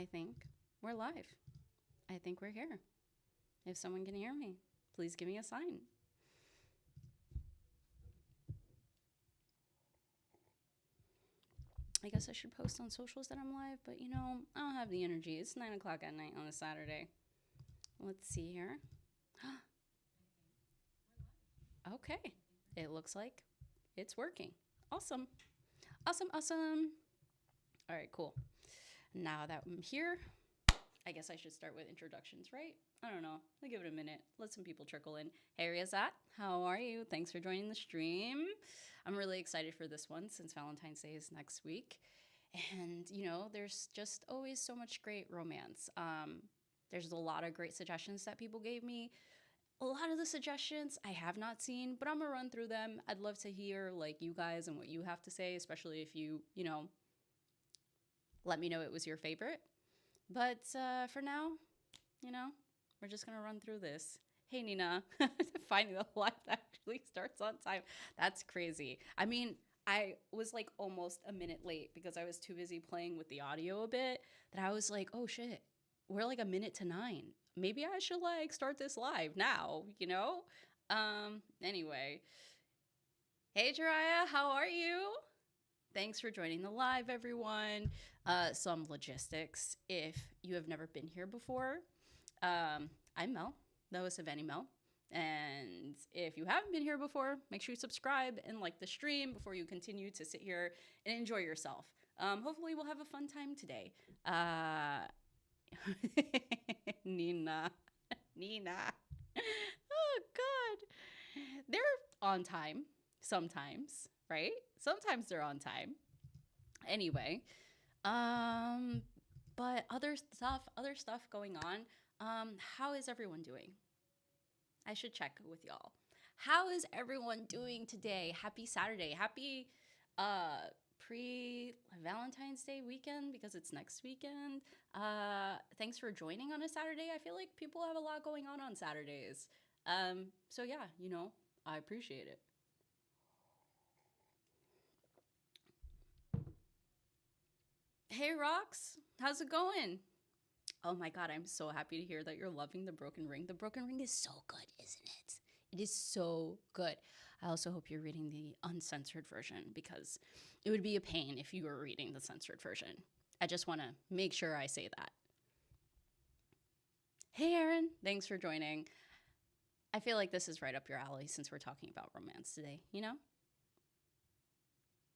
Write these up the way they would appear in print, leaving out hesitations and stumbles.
I think we're live. I think we're here. If someone can hear me, please give me a sign. I guess I should post on socials that I'm live, but I don't have the energy. It's 9 o'clock at night on a Saturday. Let's see here. Okay. It looks like it's working. Awesome. Awesome, awesome. All right, cool. Now that I'm here, I guess I should start with introductions, right? I don't know. I'll give it a minute. Let some people trickle in. Hey, Riazat, how are you? Thanks for joining the stream. I'm really excited for this one since Valentine's Day is next week. And, there's just always so much great romance. There's a lot of great suggestions that people gave me. A lot of the suggestions I have not seen, but I'm going to run through them. I'd love to hear, you guys and what you have to say, especially if you let me know it was your favorite. But for now, we're just going to run through this. Hey, Nina, finding the live actually starts on time. That's crazy. I mean, I was almost a minute late because I was too busy playing with the audio a bit that I was like, oh shit, we're a minute to 9. Maybe I should start this live now, Anyway. Hey, Jiraiya, how are you? Thanks for joining the live, everyone. Some logistics. If you have never been here before, I'm Mel, the host of Any Mel. And if you haven't been here before, make sure you subscribe and like the stream before you continue to sit here and enjoy yourself. Hopefully we'll have a fun time today. Nina. Oh, God. They're on time sometimes, right? Sometimes they're on time. Anyway, but other stuff going on. How is everyone doing? I should check with y'all. How is everyone doing today? Happy Saturday. Happy pre-Valentine's Day weekend because it's next weekend. Thanks for joining on a Saturday. I feel like people have a lot going on Saturdays. So yeah, I appreciate it. Hey, Rox, how's it going? Oh my God, I'm so happy to hear that you're loving the Broken Ring. The Broken Ring is so good, isn't it? It is so good. I also hope you're reading the uncensored version because it would be a pain if you were reading the censored version. I just want to make sure I say that. Hey, Aaron, thanks for joining. I feel like this is right up your alley since we're talking about romance today,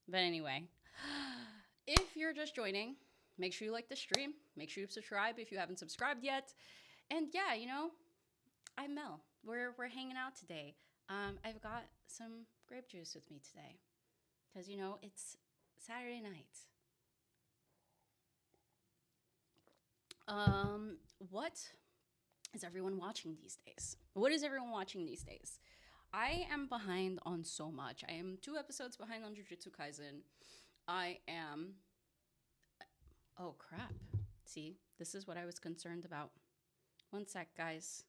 But anyway, if you're just joining, make sure you like the stream. Make sure you subscribe if you haven't subscribed yet. And yeah, I'm Mel. We're hanging out today. I've got some grape juice with me today because, it's Saturday night. What is everyone watching these days? What is everyone watching these days? I am behind on so much. I am 2 episodes behind on Jujutsu Kaisen. I am... Oh, crap. See, this is what I was concerned about. One sec, guys.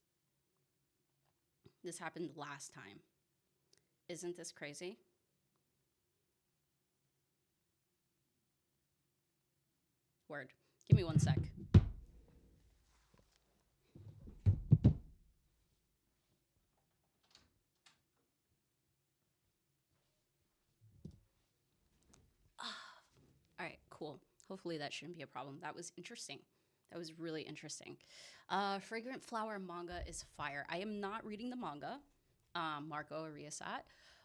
This happened last time. Isn't this crazy? Word. Give me one sec. All right, cool. Hopefully that shouldn't be a problem. That was interesting. That was really interesting. Fragrant Flower manga is fire. I am not reading the manga, Marco Ariasat,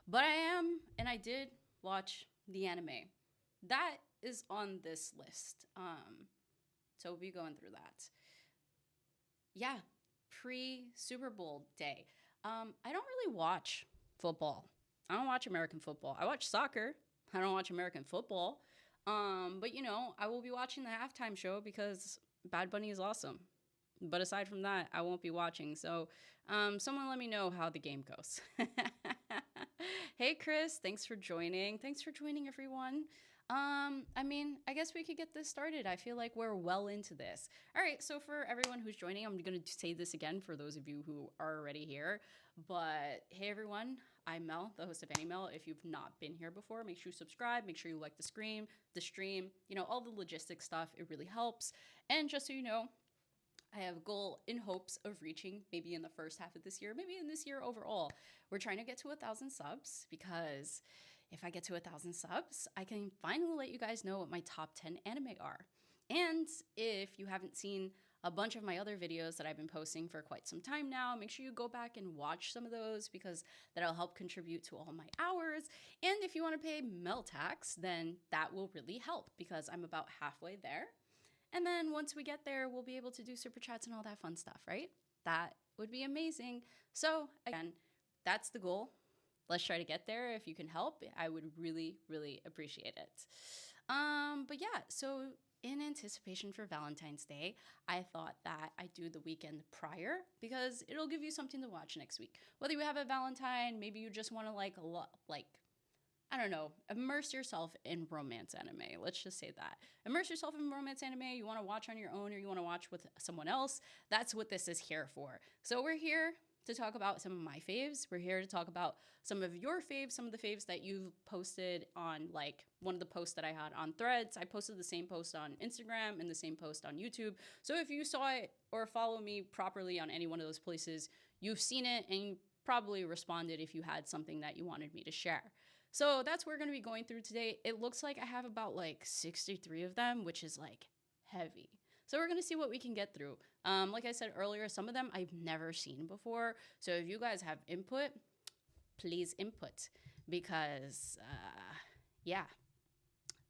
but I am, and I did watch the anime. That is on this list. So we'll be going through that. Yeah, pre-Super Bowl day. I don't really watch football. I don't watch American football. I watch soccer. I don't watch American football. But I will be watching the halftime show because Bad Bunny is awesome. But aside from that, I won't be watching. So, someone let me know how the game goes. Hey, Chris, thanks for joining. Thanks for joining, everyone. I guess we could get this started. I feel like we're well into this. All right, so for everyone who's joining, I'm going to say this again for those of you who are already here. But hey, everyone, I'm Mel, the host of Any Mel. If you've not been here before, make sure you subscribe. Make sure you like the stream, all the logistics stuff. It really helps. And just so you know, I have a goal in hopes of reaching maybe in the first half of this year, maybe in this year overall. We're trying to get to 1,000 subs because if I get to 1,000 subs, I can finally let you guys know what my top 10 anime are. And if you haven't seen a bunch of my other videos that I've been posting for quite some time now, make sure you go back and watch some of those because that'll help contribute to all my hours. And if you want to pay Mel tax, then that will really help because I'm about halfway there. And then once we get there, we'll be able to do super chats and all that fun stuff, right? That would be amazing. So again, that's the goal. Let's try to get there. If you can help, I would really, really appreciate it. But yeah, so in anticipation for Valentine's Day, I thought that I'd do the weekend prior because it'll give you something to watch next week. Whether you have a Valentine, maybe you just want to like I don't know, immerse yourself in romance anime. Let's just say that. Immerse yourself in romance anime. You want to watch on your own or you want to watch with someone else. That's what this is here for. So we're here to talk about some of my faves. We're here to talk about some of your faves, some of the faves that you've posted on like one of the posts that I had on Threads. I posted the same post on Instagram and the same post on YouTube. So if you saw it or follow me properly on any one of those places, you've seen it and you probably responded if you had something that you wanted me to share. So that's what we're going to be going through today. It looks like I have about like 63 of them, which is like heavy. So we're going to see what we can get through. Like I said earlier, some of them I've never seen before. So if you guys have input, please input because, yeah,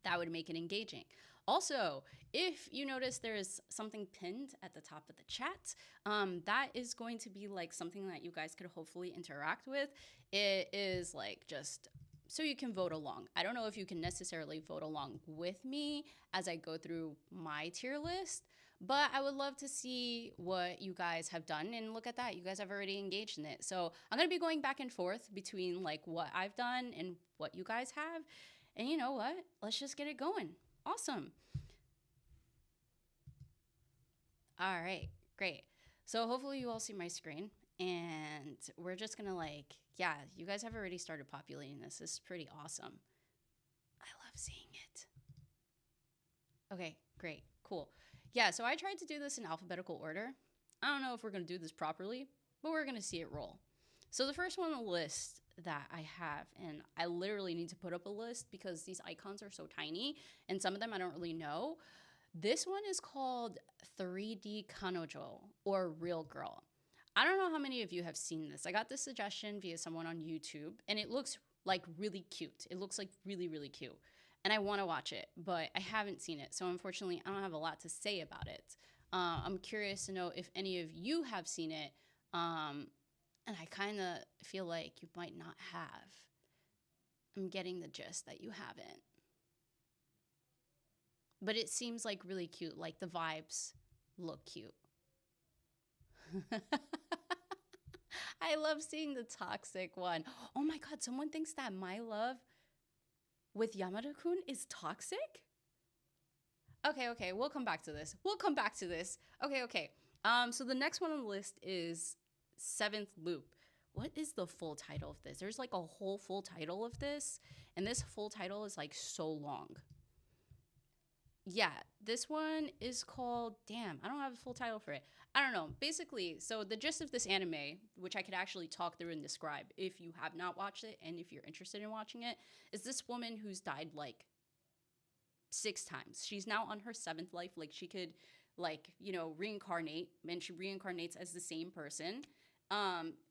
that would make it engaging. Also, if you notice there's something pinned at the top of the chat, that is going to be like something that you guys could hopefully interact with. It is like just so you can vote along. I don't know if you can necessarily vote along with me as I go through my tier list, but I would love to see what you guys have done. And look at that, you guys have already engaged in it. So I'm gonna be going back and forth between like what I've done and what you guys have. And you know what? Let's just get it going. Awesome. All right, great. So hopefully you all see my screen. And we're just gonna like, yeah, you guys have already started populating this. This is pretty awesome. I love seeing it. Okay, great, cool. Yeah, so I tried to do this in alphabetical order. I don't know if we're gonna do this properly, but we're gonna see it roll. So the first one on the list that I have, and I literally need to put up a list because these icons are so tiny, and some of them I don't really know. This one is called 3D Kanojo, or Real Girl. I don't know how many of you have seen this. I got this suggestion via someone on YouTube, and it looks like really cute. It looks like really, really cute. And I want to watch it, but I haven't seen it. So unfortunately, I don't have a lot to say about it. I'm curious to know if any of you have seen it. And I kind of feel like you might not have. I'm getting the gist that you haven't. But it seems like really cute. Like the vibes look cute. I love seeing the toxic one. Oh my god, someone thinks that my love with Yamada-kun is toxic? Okay, we'll come back to this. Okay. So the next one on the list is Seventh Loop. What is the full title of this? There's like a whole full title of this, and this full title is like so long. Yeah, this one is called, damn, I don't have a full title for it. I don't know. Basically, so the gist of this anime, which I could actually talk through and describe if you have not watched it and if you're interested in watching it, is this woman who's died like 6 times. She's now on her 7th life. Like she could like, you know, reincarnate, and she reincarnates as the same person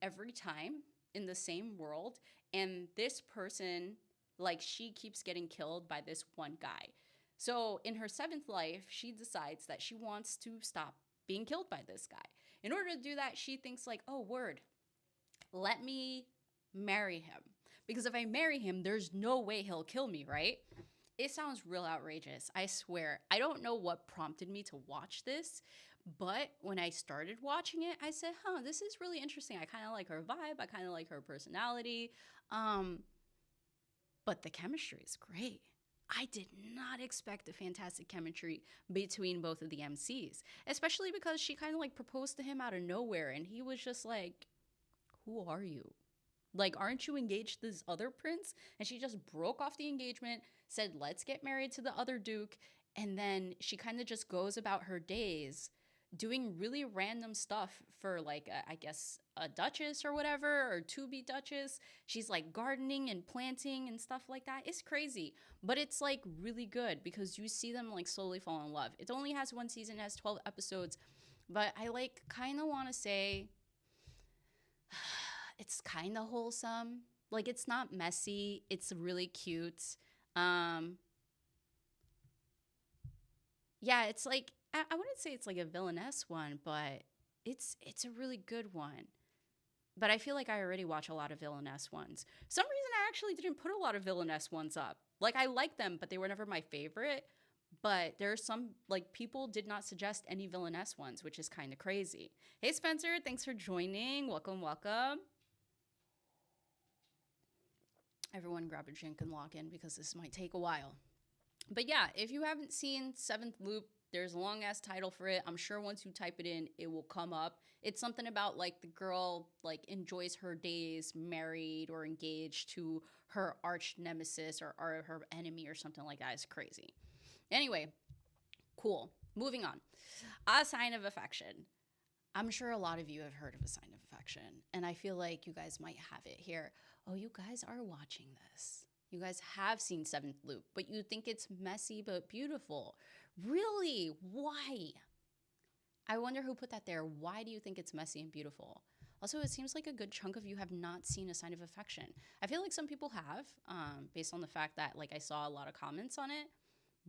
every time in the same world. And this person, like she keeps getting killed by this one guy. So in her 7th life, she decides that she wants to stop being killed by this guy. In order to do that, she thinks like, oh, word, let me marry him. Because if I marry him, there's no way he'll kill me, right? It sounds real outrageous. I swear. I don't know what prompted me to watch this, but when I started watching it, I said, huh, this is really interesting. I kind of like her vibe. I kind of like her personality. But the chemistry is great. I did not expect a fantastic chemistry between both of the MCs, especially because she kind of like proposed to him out of nowhere and he was just like, who are you? Like, aren't you engaged to this other prince? And she just broke off the engagement, said, let's get married to the other duke. And then she kind of just goes about her days doing really random stuff for like I guess a duchess or whatever, or to be duchess. She's like gardening and planting and stuff like that. It's crazy, but it's like really good because you see them like slowly fall in love. It only has one season, it has 12 episodes, but I like kind of want to say it's kind of wholesome. Like it's not messy, it's really cute. um yeah, it's like I wouldn't say it's like a villainess one, but it's a really good one. But I feel like I already watch a lot of villainess ones. Some reason I actually didn't put a lot of villainess ones up. Like I like them, but they were never my favorite. But there's some like people did not suggest any villainess ones, which is kind of crazy. Hey Spencer, thanks for joining. Welcome, welcome. Everyone grab a drink and log in because this might take a while. But yeah, if you haven't seen Seventh Loop, there's a long ass title for it. I'm sure once you type it in, it will come up. It's something about like the girl like enjoys her days married or engaged to her arch nemesis or her enemy or something like that. It's crazy. Anyway, cool. Moving on. A sign of affection. I'm sure a lot of you have heard of a sign of affection, and I feel like you guys might have it here. Oh, you guys are watching this. You guys have seen Seventh Loop, but you think it's messy but beautiful. Really? Why? I wonder who put that there. Why do you think it's messy and beautiful? Also, it seems like a good chunk of you have not seen A Sign of Affection. I feel like some people have, based on the fact that like I saw a lot of comments on it.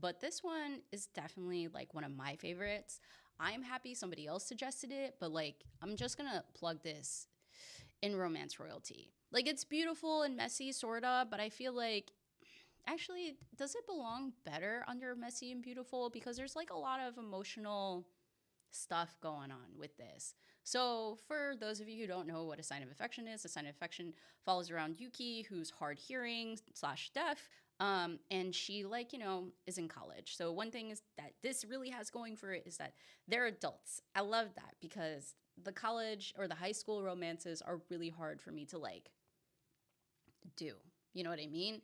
But this one is definitely like one of my favorites. I'm happy somebody else suggested it, but like I'm just gonna plug this in romance royalty. Like it's beautiful and messy, sorta, but I feel like actually, does it belong better under messy and beautiful? Because there's like a lot of emotional stuff going on with this. So, for those of you who don't know what a sign of affection is, a sign of affection follows around Yuki, who's hard hearing slash deaf. And she like, is in college. So one thing is that this really has going for it is that they're adults. I love that because the college or the high school romances are really hard for me to like do. You know what I mean?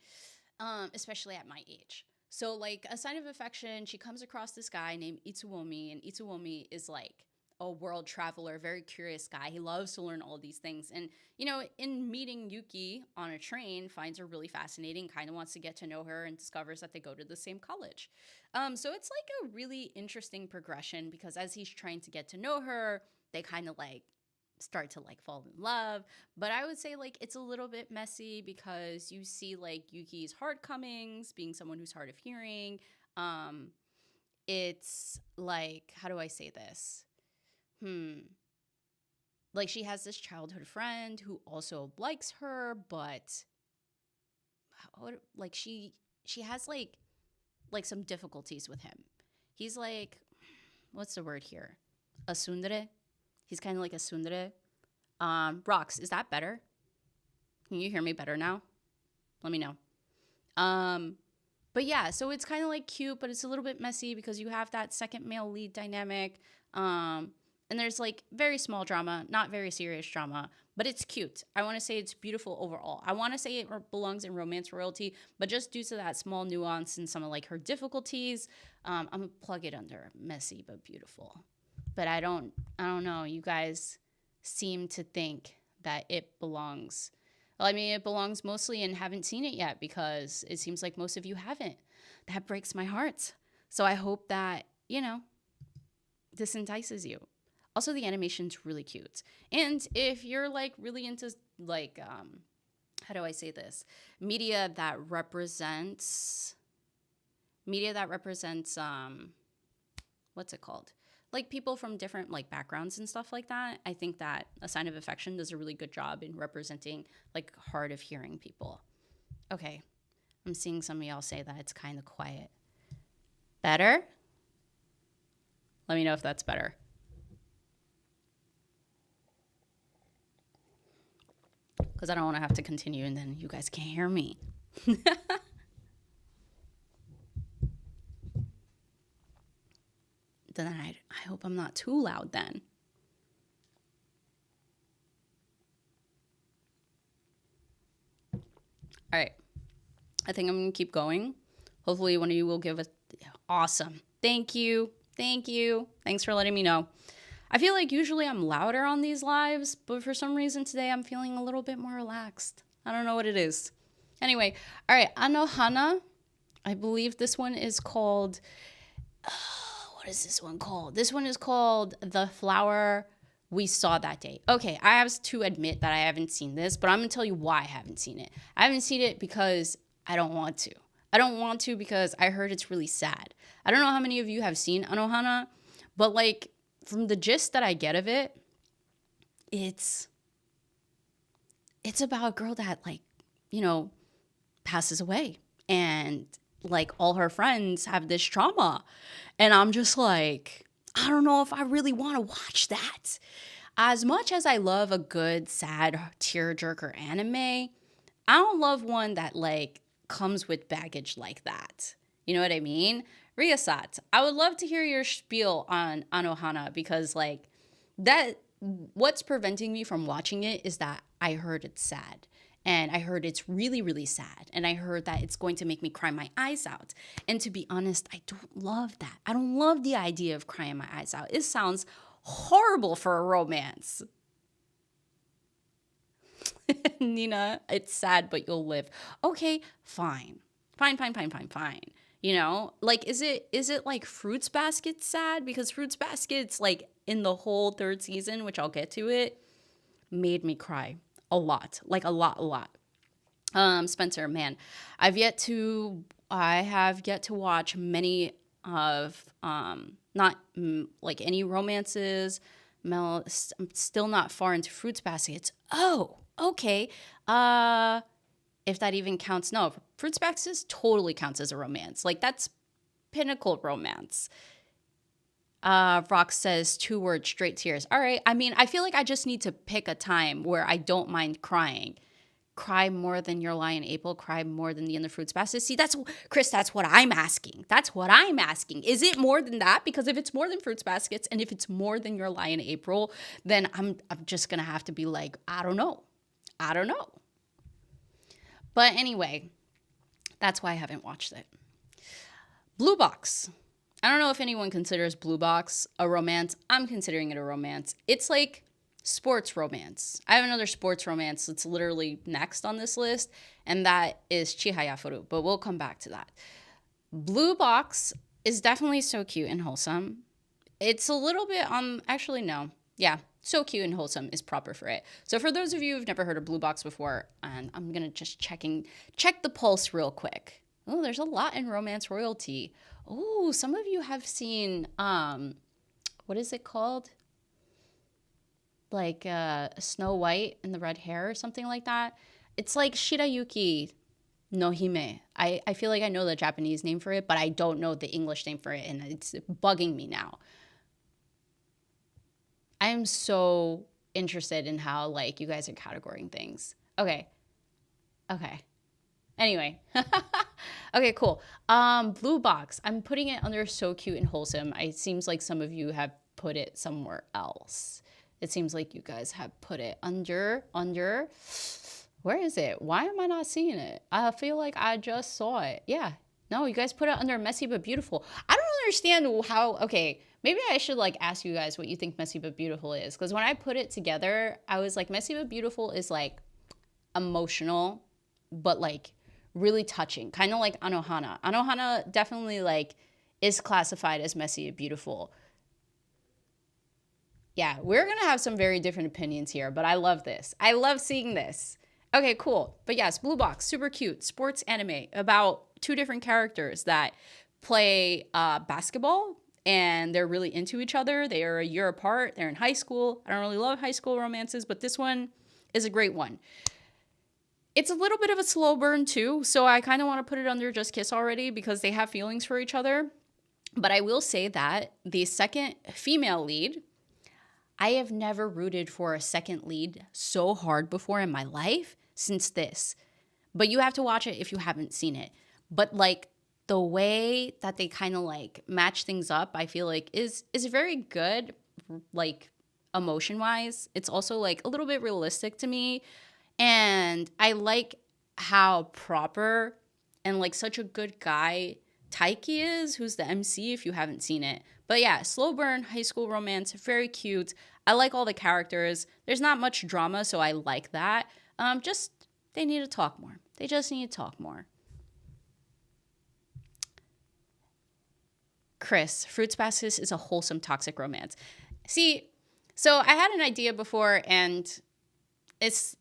Especially at my age. So, like, a sign of affection, she comes across this guy named Itsuomi, and Itsuomi is like a world traveler, very curious guy. He loves to learn all these things. And, in meeting Yuki on a train, finds her really fascinating, kind of wants to get to know her, and discovers that they go to the same college. So, it's like a really interesting progression because as he's trying to get to know her, they kind of like start to like fall in love. But I would say like it's a little bit messy because you see like Yuki's heartcomings, being someone who's hard of hearing. um it's like, how do I say this? Like she has this childhood friend who also likes her, but like she has like some difficulties with him. He's like, what's the word here? A tsundere. He's kind of like a tsundere. Rocks, is that better? Can you hear me better now? Let me know. But yeah, so it's kind of like cute, but it's a little bit messy because you have that second male lead dynamic. And there's like very small drama, not very serious drama, but it's cute. I want to say it's beautiful overall. I want to say it belongs in romance royalty, but just due to that small nuance and some of like her difficulties, I'm gonna plug it under messy but beautiful. But I don't know. You guys seem to think that it belongs. Well, I mean, it belongs mostly and haven't seen it yet because it seems like most of you haven't. That breaks my heart. So I hope that, this entices you. Also, the animation's really cute. And if you're like really into like, how do I say this? Media that represents, what's it called? Like people from different like backgrounds and stuff like that. I think that A Sign of Affection does a really good job in representing like hard of hearing people. Okay, I'm seeing some of y'all say that it's kind of quiet. Better? Let me know if that's better. Because I don't want to have to continue and then you guys can't hear me. Then I hope I'm not too loud then. All right. I think I'm going to keep going. Hopefully one of you will give a... Awesome. Thank you. Thank you. Thanks for letting me know. I feel like usually I'm louder on these lives, but for some reason today I'm feeling a little bit more relaxed. I don't know what it is. Anyway, all right, Anohana. I believe this one is called. What is this one called? This one is called The Flower We Saw That Day. Okay, I have to admit that I haven't seen this, but I'm going to tell you why I haven't seen it. I haven't seen it because I don't want to. I don't want to because I heard it's really sad. I don't know how many of you have seen Anohana, but like from the gist that I get of it, it's about a girl that like, you know, passes away and like all her friends have this trauma. And I'm just like, I don't know if I really want to watch that. As much as I love a good, sad tearjerker anime, I don't love one that like comes with baggage like that. You know what I mean? Ryasat, I would love to hear your spiel on Anohana because like that what's preventing me from watching it is that I heard it's sad. And I heard it's really, really sad. And I heard that it's going to make me cry my eyes out. And to be honest, I don't love that. I don't love the idea of crying my eyes out. It sounds horrible for a romance. Nina, it's sad, but you'll live. Okay, fine. Fine. You know, like, is it like Fruits Basket sad? Because Fruits Basket's like in the whole third season, which I'll get to it, made me cry a lot, like a lot. Spencer, man, I have yet to watch many of not like any romances. I'm still not far into Fruits Baskets. Oh, okay. If that even counts, no, Fruits Baskets totally counts as a romance. Like that's pinnacle romance. Rox says 2 words, straight tears. All right. I mean, I feel like I just need to pick a time where I don't mind crying. Cry more than your Lion April. Cry more than the other Fruits Basket. See, that's Chris. That's what I'm asking. Is it more than that? Because if it's more than Fruits Baskets, and if it's more than your Lion April, then I'm just gonna have to be like, I don't know. But anyway, that's why I haven't watched it. Blue Box. I don't know if anyone considers Blue Box a romance. I'm considering it a romance. It's like sports romance. I have another sports romance that's literally next on this list, and that is Chihayafuru, but we'll come back to that. Blue Box is definitely so cute and wholesome. It's a little bit, actually, no. Yeah, so cute and wholesome is proper for it. So for those of you who've never heard of Blue Box before, and I'm going to just check the pulse real quick. Oh, there's a lot in romance royalty. Oh, some of you have seen, what is it called? Like Snow White and the red hair or something like that. It's like Shirayuki no Hime. I feel like I know the Japanese name for it, but I don't know the English name for it, and it's bugging me now. I am so interested in how like you guys are categorizing things. Okay. Anyway. Okay, cool. Blue Box. I'm putting it under so cute and wholesome. It seems like some of you have put it somewhere else. It seems like you guys have put it under. Where is it? Why am I not seeing it? I feel like I just saw it. Yeah. No, you guys put it under Messy But Beautiful. I don't understand how, okay, maybe I should like ask you guys what you think Messy But Beautiful is. Because when I put it together, I was like, Messy But Beautiful is like emotional, but like really touching. Kind of like Anohana. Anohana definitely like is classified as messy and beautiful. Yeah, we're going to have some very different opinions here, but I love this. I love seeing this. Okay, cool. But yes, Blue Box, super cute. Sports anime about 2 different characters that play basketball, and they're really into each other. They are a year apart. They're in high school. I don't really love high school romances, but this one is a great one. It's a little bit of a slow burn too, so I kind of want to put it under Just Kiss already because they have feelings for each other. But I will say that the second female lead, I have never rooted for a second lead so hard before in my life since this. But you have to watch it if you haven't seen it. But like the way that they kind of like match things up, I feel like is very good, like emotion-wise. It's also like a little bit realistic to me. And I like how proper and like such a good guy Taiki is, who's the MC if you haven't seen it. But yeah, slow burn, high school romance, very cute. I like all the characters. There's not much drama, so I like that. Just they need to talk more. They just need to talk more. Chris, Fruits Basket is a wholesome toxic romance. See, so I had an idea before, and it's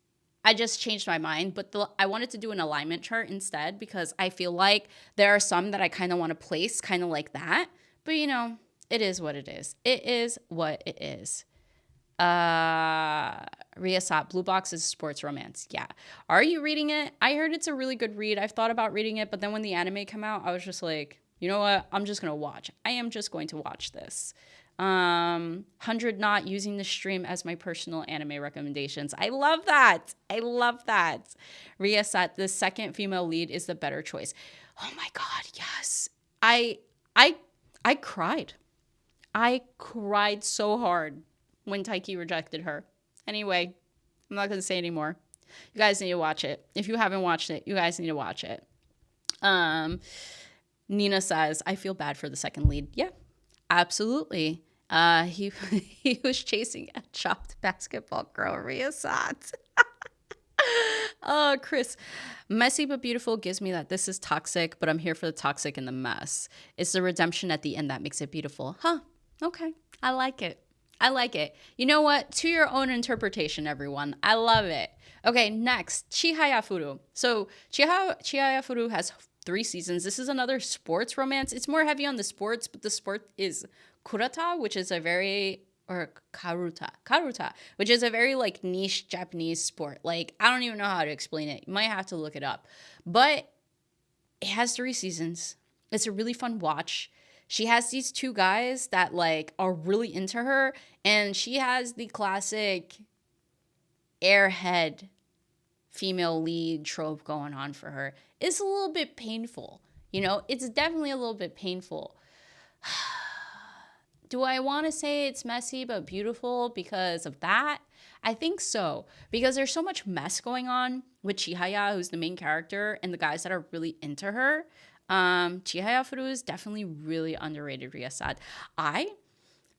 I just changed my mind, but I wanted to do an alignment chart instead because I feel like there are some that I kind of want to place kind of like that. But it is what it is. It is what it is. Riasat, Blue Box is sports romance. Yeah. Are you reading it? I heard it's a really good read. I've thought about reading it, but then when the anime came out, I was just like, you know what? I'm just going to watch. I am just going to watch this. 100 not using the stream as my personal anime recommendations. I love that. I love that. Riasat, the second female lead is the better choice. Oh my God, yes. I cried. I cried so hard when Taiki rejected her. Anyway, I'm not going to say anymore. You guys need to watch it. If you haven't watched it, you guys need to watch it. Nina says, I feel bad for the second lead. Yeah, absolutely. He he was chasing a chopped basketball girl, Riasat. Oh, Chris. Messy but beautiful gives me that this is toxic, but I'm here for the toxic and the mess. It's the redemption at the end that makes it beautiful. Huh. Okay. I like it. I like it. You know what? To your own interpretation, everyone. I love it. Okay, next, Chihaya Furu. So Chihaya Furu has 3 seasons. This is another sports romance. It's more heavy on the sports, but the sport is Kurata, which is a very or Karuta, which is a very like niche Japanese sport. Like I don't even know how to explain it. You might have to look it up. But it has 3 seasons. It's a really fun watch. She has these 2 guys that like are really into her, and she has the classic airhead female lead trope going on for her. It's a little bit painful. It's definitely a little bit painful. Do I want to say it's messy but beautiful because of that? I think so. Because there's so much mess going on with Chihaya, who's the main character, and the guys that are really into her. Chihaya Furu is definitely really underrated, Riasat. I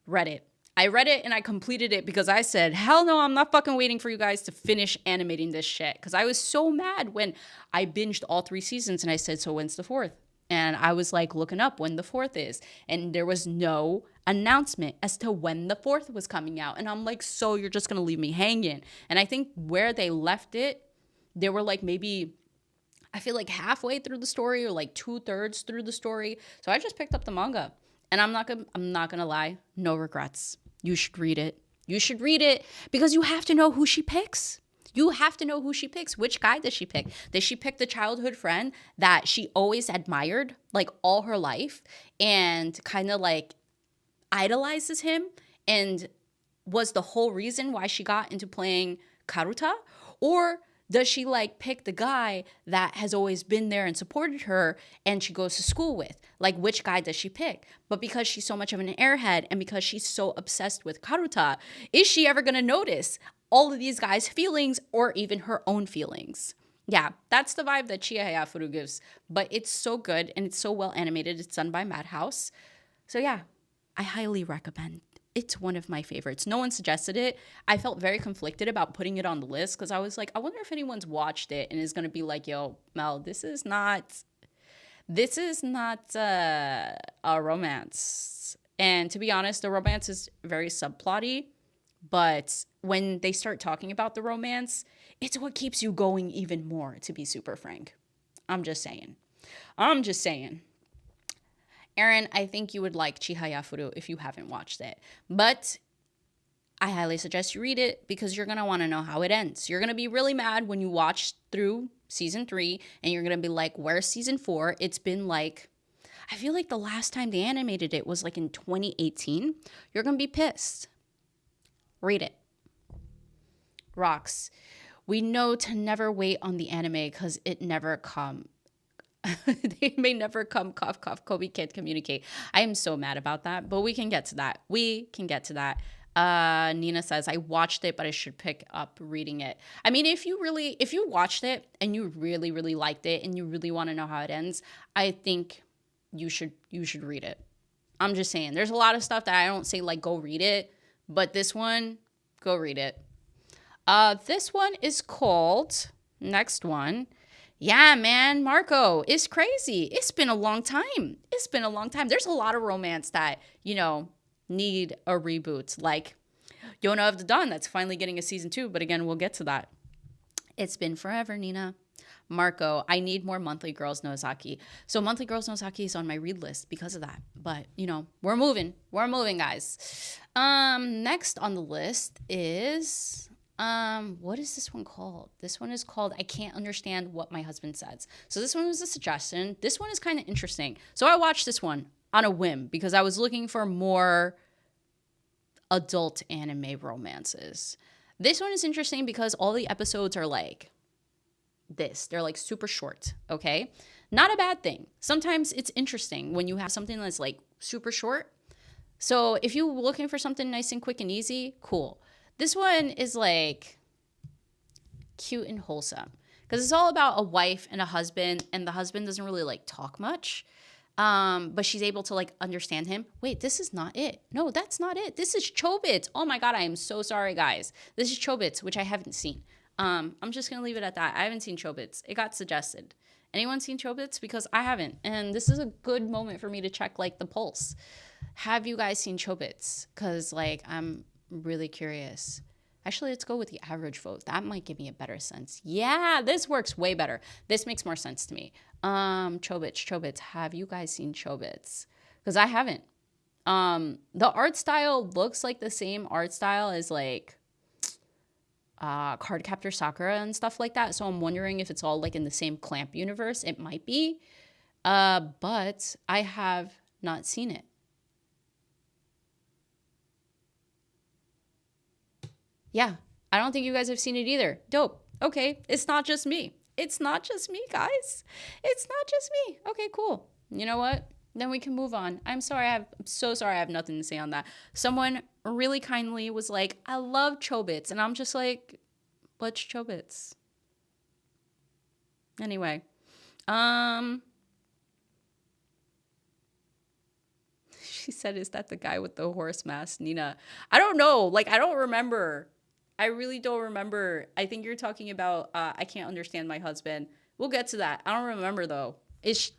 read it. I read it and I completed it because I said, hell no, I'm not fucking waiting for you guys to finish animating this shit. Because I was so mad when I binged all 3 seasons and I said, so when's the 4th? And I was like looking up when the 4th is. And there was no announcement as to when the 4th was coming out. And I'm like, so you're just going to leave me hanging. And I think where they left it, they were like maybe, I feel like halfway through the story or like 2/3 through the story. So I just picked up the manga. And I'm not gonna lie, no regrets. You should read it. You should read it because you have to know who she picks. You have to know who she picks. Which guy does she pick? Does she pick the childhood friend that she always admired like all her life and kind of like idolizes him and was the whole reason why she got into playing Karuta? Or does she like pick the guy that has always been there and supported her and she goes to school with? Like, which guy does she pick? But because she's so much of an airhead and because she's so obsessed with Karuta, is she ever going to notice all of these guys' feelings or even her own feelings? Yeah, that's the vibe that Chihaya Furu gives. But it's so good and it's so well animated. It's done by Madhouse. So yeah, I highly recommend. It's one of my favorites. No one suggested it. I felt very conflicted about putting it on the list because I was like, I wonder if anyone's watched it and is going to be like, yo, Mel, this is not a romance. And to be honest, the romance is very subplotty. But when they start talking about the romance, it's what keeps you going even more, to be super frank. I'm just saying. Aaron, I think you would like Chihaya Furu if you haven't watched it. But I highly suggest you read it because you're going to want to know how it ends. You're going to be really mad when you watch through season 3 and you're going to be like, where's season 4? It's been like, I feel like the last time they animated it was like in 2018. You're going to be pissed. Read it. Rocks. We know to never wait on the anime because it never come. They may never come, cough, cough, Kobe can't communicate. I am so mad about that, but we can get to that. Nina says, I watched it, but I should pick up reading it. I mean, if you watched it and you really, really liked it and you really want to know how it ends, I think you should read it. I'm just saying. There's a lot of stuff that I don't say like go read it, but this one, go read it. This one is called, next one. Yeah, man, Marco, it's crazy. It's been a long time. It's been a long time. There's a lot of romance that, need a reboot. Like Yona of the Dawn, that's finally getting a season 2. But again, we'll get to that. It's been forever, Nina. Marco, I need more Monthly Girls Nozaki. So Monthly Girls Nozaki is on my read list because of that. But, we're moving. We're moving, guys. Next on the list is, what is this one called? This one is called I Can't Understand What My Husband Says. So this one was a suggestion. This one is kind of interesting. So I watched this one on a whim because I was looking for more adult anime romances. This one is interesting because all the episodes are like this. They're like super short, okay? Not a bad thing. Sometimes it's interesting when you have something that's like super short. So if you're looking for something nice and quick and easy, cool. This one is like cute and wholesome because it's all about a wife and a husband, and the husband doesn't really like talk much. But she's able to like understand him. Wait, this is not it. No, that's not it. This is Chobits. Oh my God, I am so sorry, guys. This is Chobits, which I haven't seen. I'm just going to leave it at that. I haven't seen Chobits. It got suggested. Anyone seen Chobits? Because I haven't. And this is a good moment for me to check like the pulse. Have you guys seen Chobits? Because like I'm really curious. Actually, let's go with the average vote. That might give me a better sense. Yeah, this works way better. This makes more sense to me. Chobits. Have you guys seen Chobits? Because I haven't. The art style looks like the same art style as like Cardcaptor Sakura and stuff like that. So I'm wondering if it's all like in the same Clamp universe. It might be. But I have not seen it. Yeah, I don't think you guys have seen it either. Dope. Okay, it's not just me. It's not just me, guys. It's not just me. Okay, cool. You know what? Then we can move on. I'm so sorry I have nothing to say on that. Someone really kindly was like, I love Chobits. And I'm just like, what's Chobits? Anyway. She said, is that the guy with the horse mask, Nina? I don't know. Like, I don't remember. I really don't remember. I think you're talking about I Can't Understand My Husband. We'll get to that. I don't remember, though. It's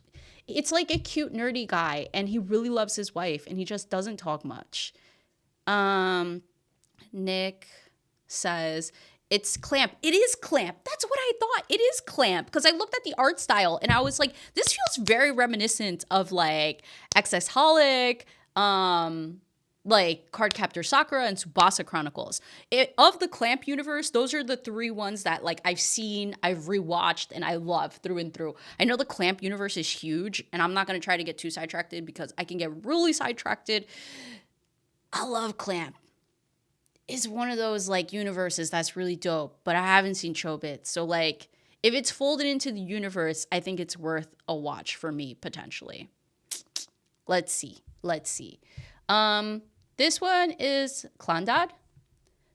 like a cute, nerdy guy, and he really loves his wife, and he just doesn't talk much. Nick says, it's Clamp. It is Clamp. That's what I thought. It is Clamp. Because I looked at the art style, and I was like, this feels very reminiscent of, like, XS-Holic, like Cardcaptor Sakura and Tsubasa Chronicles. Of the Clamp universe, those are the 3 ones that like I've seen, I've rewatched, and I love through and through. I know the Clamp universe is huge, and I'm not going to try to get too sidetracked because I can get really sidetracked. I love Clamp. It's one of those like universes that's really dope, but I haven't seen Chobits. So like if it's folded into the universe, I think it's worth a watch for me potentially. Let's see. This one is Clandad.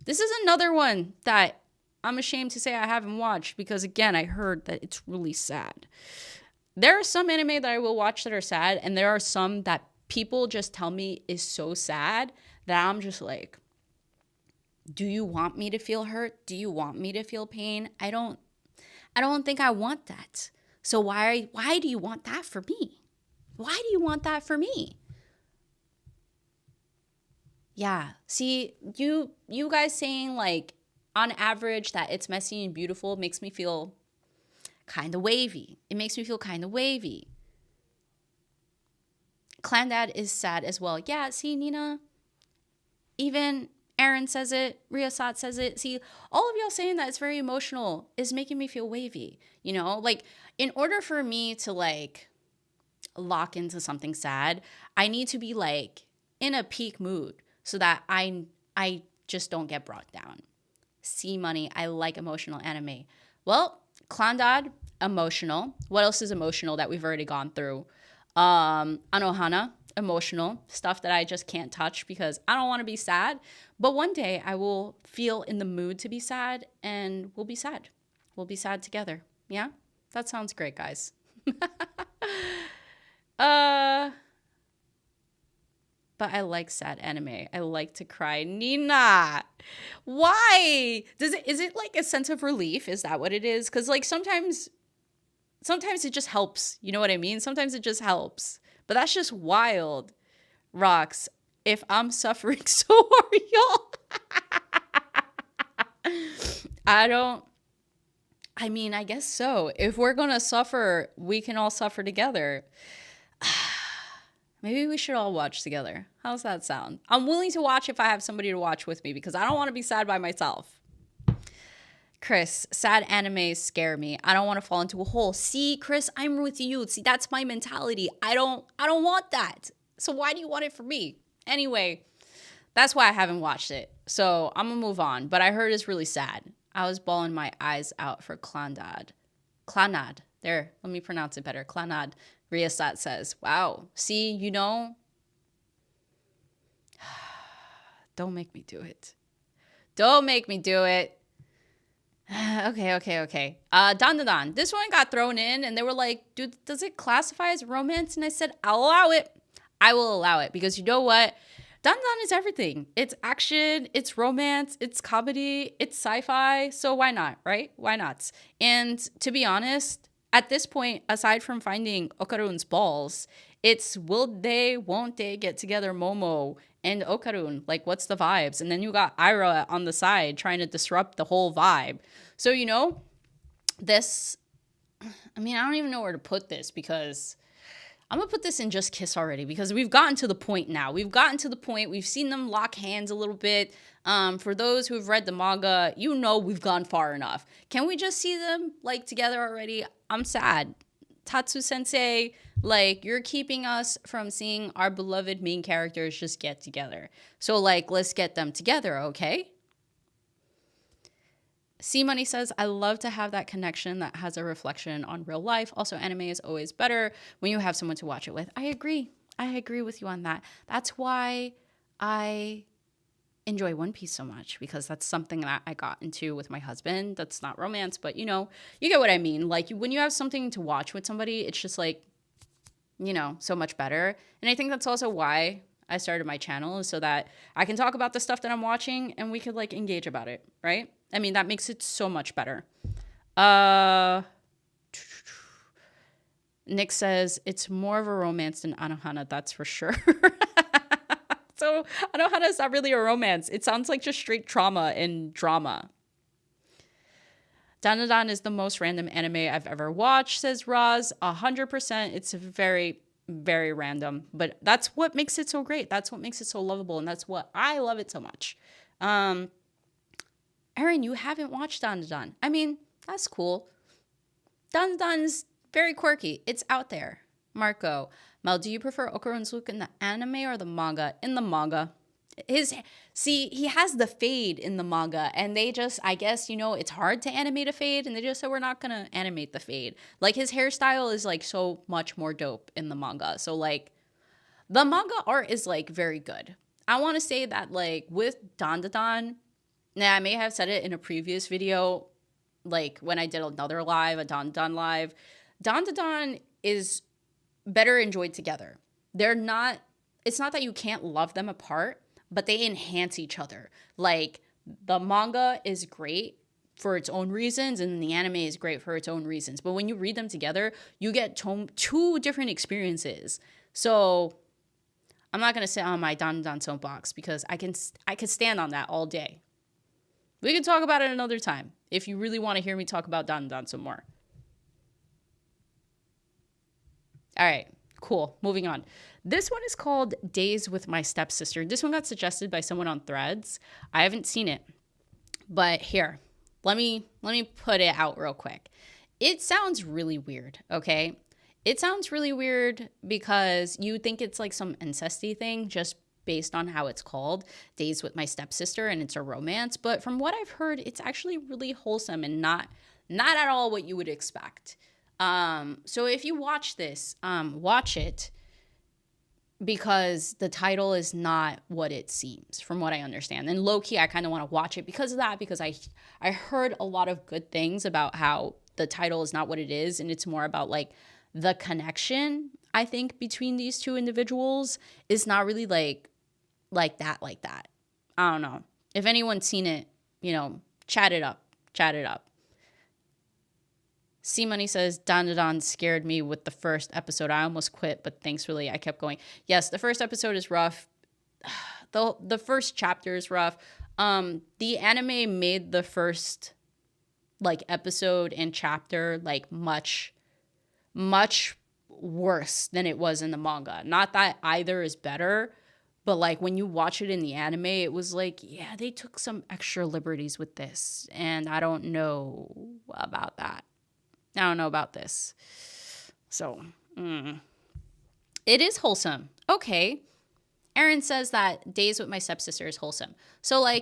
This is another one that I'm ashamed to say I haven't watched because, again, I heard that it's really sad. There are some anime that I will watch that are sad, and there are some that people just tell me is so sad that I'm just like, do you want me to feel hurt? Do you want me to feel pain? I don't think I want that. So why do you want that for me? Why do you want that for me? Yeah. See, you guys saying like on average that it's messy and beautiful makes me feel kind of wavy. It makes me feel kind of wavy. Clandad is sad as well. Yeah, see, Nina? Even Aaron says it. Riyasat says it. See, all of y'all saying that it's very emotional is making me feel wavy. You know? Like, in order for me to, like, lock into something sad, I need to be, like, in a peak mood so that I just don't get brought down. See, money. I like emotional anime. Well, Clandad, emotional. What else is emotional that we've already gone through? Anohana, emotional. Stuff that I just can't touch because I don't want to be sad. But one day I will feel in the mood to be sad and we'll be sad. We'll be sad together. Yeah? That sounds great, guys. Uh, but I like sad anime. I like to cry. Nina, why? Is it like a sense of relief? Is that what it is? Because like sometimes it just helps. You know what I mean? Sometimes it just helps. But that's just wild. Rocks. If I'm suffering, so are y'all. I don't. I mean, I guess so. If we're gonna suffer, we can all suffer together. Maybe we should all watch together. How's that sound? I'm willing to watch if I have somebody to watch with me because I don't want to be sad by myself. Chris, sad animes scare me. I don't want to fall into a hole. See, Chris, I'm with you. See, that's my mentality. I don't want that. So why do you want it for me? Anyway, that's why I haven't watched it. So I'm gonna move on. But I heard it's really sad. I was bawling my eyes out for Clanad. Clanad. There, let me pronounce it better. Clanad. Riasat says, wow. See, you know, don't make me do it. Don't make me do it. Okay. Don. This one got thrown in and they were like, dude, does it classify as romance? And I said, I'll allow it. I will allow it because you know what? Don is everything. It's action, it's romance, it's comedy, it's sci-fi. So why not, right? Why not? And to be honest, at this point, aside from finding Okarun's balls, it's will they, won't they get together Momo and Okarun? Like, what's the vibes? And then you got Ira on the side trying to disrupt the whole vibe. So, you know, this, I mean, I don't even know where to put this because I'm going to put this in Just Kiss already because we've gotten to the point now. We've gotten to the point. We've seen them lock hands a little bit. For those who've read the manga, you know we've gone far enough. Can we just see them, like, together already? I'm sad. Tatsu Sensei, like, you're keeping us from seeing our beloved main characters just get together. So, like, let's get them together, okay? C Money says, I love to have that connection that has a reflection on real life. Also, anime is always better when you have someone to watch it with. I agree. I agree with you on that. That's why I enjoy One Piece so much because that's something that I got into with my husband. That's not romance, but you know, you get what I mean. Like when you have something to watch with somebody, it's just like, you know, so much better. And I think that's also why I started my channel is so that I can talk about the stuff that I'm watching and we could like engage about it, right? I mean, that makes it so much better. Nick says it's more of a romance than Anohana, that's for sure. So Anohana is not really a romance. It sounds like just straight trauma and drama. Danadan is the most random anime I've ever watched, says Roz. 100%. It's very, very random. But that's what makes it so great. That's what makes it so lovable. And that's what I love it so much. Erin, you haven't watched Danadan. I mean, that's cool. Danadan is very quirky. It's out there. Marco. Mel, do you prefer Okarun's look in the anime or the manga? In the manga. He has the fade in the manga, and they just, I guess, you know, it's hard to animate a fade, and they just said we're not gonna animate the fade. Like, his hairstyle is, like, so much more dope in the manga. So, like, the manga art is, like, very good. I want to say that, like, with Dandadan, now, I may have said it in a previous video, like, when I did another live, a Dandadan live. Dandadan is better enjoyed together. It's not that you can't love them apart, but they enhance each other. Like, the manga is great for its own reasons, and the anime is great for its own reasons. But when you read them together, you get two different experiences. So I'm not going to sit on my Dandadan soapbox because I could stand on that all day. We can talk about it another time if you really want to hear me talk about Dandadan some more. All right, cool. Moving on. This one is called Days with My Stepsister. This one got suggested by someone on Threads. I haven't seen it, but here, let me put it out real quick. It sounds really weird, okay? It sounds really weird because you think it's like some incesty thing just based on how it's called, Days with My Stepsister, and it's a romance. But from what I've heard, it's actually really wholesome and not at all what you would expect. So if you watch this, watch it because the title is not what it seems, from what I understand. And low-key, I kind of want to watch it because of that, because I heard a lot of good things about how the title is not what it is, and it's more about, like, the connection. I think, between these two individuals is not really like that. I don't know. If anyone's seen it, chat it up. Chat it up. C Money says, Don Don scared me with the first episode. I almost quit, but thanks, really. I kept going. Yes, the first episode is rough. The first chapter is rough. The anime made the first episode and chapter much worse than it was in the manga. Not that either is better, but when you watch it in the anime, it was yeah, they took some extra liberties with this, and I don't know about that. I don't know about this. So, it is wholesome. Okay. Aaron says that Days with My Stepsister is wholesome. So, I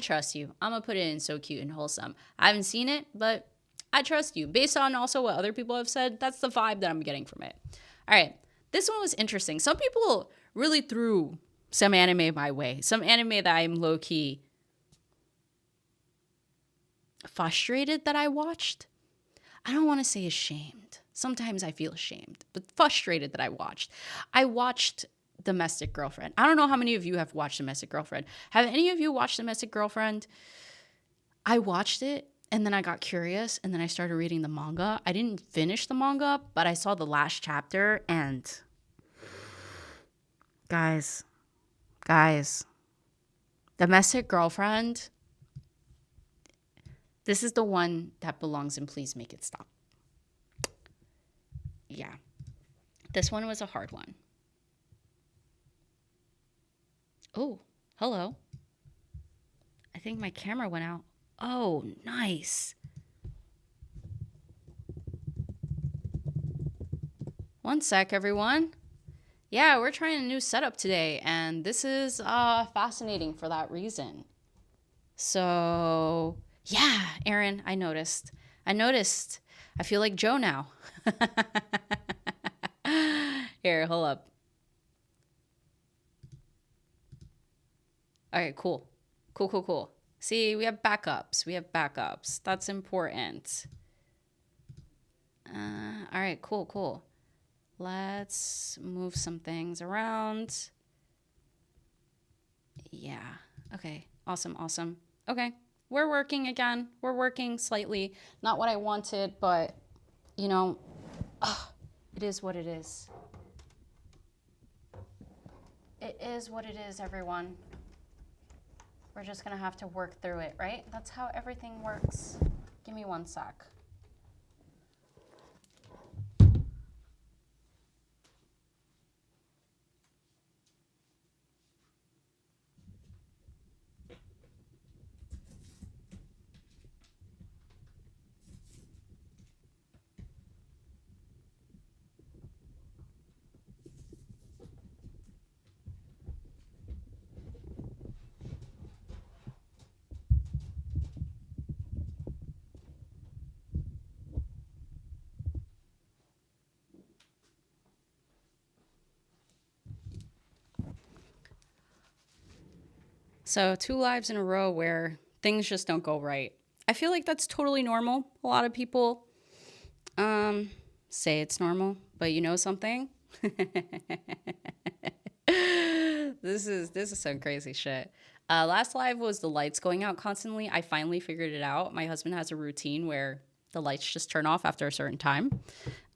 trust you. I'm going to put it in so cute and wholesome. I haven't seen it, but I trust you. Based on also what other people have said, that's the vibe that I'm getting from it. All right. This one was interesting. Some people really threw some anime my way. Some anime that I'm low-key frustrated that I watched. I don't want to say ashamed. Sometimes I feel ashamed, but frustrated that I watched. I watched Domestic Girlfriend. I don't know how many of you have watched Domestic Girlfriend. Have any of you watched Domestic Girlfriend? I watched it, and then I got curious, and then I started reading the manga. I didn't finish the manga, but I saw the last chapter, and guys, Domestic Girlfriend, this is the one that belongs in Please Make It Stop. Yeah. This one was a hard one. Oh, hello. I think my camera went out. Oh, nice. One sec, everyone. Yeah, we're trying a new setup today, and this is fascinating for that reason. So, yeah, Aaron, I noticed. I feel like Joe now. Here, hold up. All right, cool. See, we have backups. That's important. All right, cool. Let's move some things around. Yeah. Okay. Awesome. Okay. We're working again. We're working slightly. Not what I wanted, but, it is what it is. It is what it is, everyone. We're just going to have to work through it, right? That's how everything works. Give me one sec. So 2 lives in a row where things just don't go right. I feel like that's totally normal. A lot of people say it's normal, but you know something? This is some crazy shit. Last live was the lights going out constantly. I finally figured it out. My husband has a routine where the lights just turn off after a certain time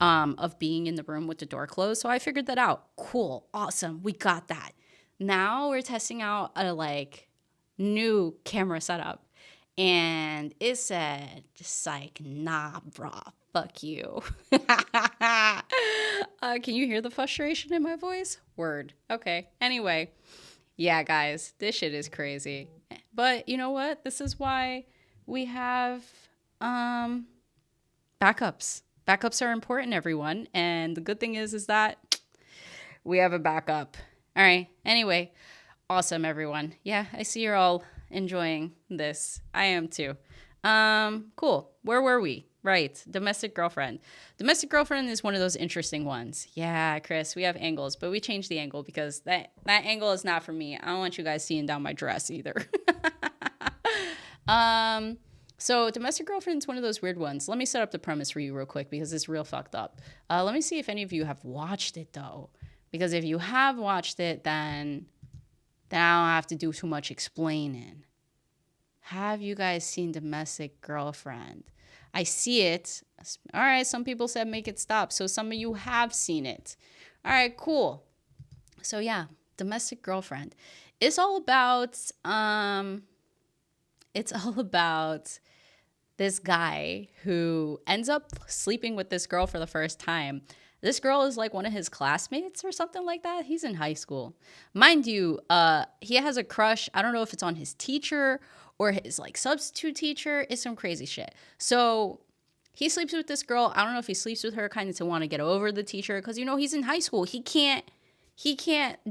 of being in the room with the door closed. So I figured that out. Cool. Awesome. We got that. Now we're testing out a new camera setup, and it said just nah, brah, fuck you. Can you hear the frustration in my voice? Word. Okay. Anyway, yeah, guys, this shit is crazy. But you know what? This is why we have backups. Backups are important, everyone. And the good thing is that we have a backup. All right. Anyway, awesome, everyone. Yeah, I see you're all enjoying this. I am too. Cool. Where were we? Right. Domestic Girlfriend. Domestic Girlfriend is one of those interesting ones. Yeah, Chris, we have angles, but we changed the angle because that angle is not for me. I don't want you guys seeing down my dress either. So Domestic Girlfriend's one of those weird ones. Let me set up the premise for you real quick because it's real fucked up. Let me see if any of you have watched it though. Because if you have watched it, then I don't have to do too much explaining. Have you guys seen Domestic Girlfriend? I see it. All right, some people said make it stop. So some of you have seen it. All right, cool. So yeah, Domestic Girlfriend. It's all about this guy who ends up sleeping with this girl for the first time. This girl is like one of his classmates or something like that. He's in high school. Mind you, he has a crush. I don't know if it's on his teacher or his like substitute teacher. It's some crazy shit. So he sleeps with this girl. I don't know if he sleeps with her kind of to want to get over the teacher because, you know, he's in high school. He can't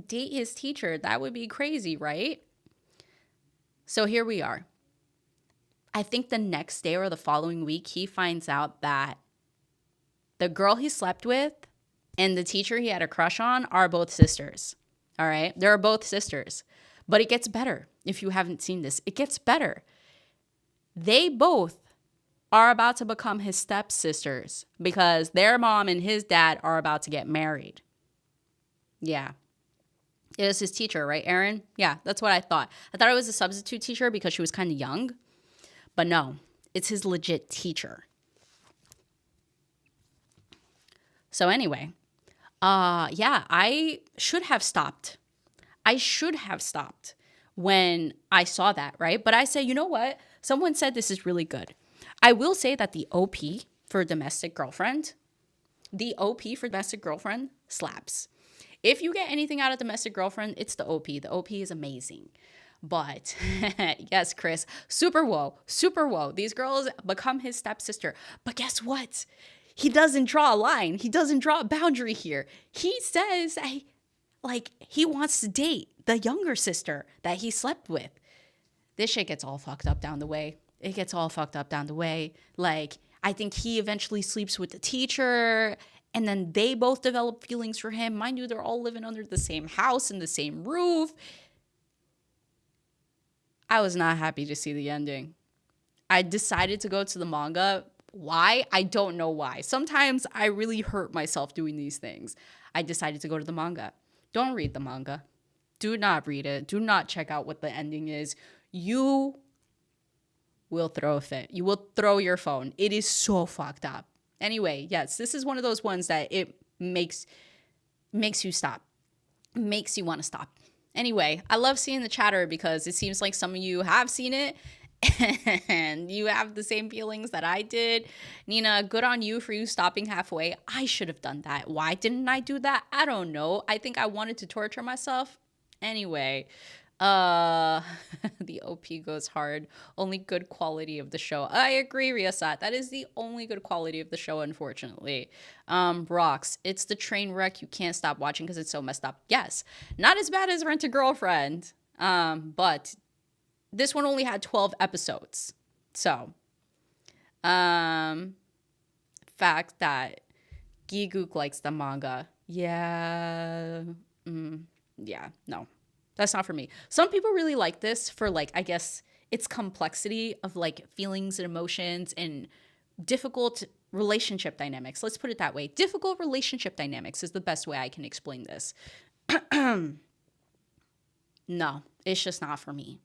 date his teacher. That would be crazy, right? So here we are. I think the next day or the following week, he finds out that the girl he slept with and the teacher he had a crush on are both sisters. All right? They're both sisters. But it gets better. If you haven't seen this, it gets better. They both are about to become his stepsisters because their mom and his dad are about to get married. Yeah. It was his teacher, right, Aaron? Yeah, that's what I thought. I thought it was a substitute teacher because she was kind of young. But no, it's his legit teacher. So anyway, I should have stopped. When I saw that, right? But I said, you know what? Someone said this is really good. I will say that the OP for Domestic Girlfriend slaps. If you get anything out of Domestic Girlfriend, it's the OP. The OP is amazing. But yes, Chris, super woe. These girls become his stepsister. But guess what? He doesn't draw a line. He doesn't draw a boundary here. He says, he wants to date the younger sister that he slept with. This shit gets all fucked up down the way. Like, I think he eventually sleeps with the teacher, and then they both develop feelings for him. Mind you, they're all living under the same house and the same roof. I was not happy to see the ending. I decided to go to the manga. Why? I don't know why. Sometimes I really hurt myself doing these things. I decided to go to the manga. Don't read the manga. Do not read it. Do not check out what the ending is. You will throw a fit. You will throw your phone. It is so fucked up. Anyway, yes, this is one of those ones that it makes you stop. Makes you want to stop. Anyway, I love seeing the chatter because it seems like some of you have seen it and you have the same feelings that I did. Nina, good on you for you stopping halfway. I should have done that. Why didn't I do that? I don't know. I think I wanted to torture myself. Anyway, the OP goes hard. Only good quality of the show. I agree, Riasat. That is the only good quality of the show, unfortunately. Brox, it's the train wreck you can't stop watching because it's so messed up. Yes, not as bad as Rent a Girlfriend. But this one only had 12 episodes. So, fact that Gigook likes the manga. Yeah. Yeah, no. That's not for me. Some people really like this for, like, I guess its complexity of, like, feelings and emotions and difficult relationship dynamics. Let's put it that way. Difficult relationship dynamics is the best way I can explain this. No, it's just not for me.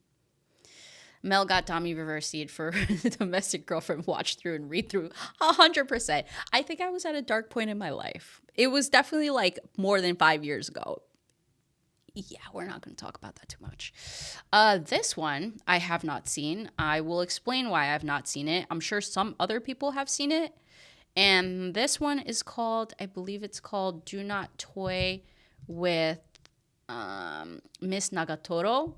Mel got Dami reversied for Domestic Girlfriend watch through and read through 100%. I think I was at a dark point in my life. It was definitely like more than 5 years ago. Yeah, we're not going to talk about that too much. This one I have not seen. I will explain why I have not seen it. I'm sure some other people have seen it. And this one is called, I believe it's called Do Not Toy with Miss Nagatoro.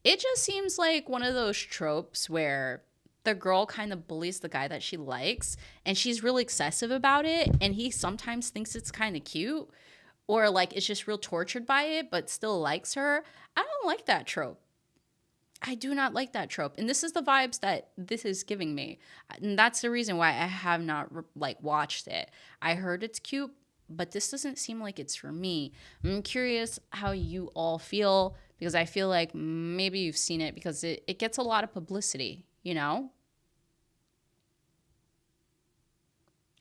It just seems like one of those tropes where the girl kind of bullies the guy that she likes and she's really excessive about it. And he sometimes thinks it's kind of cute. Or, like, is just real tortured by it, but still likes her. I don't like that trope. I do not like that trope. And this is the vibes that this is giving me. And that's the reason why I have not, watched it. I heard it's cute, but this doesn't seem like it's for me. I'm curious how you all feel, because I feel like maybe you've seen it because it gets a lot of publicity, you know?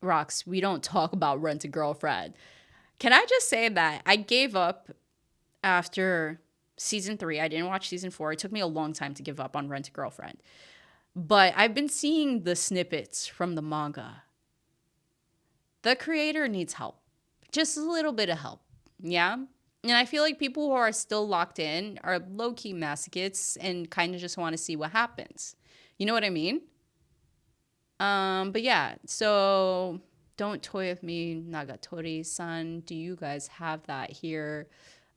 Rox, we don't talk about Rent a Girlfriend. Can I just say that I gave up after season 3. I didn't watch season 4. It took me a long time to give up on Rent a Girlfriend. But I've been seeing the snippets from the manga. The creator needs help. Just a little bit of help. Yeah? And I feel like people who are still locked in are low-key masochists and kind of just want to see what happens. You know what I mean? But yeah, so don't toy with me, Nagatori-san. Do you guys have that here?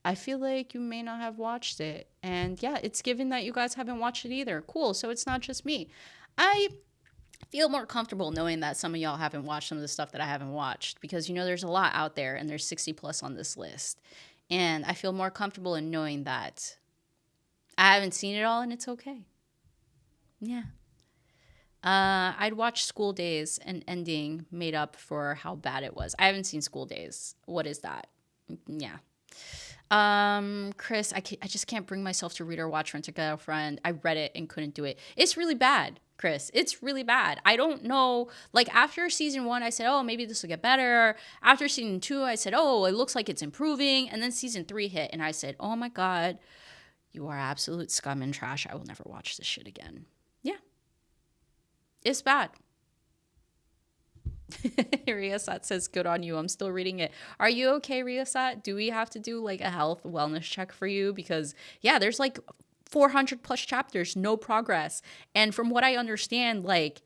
I feel like you may not have watched it. And yeah, it's given that you guys haven't watched it either. Cool, so it's not just me. I feel more comfortable knowing that some of y'all haven't watched some of the stuff that I haven't watched because, you know, there's a lot out there and there's 60 plus on this list. And I feel more comfortable in knowing that I haven't seen it all and it's okay. Yeah. I'd watch School Days and ending made up for how bad it was. I haven't seen School Days. What is that? Yeah. Chris, I just can't bring myself to read or watch Rent a Girlfriend. I read it and couldn't do it. It's really bad, Chris. It's really bad. I don't know. Like after season 1, I said, oh, maybe this will get better. After season 2, I said, oh, it looks like it's improving. And then season 3 hit and I said, oh my God, you are absolute scum and trash. I will never watch this shit again. Yeah. It's bad. Riasat says, good on you. I'm still reading it. Are you okay, Riasat? Do we have to do like a health wellness check for you? Because yeah, there's like 400 plus chapters, no progress. And from what I understand, like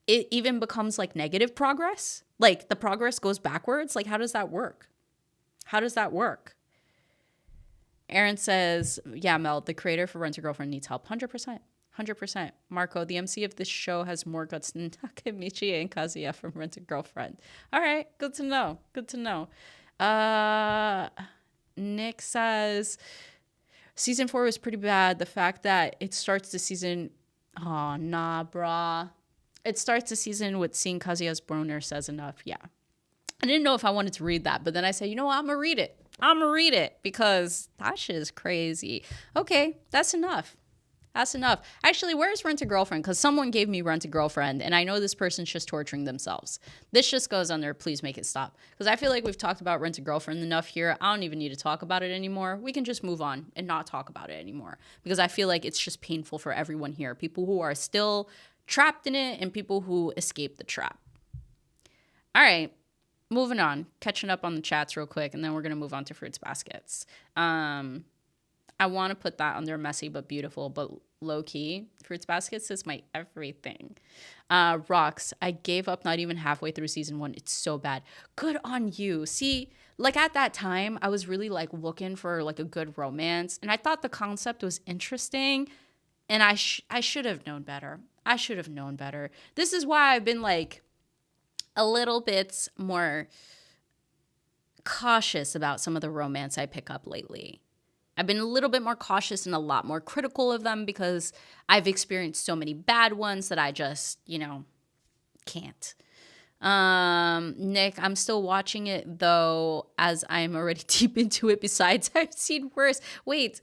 it even becomes like negative progress. Like the progress goes backwards. Like how does that work? How does that work? Aaron says, yeah, Mel, the creator for Rent a Girlfriend needs help. 100%. 100%. Marco, the MC of this show has more guts than Takemichi and Kazuya from Rent a Girlfriend. All right, good to know. Good to know. Nick says, season 4 was pretty bad. The fact that it starts the season... Oh, nah, brah. It starts the season with seeing Kazuya's boner says enough. Yeah. I didn't know if I wanted to read that, but then I said, you know what? I'm going to read it. I'm going to read it because that shit is crazy. Okay, that's enough. That's enough. Actually, where's Rent a Girlfriend? Because someone gave me Rent a Girlfriend, and I know this person's just torturing themselves. This just goes under, please make it stop. Because I feel like we've talked about Rent a Girlfriend enough here. I don't even need to talk about it anymore. We can just move on and not talk about it anymore. Because I feel like it's just painful for everyone here. People who are still trapped in it and people who escape the trap. All right. Moving on. Catching up on the chats real quick, and then we're going to move on to Fruits Baskets. I want to put that under messy but beautiful, but low-key. Fruits Baskets is my everything. Rox, I gave up not even halfway through season 1. It's so bad. Good on you. See, like at that time, I was really like looking for like a good romance, and I thought the concept was interesting, and I should have known better. I should have known better. This is why I've been like a little bit more cautious about some of the romance I pick up lately. I've been a little bit more cautious and a lot more critical of them because I've experienced so many bad ones that I just, you know, can't. Nick, I'm still watching it though, as I'm already deep into it. Besides, I've seen worse. Wait,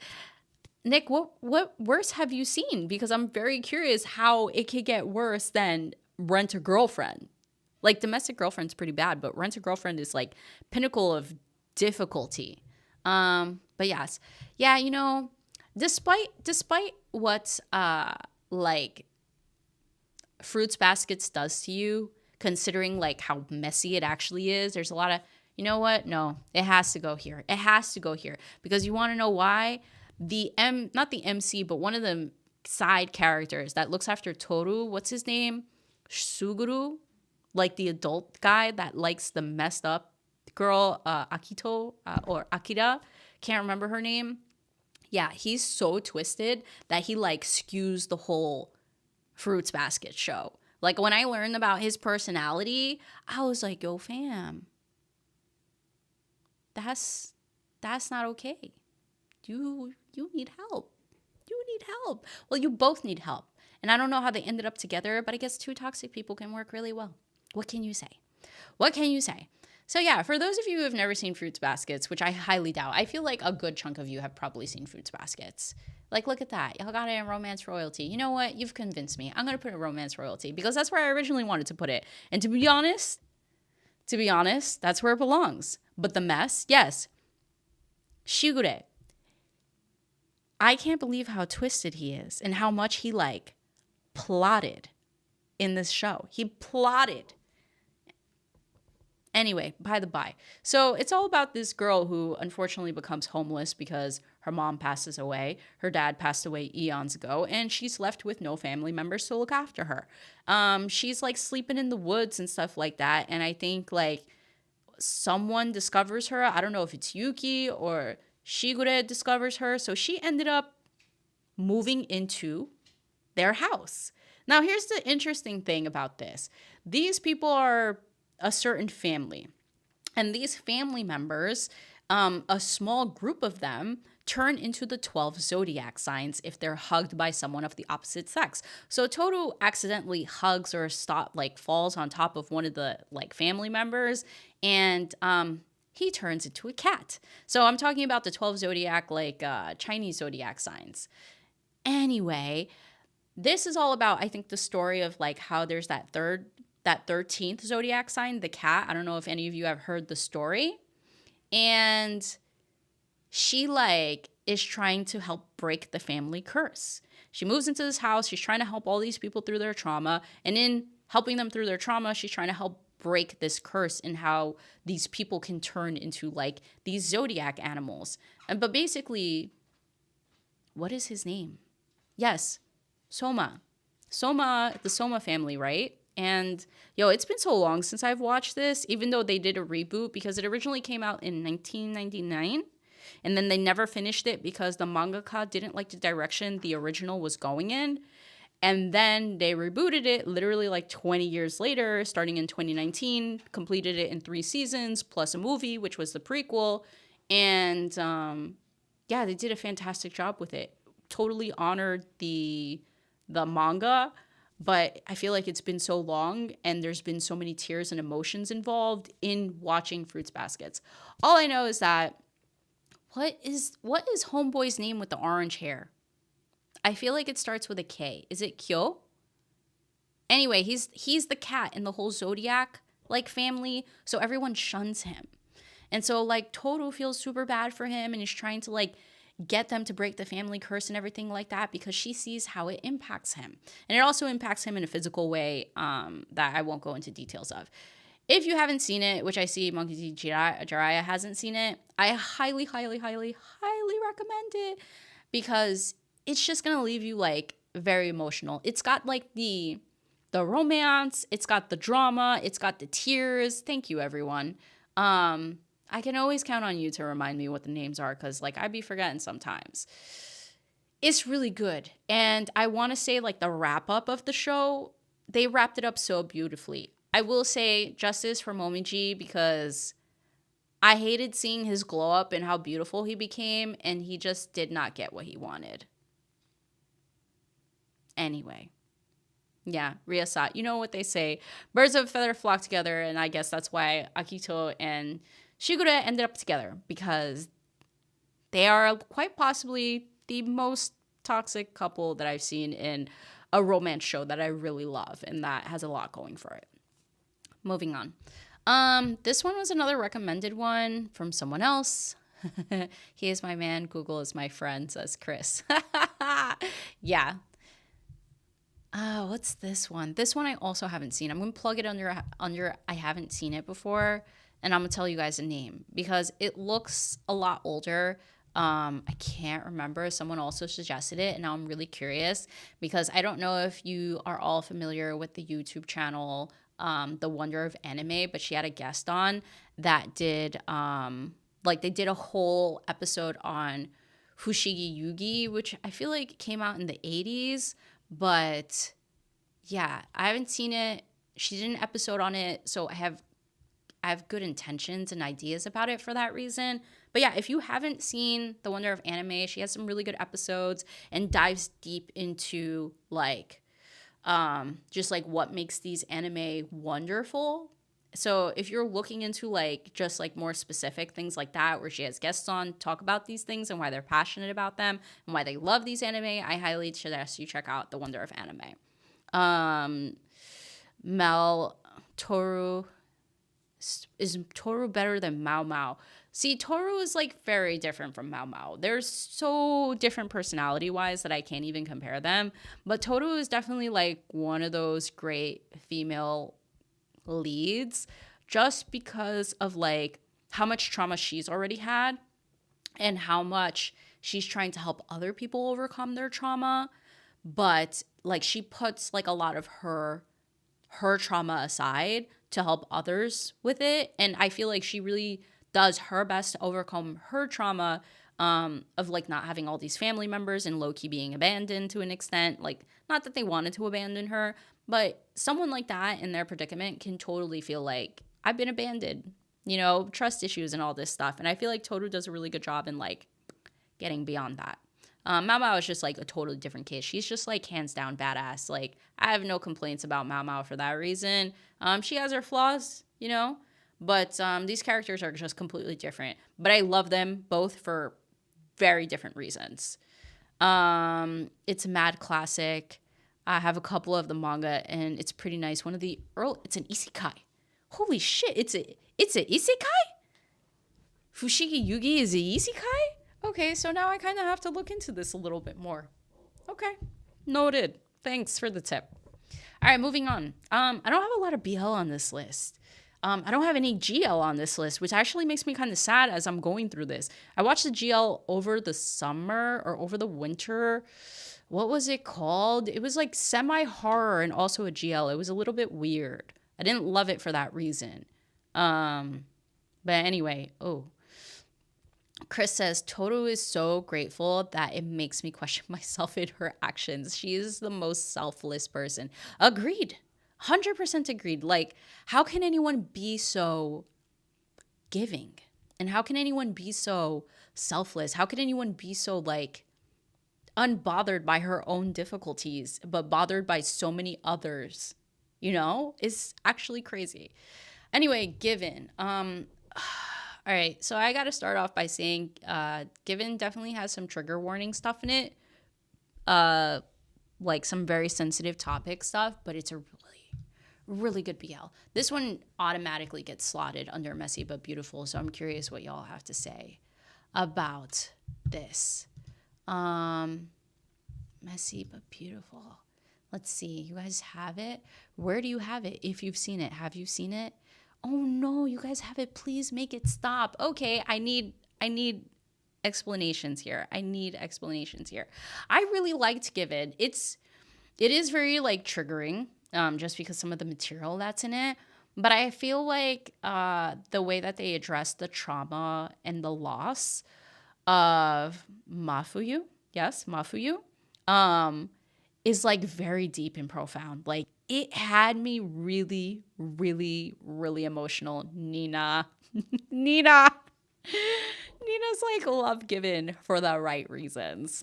Nick, what worse have you seen? Because I'm very curious how it could get worse than Rent a Girlfriend. Like Domestic Girlfriend's pretty bad, but Rent a Girlfriend is like pinnacle of difficulty. But yes, yeah, you know, despite what like Fruits Baskets does to you, considering like how messy it actually is, there's a lot of, you know what? No, it has to go here. It has to go here because you want to know why? Not the MC, but one of the side characters that looks after Toru, what's his name? Suguru, like the adult guy that likes the messed up girl, Akito or Akira, can't remember her name. Yeah, he's so twisted that he like skews the whole Fruits Basket show. Like when I learned about his personality, I was like, yo, fam, that's not okay. You need help. You need help. Well, you both need help. And I don't know how they ended up together, but I guess two toxic people can work really well. What can you say? What can you say? So yeah, for those of you who have never seen Fruits Baskets, which I highly doubt, I feel like a good chunk of you have probably seen Fruits Baskets. Like, look at that. Y'all got it in Romance Royalty. You know what? You've convinced me. I'm going to put it in Romance Royalty because that's where I originally wanted to put it. And to be honest, that's where it belongs. But the mess, yes. Shigure. I can't believe how twisted he is and how much he, like, plotted in this show. He plotted. Anyway, by the by. So it's all about this girl who unfortunately becomes homeless because her mom passes away. Her dad passed away eons ago, and she's left with no family members to look after her. She's like sleeping in the woods and stuff like that. And I think like someone discovers her. I don't know if it's Yuki or Shigure discovers her. So she ended up moving into their house. Now, here's the interesting thing about this. These people are a certain family. And these family members, a small group of them, turn into the 12 zodiac signs if they're hugged by someone of the opposite sex. So Toru accidentally hugs or falls on top of one of the like family members, and he turns into a cat. So I'm talking about the 12 zodiac, Chinese zodiac signs. Anyway, this is all about, I think, the story of like how there's that 13th zodiac sign, the cat. I don't know if any of you have heard the story. And she like is trying to help break the family curse. She moves into this house. She's trying to help all these people through their trauma. And in helping them through their trauma, she's trying to help break this curse and how these people can turn into like these zodiac animals. But basically, what is his name? Yes, Soma. Soma, the Soma family, right? And it's been so long since I've watched this, even though they did a reboot because it originally came out in 1999. And then they never finished it because the mangaka didn't like the direction the original was going in. And then they rebooted it literally like 20 years later, starting in 2019, completed it in 3 seasons, plus a movie, which was the prequel. And they did a fantastic job with it. Totally honored the manga, but I feel like it's been so long and there's been so many tears and emotions involved in watching Fruits Baskets. All I know is that what is Homeboy's name with the orange hair? I feel like it starts with a K. Is it Kyo? Anyway, he's the cat in the whole Zodiac like family, so everyone shuns him. And so like Toru feels super bad for him and is trying to like get them to break the family curse and everything like that because she sees how it impacts him. And it also impacts him in a physical way that I won't go into details of. If you haven't seen it, which I see Monkey D. Jiraiya hasn't seen it, I highly, highly, highly, highly recommend it because it's just going to leave you like very emotional. It's got like the romance, it's got the drama, it's got the tears. Thank you, everyone. I can always count on you to remind me what the names are because like I'd be forgetting sometimes. It's really good. And I want to say like the wrap up of the show, they wrapped it up so beautifully. I will say justice for Momiji because I hated seeing his glow up and how beautiful he became, and he just did not get what he wanted. Anyway. Yeah, Riyasat. You know what they say. Birds of a feather flock together, and I guess that's why Akito and Shigure ended up together because they are quite possibly the most toxic couple that I've seen in a romance show that I really love and that has a lot going for it. Moving on. This one was another recommended one from someone else. He is my man. Google is my friend, says Chris. Yeah. What's this one? This one I also haven't seen. I'm going to plug it under I haven't seen it before, and I'm going to tell you guys a name because it looks a lot older. I can't remember. Someone also suggested it, and now I'm really curious because I don't know if you are all familiar with the YouTube channel The Wonder of Anime, but she had a guest on that did they did a whole episode on Fushigi Yugi, which I feel like came out in the 80s. But yeah, I haven't seen it. She did an episode on it, so I have good intentions and ideas about it for that reason. But yeah, if you haven't seen The Wonder of Anime, she has some really good episodes and dives deep into like just like what makes these anime wonderful So if you're looking into like just like more specific things like that, where she has guests on talk about these things and why they're passionate about them and why they love these anime, I highly suggest you check out The Wonder of Anime. Um, Mel Toru is Toru better than Mao Mao? See, Toru is like very different from Mao Mao. They're so different personality wise that I can't even compare them. But Toru is definitely like one of those great female leads just because of like how much trauma she's already had and how much she's trying to help other people overcome their trauma, but like she puts like a lot of her trauma aside to help others with it. And I feel like she really does her best to overcome her trauma, of like not having all these family members and low key being abandoned to an extent. Like, not that they wanted to abandon her, but someone like that in their predicament can totally feel like, I've been abandoned, trust issues and all this stuff. And I feel like Toru does a really good job in like getting beyond that. Mao Mao is just like a totally different case. She's just like hands down badass. Like, I have no complaints about Mao Mao for that reason. She has her flaws, but these characters are just completely different. But I love them both for very different reasons. It's a mad classic. I have a couple of the manga and it's pretty nice. One of the it's an isekai. Holy shit! It's a isekai. Fushigi Yugi is a isekai. Okay, so now I kind of have to look into this a little bit more. Okay, noted. Thanks for the tip. All right, moving on. I don't have a lot of BL on this list. I don't have any GL on this list, which actually makes me kind of sad as I'm going through this. I watched the GL over the summer or over the winter. What was it called? It was like semi-horror and also a GL. It was a little bit weird. I didn't love it for that reason. But anyway, Chris says, Toru is so grateful that it makes me question myself in her actions. She is the most selfless person. Agreed. 100% agreed. Like, how can anyone be so giving? And how can anyone be so selfless? How can anyone be so, like, unbothered by her own difficulties, but bothered by so many others? It's actually crazy. Anyway, Given. All right, so I got to start off by saying Given definitely has some trigger warning stuff in it, like some very sensitive topic stuff, but it's a really good BL. This one automatically gets slotted under Messy But Beautiful, so I'm curious what y'all have to say about this. Messy But Beautiful. Let's see, you guys have it? Where do you have it? If you've seen it, have you seen it? Oh no, you guys have it. Please make it stop. Okay, I need explanations here. I really liked Given. It is very like triggering, just because some of the material that's in it. But I feel like the way that they address the trauma and the loss of Mafuyu, yes, Mafuyu, is like very deep and profound. Like, it had me really, really, really emotional. Nina's like love Given for the right reasons.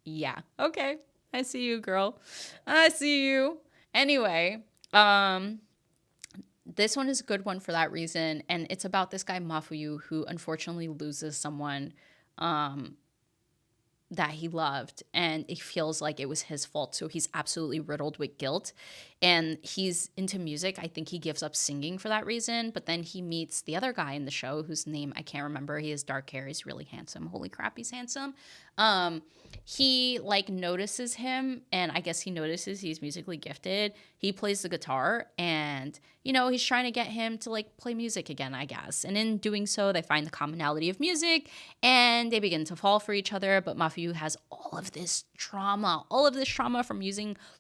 Yeah. Okay. I see you, girl. I see you. Anyway, this one is a good one for that reason. And it's about this guy, Mafuyu, who unfortunately loses someone, that he loved, and it feels like it was his fault. So he's absolutely riddled with guilt, and he's into music. I think he gives up singing for that reason, but then he meets the other guy in the show whose name I can't remember. He has dark hair. He's really handsome. Holy crap, he's handsome. He like notices him, and I guess he notices he's musically gifted. He plays the guitar, and he's trying to get him to like play music again, I guess. And in doing so, they find the commonality of music and they begin to fall for each other. But Mafuyu has all of this trauma from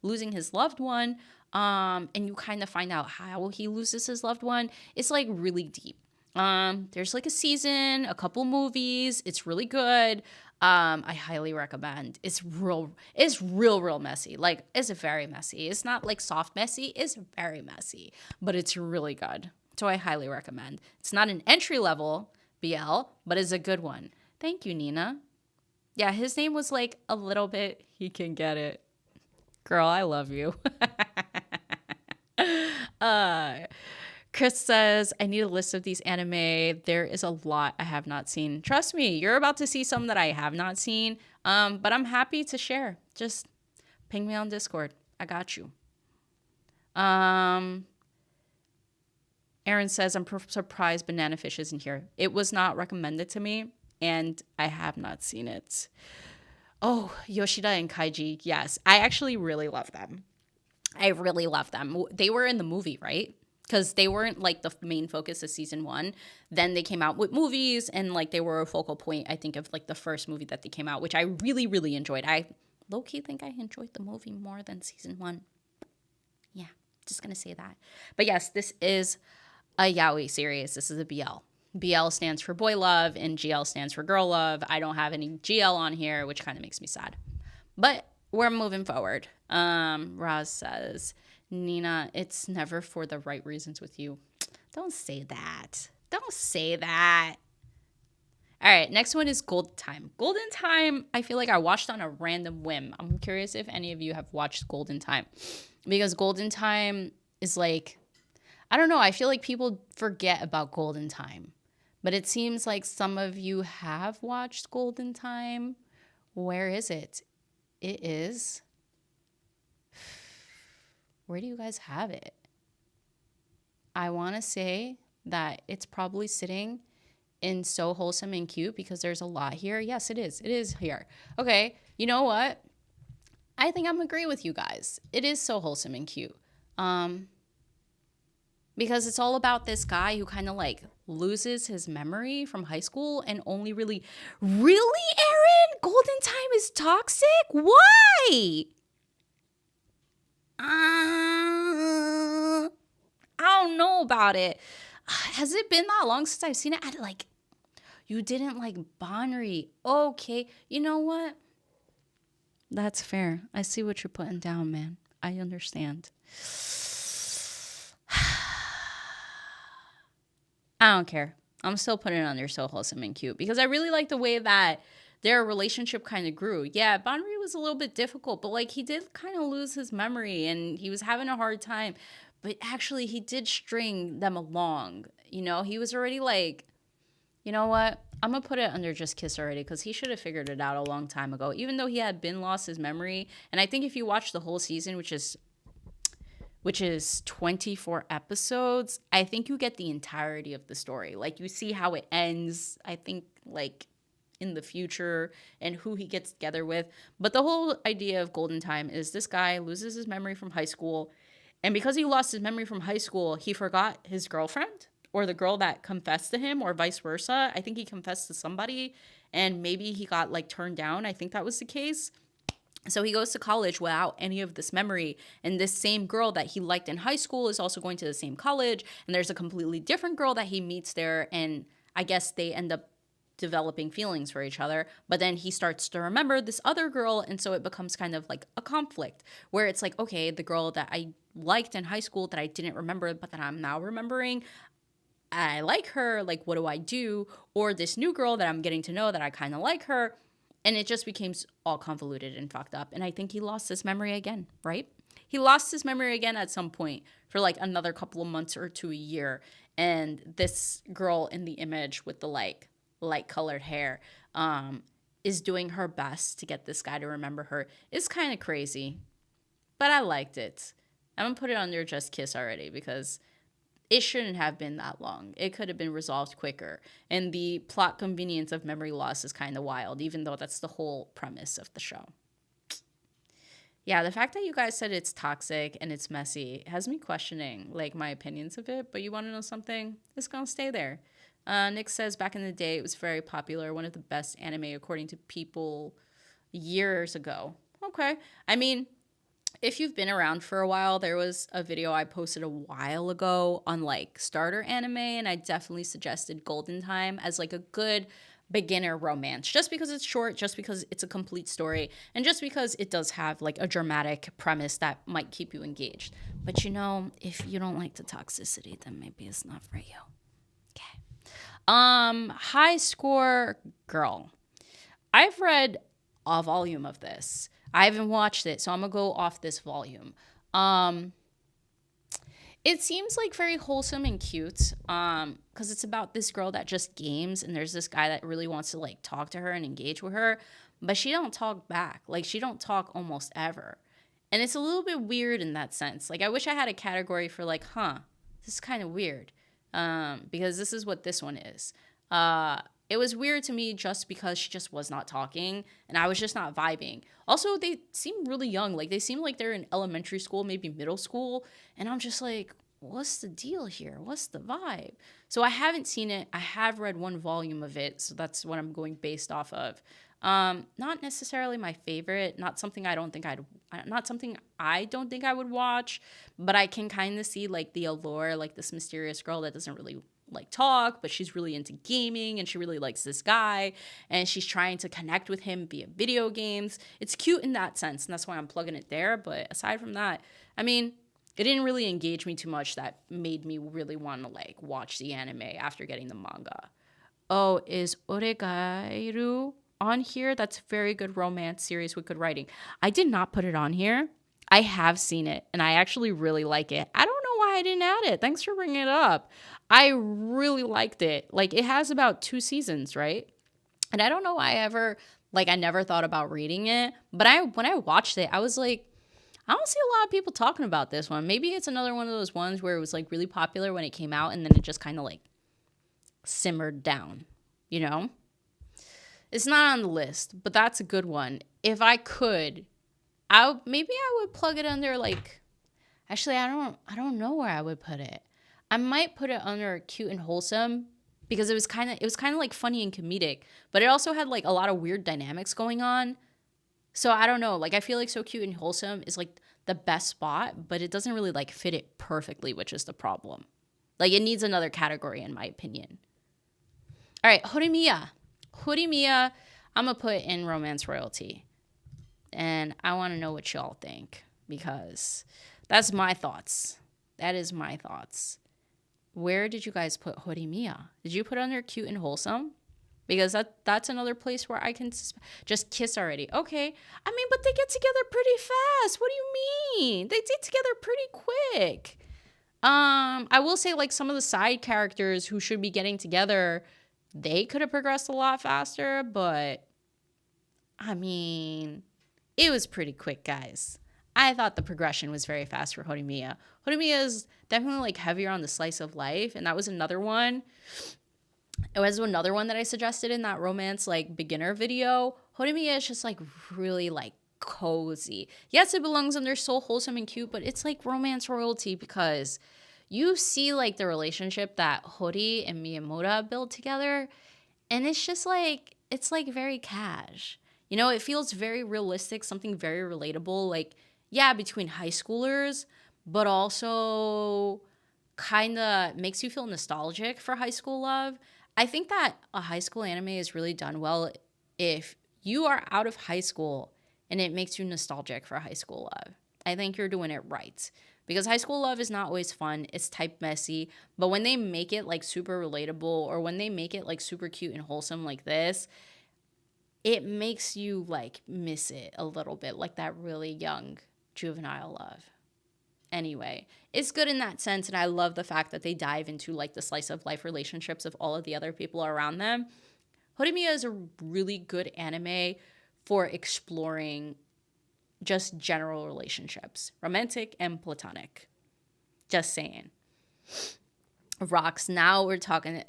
losing his loved one. And you kind of find out how he loses his loved one. It's like really deep. There's like a season, a couple movies. It's really good. I highly recommend. It's real messy. Like, it's very messy. It's not like soft messy. It's very messy, but it's really good. So I highly recommend. It's not an entry level BL, but it's a good one. Thank you, Nina. Yeah, his name was like a little bit, he can get it. Girl, I love you. Chris says, I need a list of these anime. There is a lot I have not seen. Trust me, you're about to see some that I have not seen. But I'm happy to share. Just ping me on Discord. I got you. Aaron says, I'm surprised Banana Fish isn't here. It was not recommended to me, and I have not seen it. Oh, Yoshida and Kaiji. Yes, I actually really love them. I really love them. They were in the movie, right? Because they weren't like the main focus of season one. Then they came out with movies, and like they were a focal point, I think, of like the first movie that they came out, which I really, really enjoyed. I low-key think I enjoyed the movie more than season one. Yeah, just gonna say that. But yes, this is a yaoi series. This is a BL. BL stands for boy love and GL stands for girl love. I don't have any GL on here, which kind of makes me sad. But we're moving forward. Roz says, Nina, it's never for the right reasons with you. Don't say that. Don't say that. All right, next one is Golden Time. Golden Time, I feel like I watched on a random whim. I'm curious if any of you have watched Golden Time. Because Golden Time is like, I don't know, I feel like people forget about Golden Time. But it seems like some of you have watched Golden Time. Where is it? It is. Where do you guys have it? I want to say that it's probably sitting in So Wholesome and Cute because there's a lot here. Yes, it is. It is here. Okay, you know what? I think I'm agree with you guys. It is So Wholesome and Cute. Because it's all about this guy who kind of like loses his memory from high school and only really, Aaron? Golden Time is toxic? Why? I don't know about it. Has it been that long since I've seen it? You didn't like Bonri. Okay. You know what? That's fair. I see what you're putting down, man. I understand. I don't care. I'm still putting it under So Wholesome and Cute because I really like the way that their relationship kind of grew. Yeah, Bonri was a little bit difficult, but like he did kind of lose his memory and he was having a hard time. But actually, he did string them along. You know, he was already like, you know what? I'm going to put it under Just Kiss already because he should have figured it out a long time ago, even though he had been lost his memory. And I think if you watch the whole season, which is 24 episodes, I think you get the entirety of the story. Like, you see how it ends, I think, like, in the future and who he gets together with. But the whole idea of Golden Time is this guy loses his memory from high school. And because he lost his memory from high school, he forgot his girlfriend or the girl that confessed to him or vice versa. I think he confessed to somebody and maybe he got, like, turned down. I think that was the case. So he goes to college without any of this memory. And this same girl that he liked in high school is also going to the same college. And there's a completely different girl that he meets there. And I guess they end up developing feelings for each other. But then he starts to remember this other girl. And so it becomes kind of like a conflict where it's like, okay, the girl that I liked in high school that I didn't remember, but that I'm now remembering, I like her. Like, what do I do? Or this new girl that I'm getting to know that I kind of like her. And it just became all convoluted and fucked up. And I think he lost his memory again, right? He lost his memory again at some point for like another couple of months or to a year. And this girl in the image with the like light colored hair is doing her best to get this guy to remember her. It's kind of crazy, but I liked it. I'm going to put it under Just Kiss already because it shouldn't have been that long. It could have been resolved quicker. And the plot convenience of memory loss is kind of wild, even though that's the whole premise of the show. Yeah, the fact that you guys said it's toxic and it's messy has me questioning, like, my opinions of it. But you want to know something? It's going to stay there. Nick says, back in the day, it was very popular. One of the best anime, according to people years ago. Okay. I mean, if you've been around for a while, there was a video I posted a while ago on like starter anime, and I definitely suggested Golden Time as like a good beginner romance, just because it's short, just because it's a complete story, and just because it does have like a dramatic premise that might keep you engaged. But you know, if you don't like the toxicity, then maybe it's not for you. Okay. High Score Girl. I've read a volume of this. I haven't watched it, so I'm going to go off this volume. It seems like very wholesome and cute. Because it's about this girl that just games, and there's this guy that really wants to like talk to her and engage with her, but she don't talk back. Like she don't talk almost ever. And it's a little bit weird in that sense. Like I wish I had a category for like, this is kind of weird. Because this is what this one is. It was weird to me just because she just was not talking and I was just not vibing. Also, they seem really young. Like they seem like they're in elementary school, maybe middle school. And I'm just like, what's the deal here? What's the vibe? So I haven't seen it. I have read one volume of it. So that's what I'm going based off of. Not necessarily my favorite, not something I don't think I would watch, but I can kind of see like the allure, like this mysterious girl that doesn't really like talk, but she's really into gaming and she really likes this guy and she's trying to connect with him via video games. It's cute in that sense, and that's why I'm plugging it there. But aside from that, I mean, it didn't really engage me too much that made me really want to like watch the anime after getting the manga. Oh, is Oregairu on here? That's a very good romance series with good writing. I did not put it on here. I have seen it and I actually really like it. I don't know why I didn't add it. Thanks for bringing it up. I really liked it. Like it has about 2 seasons, right? And I don't know why I never thought about reading it, but when I watched it, I was like, I don't see a lot of people talking about this one. Maybe it's another one of those ones where it was like really popular when it came out and then it just kind of like simmered down, you know? It's not on the list, but that's a good one. If I could, I would plug it under like actually I don't know where I would put it. I might put it under cute and wholesome because it was kind of like funny and comedic, but it also had like a lot of weird dynamics going on. So I don't know, like I feel like so cute and wholesome is like the best spot, but it doesn't really like fit it perfectly, which is the problem. Like it needs another category in my opinion. All right, Horimiya. Horimiya, I'm going to put in romance royalty. And I want to know what y'all think because that's my thoughts. That is my thoughts. Where did you guys put Horimiya? Did you put it under cute and wholesome? Because that's another place where I can just kiss already. Okay. I mean, but they get together pretty fast. What do you mean? They get together pretty quick. I will say like some of the side characters who should be getting together, they could have progressed a lot faster, but I mean, it was pretty quick, guys. I thought the progression was very fast for Horimiya. Horimiya is definitely like heavier on the slice of life, and that was another one. It was another one that I suggested in that romance like beginner video. Horimiya is just like really like cozy. Yes, it belongs under so wholesome and cute, but it's like romance royalty because you see like the relationship that Hori and Miyamoto build together, and it's like very cash. You know, it feels very realistic, something very relatable, like yeah, between high schoolers, but also kind of makes you feel nostalgic for high school love. I think that a high school anime is really done well if you are out of high school and it makes you nostalgic for high school love. I think you're doing it right. Because high school love is not always fun, it's type messy, but when they make it like super relatable or when they make it like super cute and wholesome like this, it makes you like miss it a little bit, like that really young juvenile love. Anyway, it's good in that sense, and I love the fact that they dive into like the slice of life relationships of all of the other people around them. Horimiya is a really good anime for exploring just general relationships, romantic and platonic. Just saying. Rocks. Now we're talking.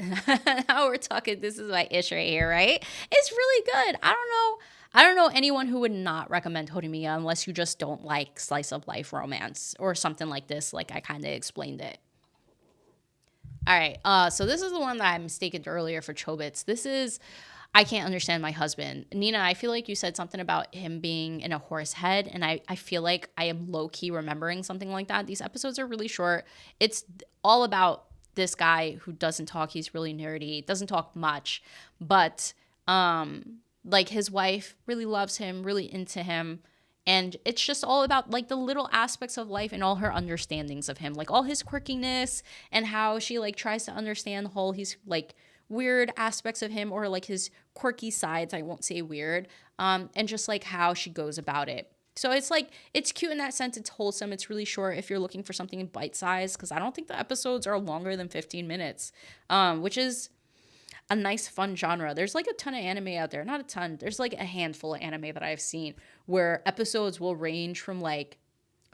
Now we're talking. This is my ish right here, right? It's really good. I don't know anyone who would not recommend Horimiya unless you just don't like slice of life romance or something like this. Like I kind of explained it. All right. So this is the one that I mistaken earlier for Chobits. This is I can't understand my husband. Nina, I feel like you said something about him being in a horse head, and I feel like I am low key remembering something like that. These episodes are really short. It's all about this guy who doesn't talk. He's really nerdy, doesn't talk much, but like his wife really loves him, really into him. And it's just all about like the little aspects of life and all her understandings of him, like all his quirkiness and how she like tries to understand the whole he's like weird aspects of him or like his quirky sides. I won't say weird. And just like how she goes about it. So it's like, it's cute in that sense. It's wholesome. It's really short if you're looking for something in bite size, because I don't think the episodes are longer than 15 minutes, which is a nice, fun genre. There's like a ton of anime out there. Not a ton. There's like a handful of anime that I've seen where episodes will range from like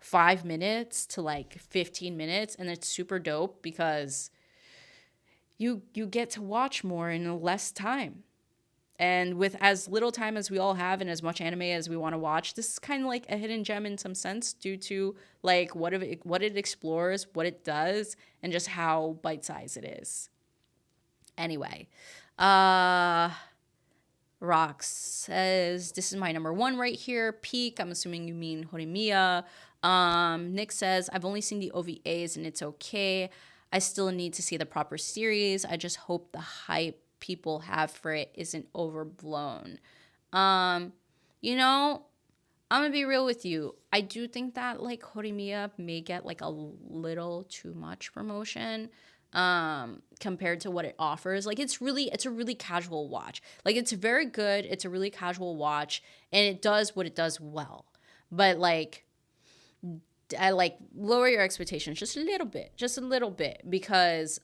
5 minutes to like 15 minutes. And it's super dope because you get to watch more in less time. And with as little time as we all have and as much anime as we want to watch, this is kind of like a hidden gem in some sense due to like what it explores, what it does, and just how bite-sized it is. Anyway, uh Rox says this is my number one right here. Peak. I'm assuming you mean Horimiya. Nick says I've only seen the OVAs and it's okay. I still need to see the proper series. I just hope the hype people have for it isn't overblown. Um, you know, I'm gonna be real with you. I do think that like Horimiya may get like a little too much promotion compared to what it offers. Like it's a really casual watch. Like it's very good. It's a really casual watch and it does what it does well. But like I like lower your expectations just a little bit because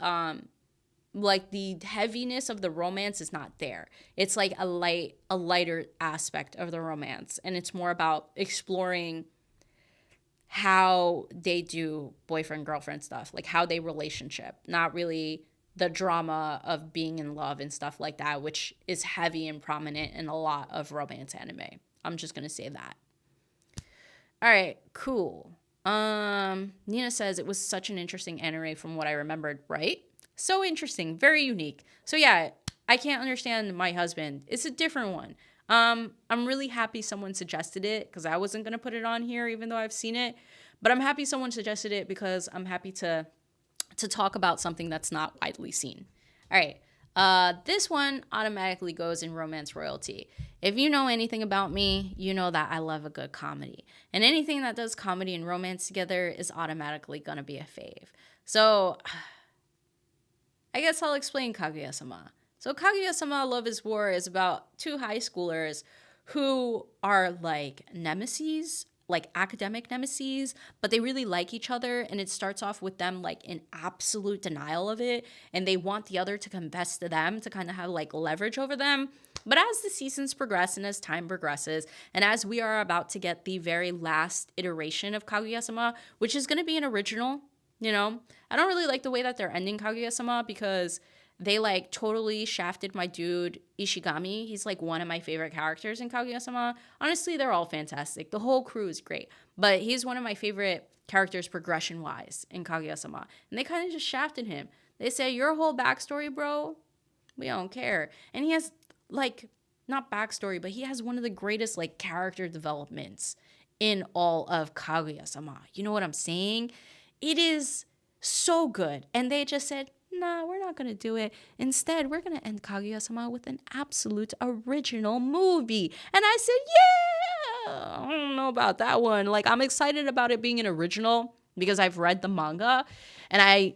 like the heaviness of the romance is not there. It's like a lighter aspect of the romance and it's more about exploring how they do boyfriend girlfriend stuff, like how they relationship, not really the drama of being in love and stuff like that, which is heavy and prominent in a lot of romance anime. I'm just going to say that. All right, cool. Nina says it was such an interesting anime from what I remembered, right? So interesting, very unique. So yeah, I can't understand my husband. It's a different one. I'm really happy someone suggested it because I wasn't gonna put it on here even though I've seen it. But I'm happy someone suggested it because I'm happy to talk about something that's not widely seen. All right. This one automatically goes in romance royalty. If you know anything about me, you know that I love a good comedy. And anything that does comedy and romance together is automatically gonna be a fave. So I guess I'll explain Kaguya-sama. So Kaguya-sama Love is War is about two high schoolers who are like nemesis, like academic nemesis, but they really like each other. And it starts off with them like in absolute denial of it. And they want the other to confess to them to kind of have like leverage over them. But as the seasons progress and as time progresses, and as we are about to get the very last iteration of Kaguya-sama, which is going to be an original, you know, I don't really like the way that they're ending Kaguya-sama because they like totally shafted my dude Ishigami. He's like one of my favorite characters in Kaguya-sama. Honestly, they're all fantastic. The whole crew is great, but he's one of my favorite characters progression-wise in Kaguya-sama. And they kind of just shafted him. They say, your whole backstory, bro, we don't care. And he has like, not backstory, but he has one of the greatest like character developments in all of Kaguya-sama. You know what I'm saying? It is so good. And they just said, nah, we're not going to do it. Instead, we're going to end Kaguya-sama with an absolute original movie. And I said, yeah, I don't know about that one. Like, I'm excited about it being an original because I've read the manga. And I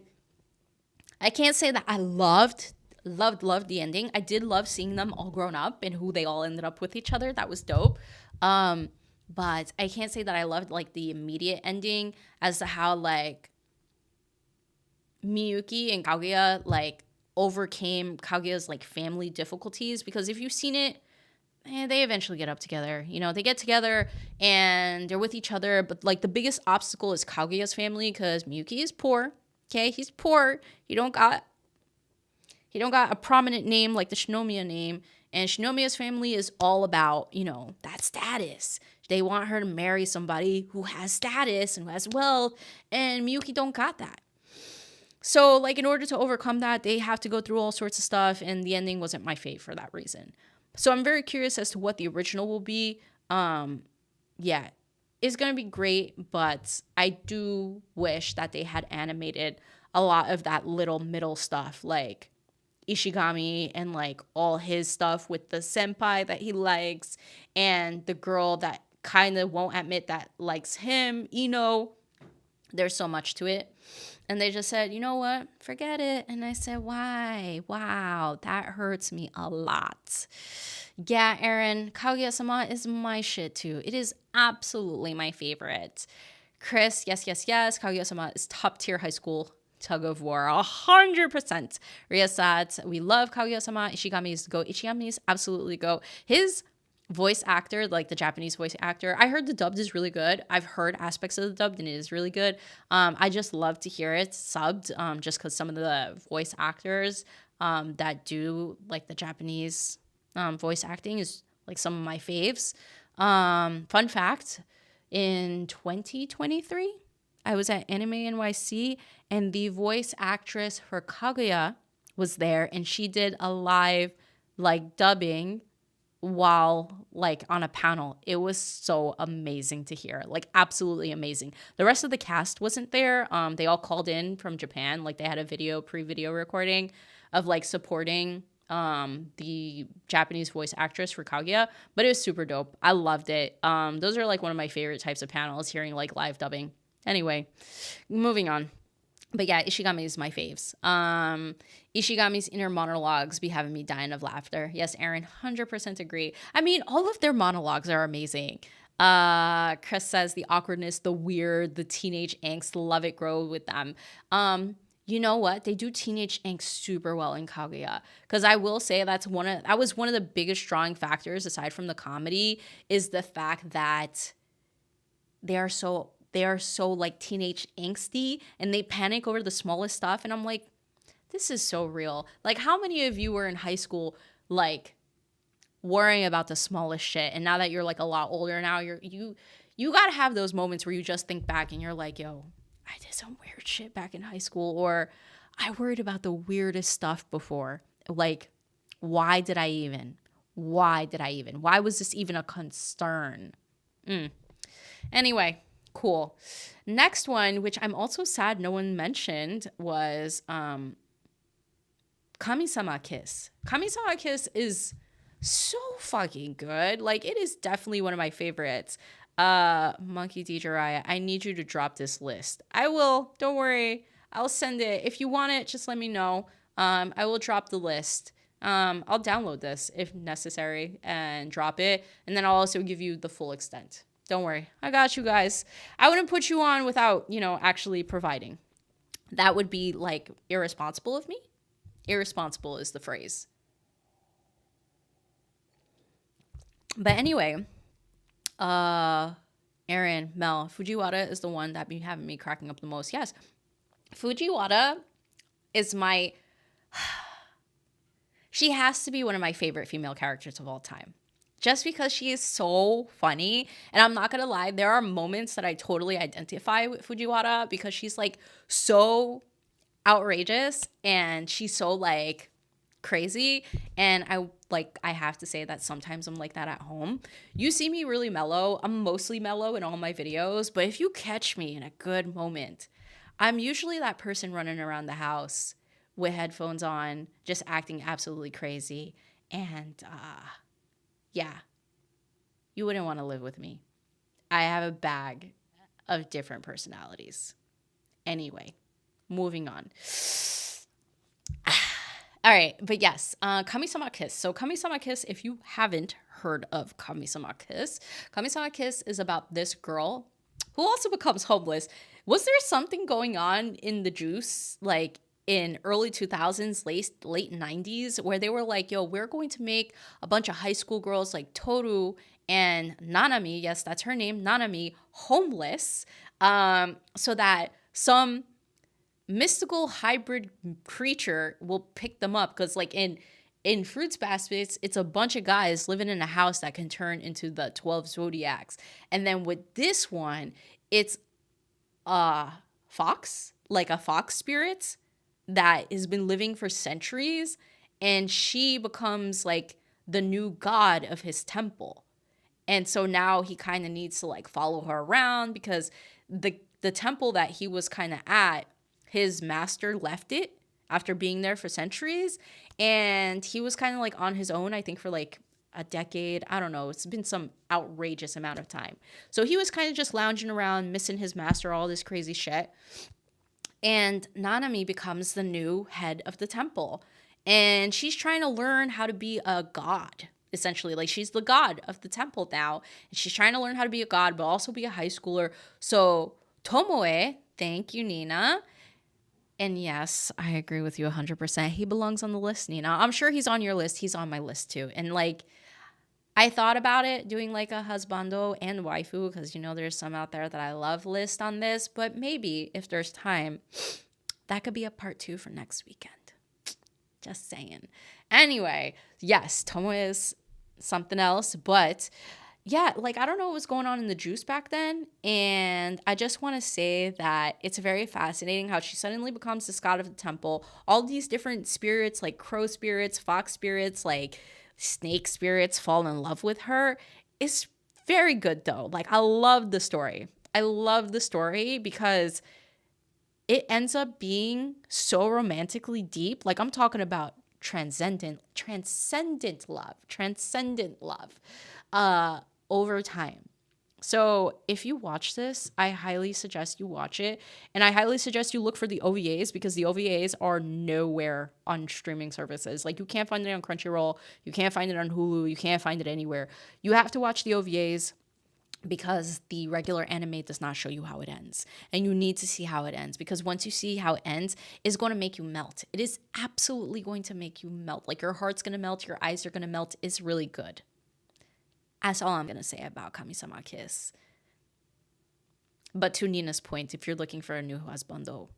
can't say that I loved the ending. I did love seeing them all grown up and who they all ended up with each other. That was dope. But I can't say that I loved, like, the immediate ending as to how, like, Miyuki and Kaguya like overcame Kaguya's like family difficulties, because if you've seen it, they eventually get up together. You know, they get together and they're with each other, but like the biggest obstacle is Kaguya's family because Miyuki is poor. Okay, he's poor. He don't got a prominent name like the Shinomiya name, and Shinomiya's family is all about, you know, that status. They want her to marry somebody who has status and who has wealth, and Miyuki don't got that. So, like, in order to overcome that, they have to go through all sorts of stuff, and the ending wasn't my fave for that reason. So I'm very curious as to what the original will be. Yeah, it's going to be great, but I do wish that they had animated a lot of that little middle stuff, like Ishigami and, like, all his stuff with the senpai that he likes and the girl that kind of won't admit that likes him, Ino. There's so much to it. And they just said, you know what? Forget it. And I said, why? Wow, that hurts me a lot. Yeah, Aaron, Kaguya-sama is my shit too. It is absolutely my favorite. Chris, yes, yes, yes. Kaguya-sama is top tier high school tug of war, 100%. Riyasat, we love Kaguya-sama. Ishigami's goat. Ishigami's absolutely goat. His voice actor, like the Japanese voice actor, I heard the dubbed is really good. I've heard aspects of the dubbed and it is really good. I just love to hear it subbed, just because some of the voice actors that do like the Japanese voice acting is like some of my faves. Fun fact, in 2023, I was at Anime NYC and the voice actress for Kaguya was there and she did a live like dubbing while like on a panel. It was so amazing to hear, like absolutely amazing. The rest of the cast wasn't there. They all called in from Japan, like they had a pre-video recording of like supporting the Japanese voice actress for Kaguya, but it was super dope. I loved it. Those are like one of my favorite types of panels, hearing like live dubbing. Anyway, moving on. But yeah, Ishigami is my faves. Ishigami's inner monologues be having me dying of laughter. Yes, Aaron, 100% agree. I mean, all of their monologues are amazing. Chris says the awkwardness, the weird, the teenage angst, love it, grow with them. You know what? They do teenage angst super well in Kaguya. Because I will say that was one of the biggest drawing factors, aside from the comedy, is the fact that they are so like teenage angsty and they panic over the smallest stuff. And I'm like, this is so real. Like, how many of you were in high school, like, worrying about the smallest shit? And now that you're like a lot older now, you got to have those moments where you just think back and you're like, yo, I did some weird shit back in high school, or I worried about the weirdest stuff before. Like, why did I even? Why was this even a concern? Anyway, cool. Next one, which I'm also sad no one mentioned, was Kami-sama Kiss. Kami-sama Kiss is so fucking good. Like, it is definitely one of my favorites. Monkey D. Jiraiya, I need you to drop this list. I will. Don't worry. I'll send it. If you want it, just let me know. I will drop the list. I'll download this if necessary and drop it. And then I'll also give you the full extent. Don't worry. I got you guys. I wouldn't put you on without, actually providing. That would be, like, irresponsible of me. Irresponsible is the phrase. But anyway, Aaron, Mel, Fujiwara is the one that be having me cracking up the most. Yes, Fujiwara is she has to be one of my favorite female characters of all time. Just because she is so funny. And I'm not going to lie, there are moments that I totally identify with Fujiwara because she's like so outrageous and she's so like crazy. And I have to say that sometimes I'm like that at home. You see me really mellow. I'm mostly mellow in all my videos. But if you catch me in a good moment, I'm usually that person running around the house with headphones on, just acting absolutely crazy. And yeah, you wouldn't want to live with me. I have a bag of different personalities. Anyway, moving on. All right, but yes, Kami-sama Kiss. So Kami-sama Kiss, if you haven't heard of Kami-sama Kiss is about this girl who also becomes homeless. Was there something going on in the juice, like in early 2000s, late 90s, where they were like, yo, we're going to make a bunch of high school girls like Toru and Nanami, yes, that's her name, Nanami, homeless, so that some mystical hybrid creature will pick them up. Because like in Fruits Baskets, it's a bunch of guys living in a house that can turn into the 12 zodiacs. And then with this one, it's a fox, like a fox spirit that has been living for centuries, and she becomes like the new god of his temple. And so now he kind of needs to like follow her around because the temple that he was kind of at, his master left it after being there for centuries, and he was kind of like on his own, I think for like a decade. I don't know. It's been some outrageous amount of time. So he was kind of just lounging around, missing his master, all this crazy shit. And Nanami becomes the new head of the temple. And she's trying to learn how to be a god, essentially. Like, she's the god of the temple now. And she's trying to learn how to be a god, but also be a high schooler. So Tomoe, thank you, Nina. And yes, I agree with you 100%. He belongs on the list, Nina. I'm sure he's on your list. He's on my list too. And like, I thought about it doing like a husbando and waifu, because you know there's some out there that I love list on this, but maybe if there's time, that could be a part 2 for next weekend. Just saying. Anyway, yes, Tomoe is something else, but yeah, like, I don't know what was going on in the juice back then. And I just want to say that it's very fascinating how she suddenly becomes the god of the temple. All these different spirits, like crow spirits, fox spirits, like snake spirits, fall in love with her. It's very good, though. Like, I love the story. I love the story because it ends up being so romantically deep. Like, I'm talking about transcendent love. Over time. So if you watch this, I highly suggest you watch it. And I highly suggest you look for the OVAs, because the OVAs are nowhere on streaming services. Like, you can't find it on Crunchyroll. You can't find it on Hulu. You can't find it anywhere. You have to watch the OVAs because the regular anime does not show you how it ends. And you need to see how it ends, because once you see how it ends, it's going to make you melt. It is absolutely going to make you melt. Like, your heart's going to melt. Your eyes are going to melt. It's really good. That's all I'm going to say about Kami-sama Kiss. But to Nina's point, if you're looking for a new husbando,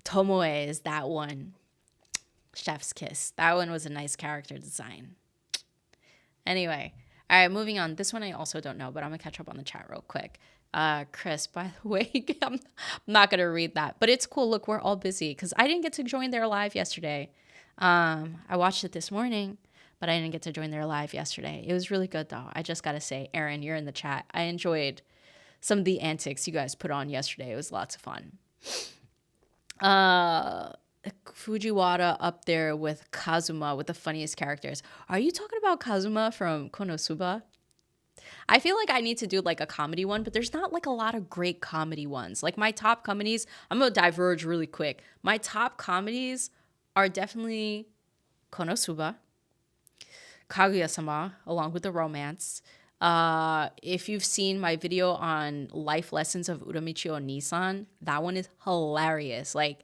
Tomoe is that one. Chef's kiss. That one was a nice character design. Anyway, all right, moving on. This one I also don't know, but I'm going to catch up on the chat real quick. Chris, by the way, I'm not going to read that, but it's cool. Look, we're all busy because I didn't get to join their live yesterday. I watched it this morning, but I didn't get to join their live yesterday. It was really good, though. I just got to say, Aaron, you're in the chat. I enjoyed some of the antics you guys put on yesterday. It was lots of fun. Fujiwara up there with Kazuma with the funniest characters. Are you talking about Kazuma from Konosuba? I feel like I need to do like a comedy one, but there's not like a lot of great comedy ones. Like, my top comedies, I'm going to diverge really quick. My top comedies are definitely Konosuba, Kaguya-sama, along with the romance. If you've seen my video on life lessons of Uramichi Onisan, that one is hilarious. Like,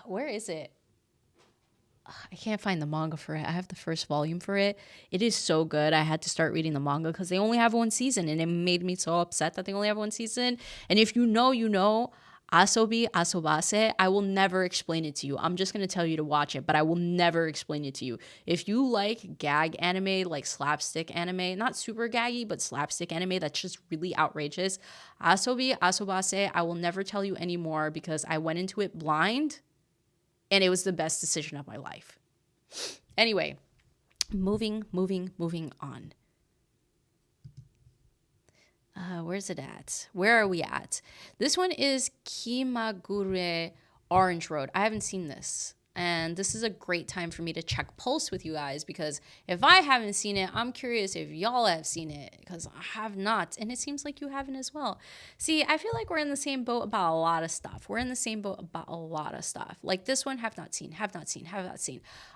where is it? I can't find the manga for it. I have the first volume for it. It is so good. I had to start reading the manga because they only have one season, and it made me so upset that they only have one season. And if you know, you know. Asobi, Asobase, I will never explain it to you. I'm just going to tell you to watch it, but I will never explain it to you. If you like gag anime, like slapstick anime, not super gaggy, but slapstick anime that's just really outrageous, Asobi, Asobase, I will never tell you anymore because I went into it blind and it was the best decision of my life. Anyway, moving on. Where's it at? Where are we at? This one is Kimagure Orange Road. I haven't seen this. And this is a great time for me to check pulse with you guys, because if I haven't seen it, I'm curious if y'all have seen it, because I have not. And it seems like you haven't as well. See, I feel like we're in the same boat about a lot of stuff. Like this one, have not seen.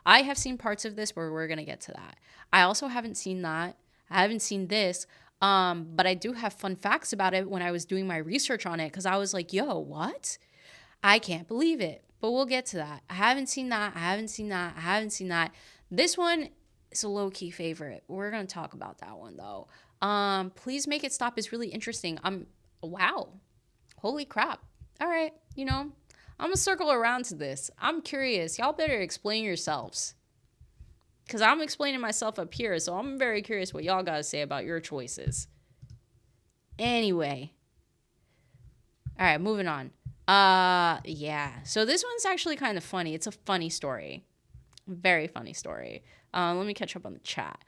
I have seen parts of this, but we're going to get to that. I also haven't seen that. I haven't seen this. But I do have fun facts about it when I was doing my research on it, because I was like, yo, what? I can't believe it. But we'll get to that. I haven't seen that. This one is a low-key favorite. We're going to talk about that one, though. Please Make It Stop is really interesting. Wow. Holy crap. All right. You know, I'm going to circle around to this. I'm curious. Y'all better explain yourselves, because I'm explaining myself up here, so I'm very curious what y'all got to say about your choices. Anyway. All right, moving on. Yeah. So this one's actually kind of funny. It's a funny story. Very funny story. Let me catch up on the chat.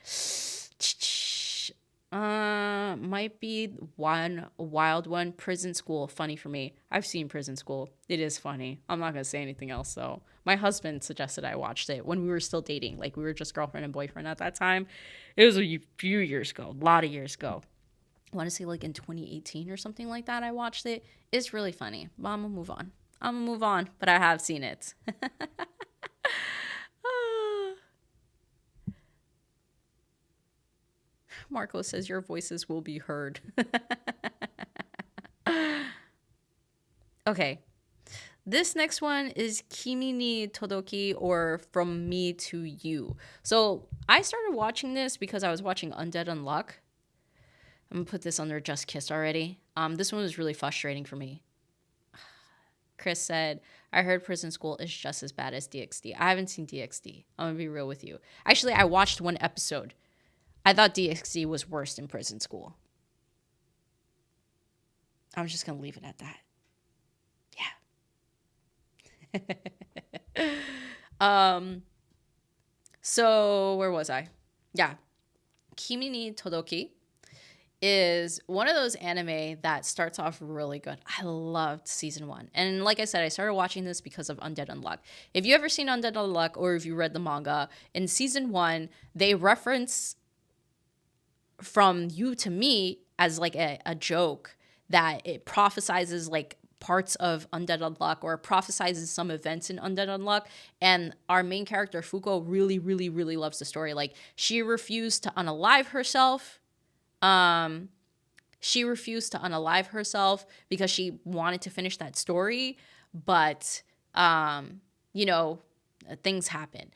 Might be one wild one. Prison School, funny for me. I've seen Prison School. It is funny. I'm not gonna say anything else though. My husband suggested I watched it when we were still dating. Like we were just girlfriend and boyfriend at that time. It was a few years ago, a lot of years ago. I want to say like in 2018 or something like that. I watched it. It's really funny. But I'm gonna move on. I'm gonna move on. But I have seen it. Marco says your voices will be heard. Okay. This next one is Kimi ni Todoki, or From Me to You. So I started watching this because I was watching Undead Unluck. I'm gonna put this under Just Kiss already. This one was really frustrating for me. Chris said, I heard Prison School is just as bad as DxD. I haven't seen DxD. I'm gonna be real with you. Actually, I watched one episode. I thought DxD was worse than Prison School. I'm just gonna leave it at that. Yeah. So where was I? Yeah. Kimi ni Todoki is one of those anime that starts off really good. I loved season 1. And like I said, I started watching this because of Undead Unluck. If you ever seen Undead Unluck, or if you read the manga, in season 1, they reference From You to Me as like a joke that it prophesizes like parts of Undead Unluck, or prophesizes some events in Undead Unluck. And our main character, Fuko, really, really, really loves the story. Like, she refused to unalive herself. She refused to unalive herself because she wanted to finish that story. But, you know, things happen.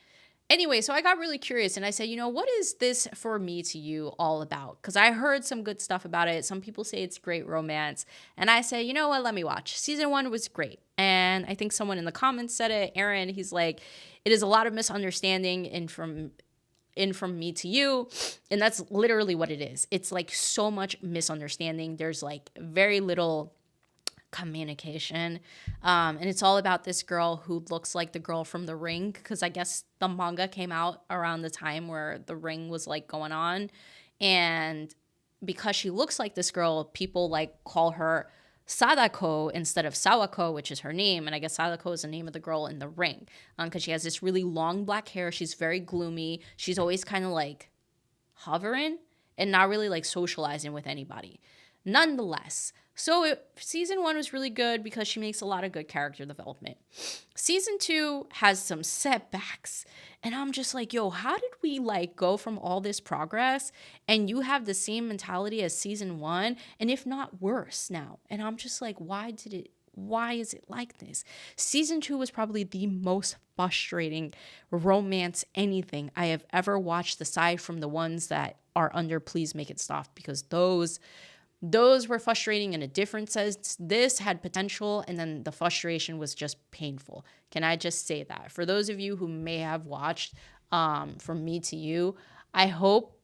Anyway, so I got really curious and I said, you know, what is this For Me to You all about? Because I heard some good stuff about it. Some people say it's great romance. And I said, you know what, let me watch. Season 1 was great. And I think someone in the comments said it, Aaron, he's like, it is a lot of misunderstanding in From Me to You. And that's literally what it is. It's like so much misunderstanding. There's like very little communication. And it's all about this girl who looks like the girl from The Ring, because I guess the manga came out around the time where The Ring was like going on. And because she looks like this girl, people like call her Sadako instead of Sawako, which is her name. And I guess Sadako is the name of the girl in The Ring, because she has this really long black hair. She's very gloomy. She's always kind of like hovering and not really like socializing with anybody. Nonetheless, season 1 was really good because she makes a lot of good character development. Season 2 has some setbacks. And I'm just like, yo, how did we like go from all this progress and you have the same mentality as season 1, and if not worse now? And I'm just like, why is it like this? Season 2 was probably the most frustrating romance anything I have ever watched, aside from the ones that are under Please Make It Stop, because those were frustrating in a different sense. This had potential, and then the frustration was just painful. Can I just say that? For those of you who may have watched From Me to You, I hope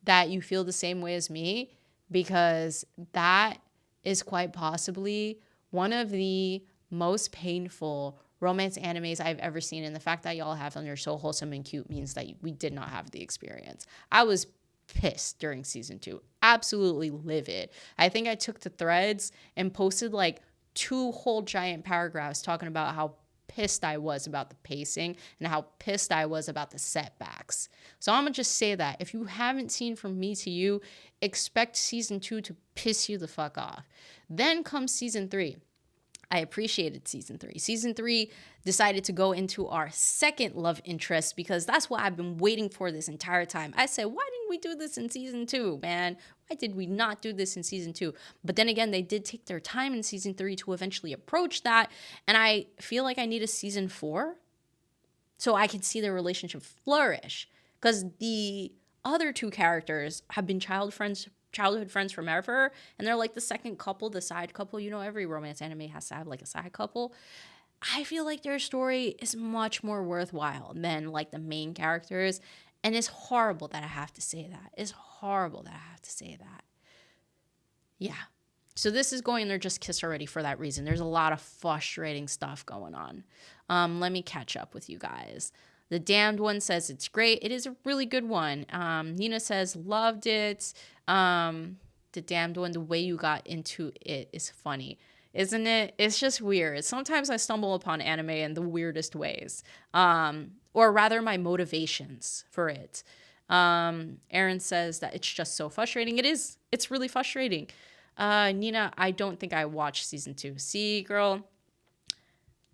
that you feel the same way as me, because that is quite possibly one of the most painful romance animes I've ever seen. And the fact that y'all have them, they're so wholesome and cute, means that we did not have the experience. I was pissed during season 2, absolutely livid. I think I took to threads and posted like 2 whole giant paragraphs talking about how pissed I was about the pacing and how pissed I was about the setbacks. So I'm gonna just say that if you haven't seen From Me to You, expect season 2 to piss you the fuck off. Then comes season 3. I appreciated season 3. Season 3 decided to go into our second love interest, because that's what I've been waiting for this entire time. I said, why didn't we do this in season 2, man? Why did we not do this in season 2? But then again, they did take their time in season 3 to eventually approach that. And I feel like I need a season 4 so I can see their relationship flourish. Because the other 2 characters have been childhood friends from ever, and they're like the second couple, the side couple. You know, every romance anime has to have like a side couple. I feel like their story is much more worthwhile than like the main characters, and it's horrible that I have to say that. It's horrible that I have to say that. Yeah. So this is going there Just Kiss already for that reason. There's a lot of frustrating stuff going on. Let me catch up with you guys. The Damned one says it's great. It is a really good one. Nina says loved it. The damned one, the way you got into it is funny, isn't it? It's just weird. Sometimes I stumble upon anime in the weirdest ways, or rather my motivations for it. Aaron says that it's just so frustrating. It is. It's really frustrating. Nina, I don't think I watched season 2. See, girl,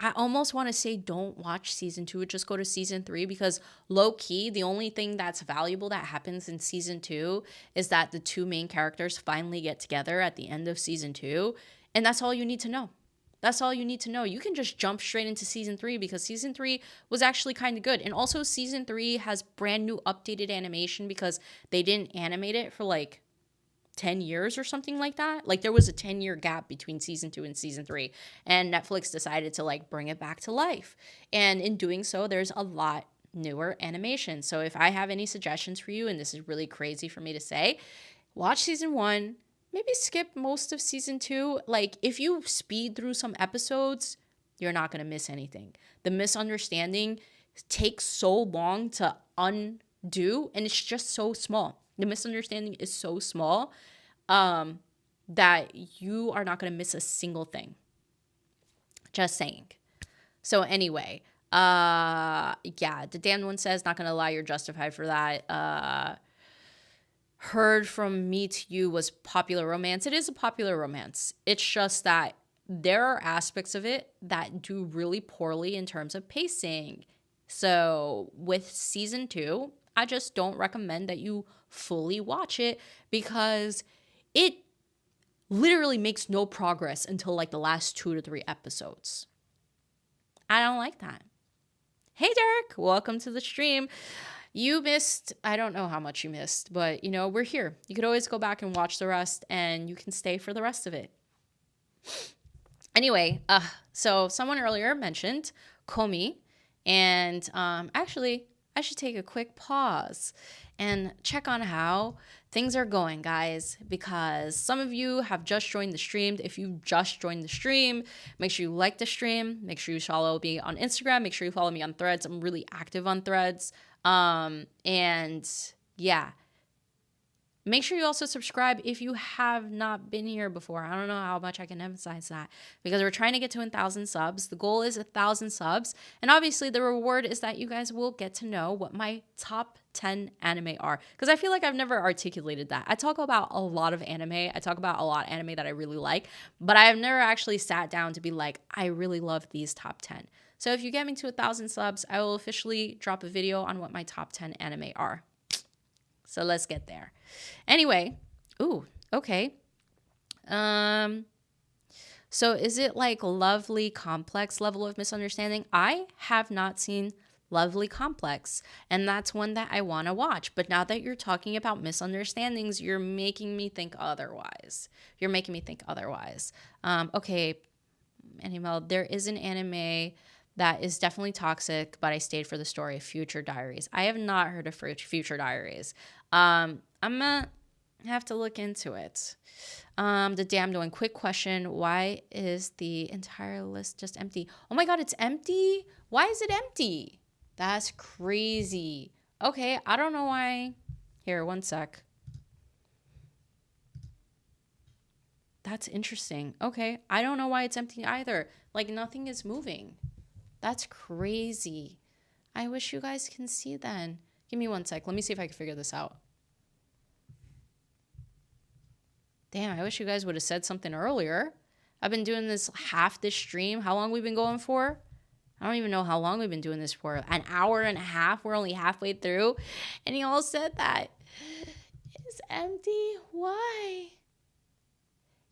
I almost want to say don't watch season 2, just go to season 3, because low key, the only thing that's valuable that happens in season 2 is that the two main characters finally get together at the end of season 2. And that's all you need to know. That's all you need to know. You can just jump straight into season 3 because season 3 was actually kind of good. And also, season 3 has brand new updated animation because they didn't animate it for like 10 years or something like that. Like there was a 10-year gap between season 2 and season 3, and Netflix decided to like bring it back to life. And in doing so, there's a lot newer animation. So if I have any suggestions for you, and this is really crazy for me to say, watch season 1, maybe skip most of season 2. Like if you speed through some episodes, you're not going to miss anything. The misunderstanding takes so long to undo, and it's just so small. The misunderstanding is so small that you are not going to miss a single thing. Just saying. So anyway, yeah, the damned one says, not going to lie, you're justified for that. Heard from me to you was popular romance. It is a popular romance. It's just that there are aspects of it that do really poorly in terms of pacing. So with season 2, I just don't recommend that you fully watch it because it literally makes no progress until like the last 2 to 3 episodes. I don't like that. Hey, Derek, welcome to the stream. You missed, I don't know how much you missed, but you know, we're here. You could always go back and watch the rest and you can stay for the rest of it. Anyway, so someone earlier mentioned Komi, and actually, I should take a quick pause and check on how things are going, guys, because some of you have just joined the stream. If you just joined the stream, make sure you like the stream. Make sure you follow me on Instagram. Make sure you follow me on Threads. I'm really active on Threads. And yeah. Make sure you also subscribe if you have not been here before. I don't know how much I can emphasize that because we're trying to get to 1,000 subs. The goal is 1,000 subs. And obviously the reward is that you guys will get to know what my top 10 anime are. Because I feel like I've never articulated that. I talk about a lot of anime. I talk about a lot of anime that I really like. But I have never actually sat down to be like, I really love these top 10. So if you get me to 1,000 subs, I will officially drop a video on what my top 10 anime are. So let's get there. Anyway, ooh, okay. So is it like Lovely Complex level of misunderstanding? I have not seen Lovely Complex, and that's one that I want to watch. But now that you're talking about misunderstandings, you're making me think otherwise. Okay, Animal, there is an anime that is definitely toxic, but I stayed for the story. Future Diaries. I have not heard of Future Diaries. I'm gonna have to look into it. The damned one. Quick question. Why is the entire list just empty? Oh my God, it's empty? Why is it empty? That's crazy. Okay, I don't know why. Here, one sec. That's interesting. Okay, I don't know why it's empty either. Like nothing is moving. That's crazy. I wish you guys can see then. Give me one sec. Let me see if I can figure this out. Damn, I wish you guys would have said something earlier. I've been doing this half this stream. How long we've been going for? I don't even know how long we've been doing this for. An hour and a half. We're only halfway through. And you all said that. It's empty. Why?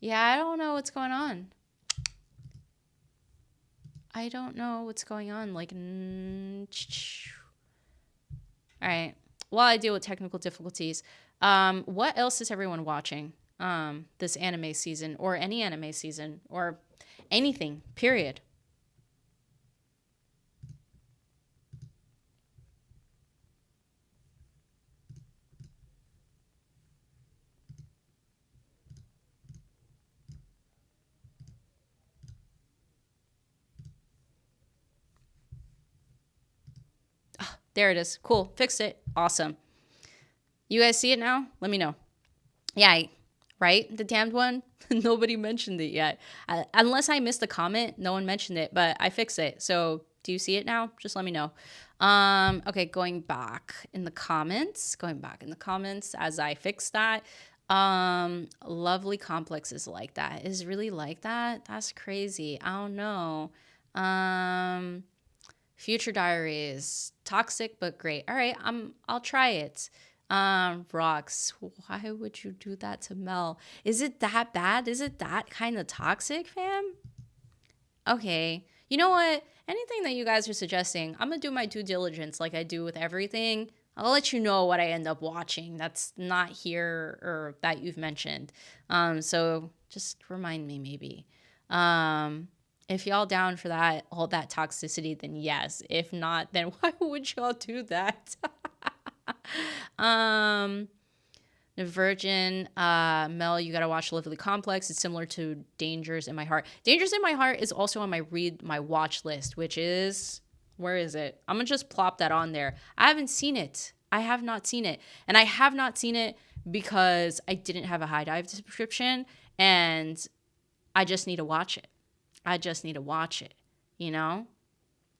Yeah, I don't know what's going on. I don't know what's going on. Like, all right. While I deal with technical difficulties, what else is everyone watching this anime season or any anime season or anything, period? There it is. Cool. Fixed it. Awesome. You guys see it now? Let me know. Yeah, right? The damned one. Nobody mentioned it yet. Unless I missed the comment, no one mentioned it, but I fixed it. So do you see it now? Just let me know. Okay, going back in the comments. Going back in the comments as I fix that. Lovely complex is like that. Is really like that? That's crazy. I don't know. Future diaries. Toxic but great. All right, I'll try it. Rocks. Why would you do that to Mel? Is it that bad? Is it that kind of toxic, fam? Okay. You know what? Anything that you guys are suggesting, I'm gonna do my due diligence like I do with everything. I'll let you know what I end up watching that's not here or that you've mentioned. So just remind me maybe. If y'all down for that, all that toxicity, then yes. If not, then why would y'all do that? The Virgin, Mel, you gotta watch Lovely Complex. It's similar to Dangers in My Heart. Dangers in My Heart is also on my watch list, which is, where is it? I'm gonna just plop that on there. I haven't seen it. I have not seen it. And I have not seen it because I didn't have a High Dive subscription and I just need to watch it. I just need to watch it, you know?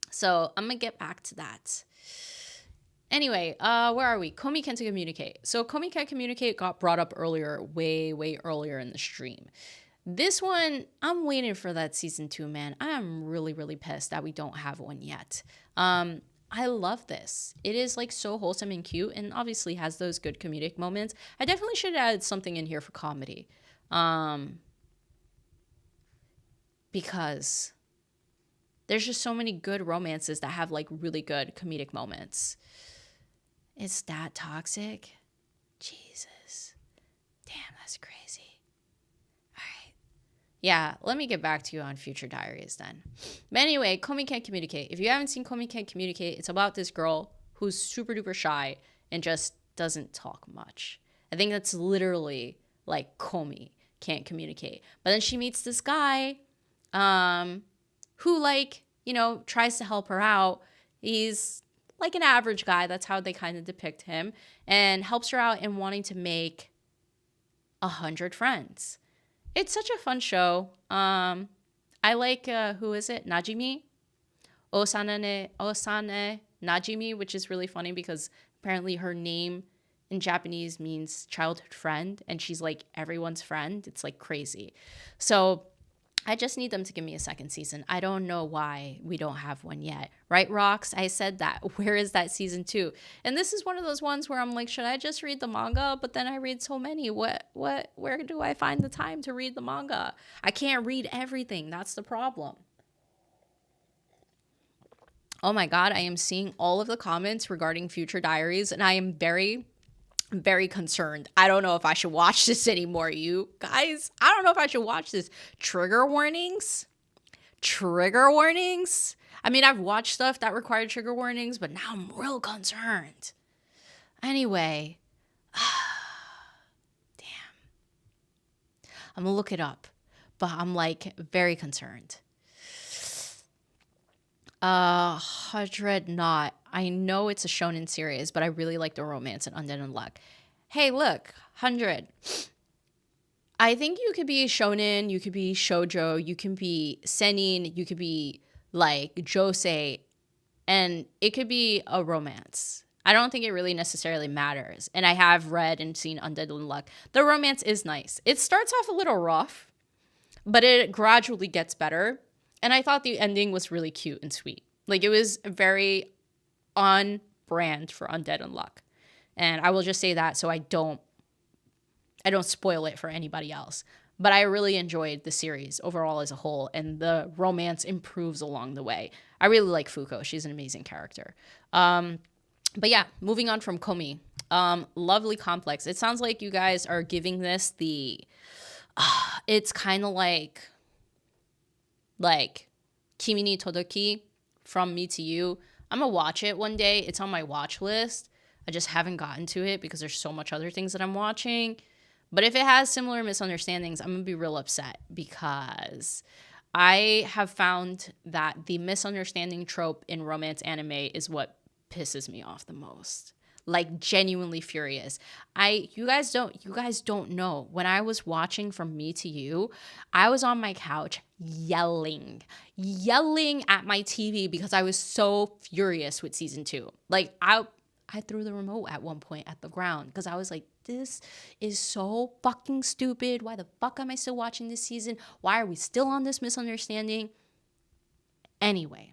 So I'm gonna get back to that. Anyway, where are we? Komi Can to Communicate. So Komi Can Communicate got brought up earlier, way earlier in the stream. This one, I'm waiting for that season 2, man. I am really pissed that we don't have one yet. I love this. It is like so wholesome and cute and obviously has those good comedic moments. I definitely should add something in here for comedy. Because there's just so many good romances that have like really good comedic moments. It's that toxic? Jesus. Damn, that's crazy. All right. Yeah, let me get back to you on Future Diaries then. But anyway, Komi Can't Communicate. If you haven't seen Komi Can't Communicate, it's about this girl who's super duper shy and just doesn't talk much. I think that's literally like Komi Can't Communicate. But then she meets this guy who, like, you know, tries to help her out. He's like an average guy. That's how they kind of depict him, and helps her out in wanting to make 100 friends. It's such a fun show. I like, who is it? Najimi? Osane Najimi, which is really funny because apparently her name in Japanese means childhood friend, and she's like everyone's friend. It's like crazy. So I just need them to give me a second season. I don't know why we don't have one yet. Right, Rox? I said that. Where is that season 2? And this is one of those ones where I'm like, should I just read the manga? But then I read so many. Where do I find the time to read the manga? I can't read everything. That's the problem. Oh my God, I am seeing all of the comments regarding Future Diaries, and I am very concerned. I don't know if I should watch this anymore, you guys. I don't know if I should watch this. Trigger warnings. I mean, I've watched stuff that required trigger warnings, but now I'm real concerned. Anyway, damn. I'm gonna look it up, but I'm like very concerned. 100 Not. I know it's a shonen series, but I really like the romance in Undead Unluck. Hey, look, 100. I think you could be shonen, you could be shoujo, you can be seinen, you could be like josei, and it could be a romance. I don't think it really necessarily matters. And I have read and seen Undead Unluck. The romance is nice. It starts off a little rough, but it gradually gets better. And I thought the ending was really cute and sweet. Like, it was very on brand for Undead Unluck. And I will just say that so I don't spoil it for anybody else. But I really enjoyed the series overall as a whole, and the romance improves along the way. I really like Fuko. She's an amazing character. But yeah, moving on from Komi. Lovely Complex. It sounds like you guys are giving this the... it's kind of like Kimi ni Todoki, From Me to You. I'm gonna watch it one day. It's on my watch list. I just haven't gotten to it because there's so much other things that I'm watching. But if it has similar misunderstandings, I'm gonna be real upset because I have found that the misunderstanding trope in romance anime is what pisses me off the most. like genuinely furious. You guys don't know. When I was watching From Me to You, I was on my couch yelling at my TV because I was so furious with season 2. Like I threw the remote at one point at the ground because I was like, this is so fucking stupid. Why the fuck am I still watching this season? Why are we still on this misunderstanding? Anyway,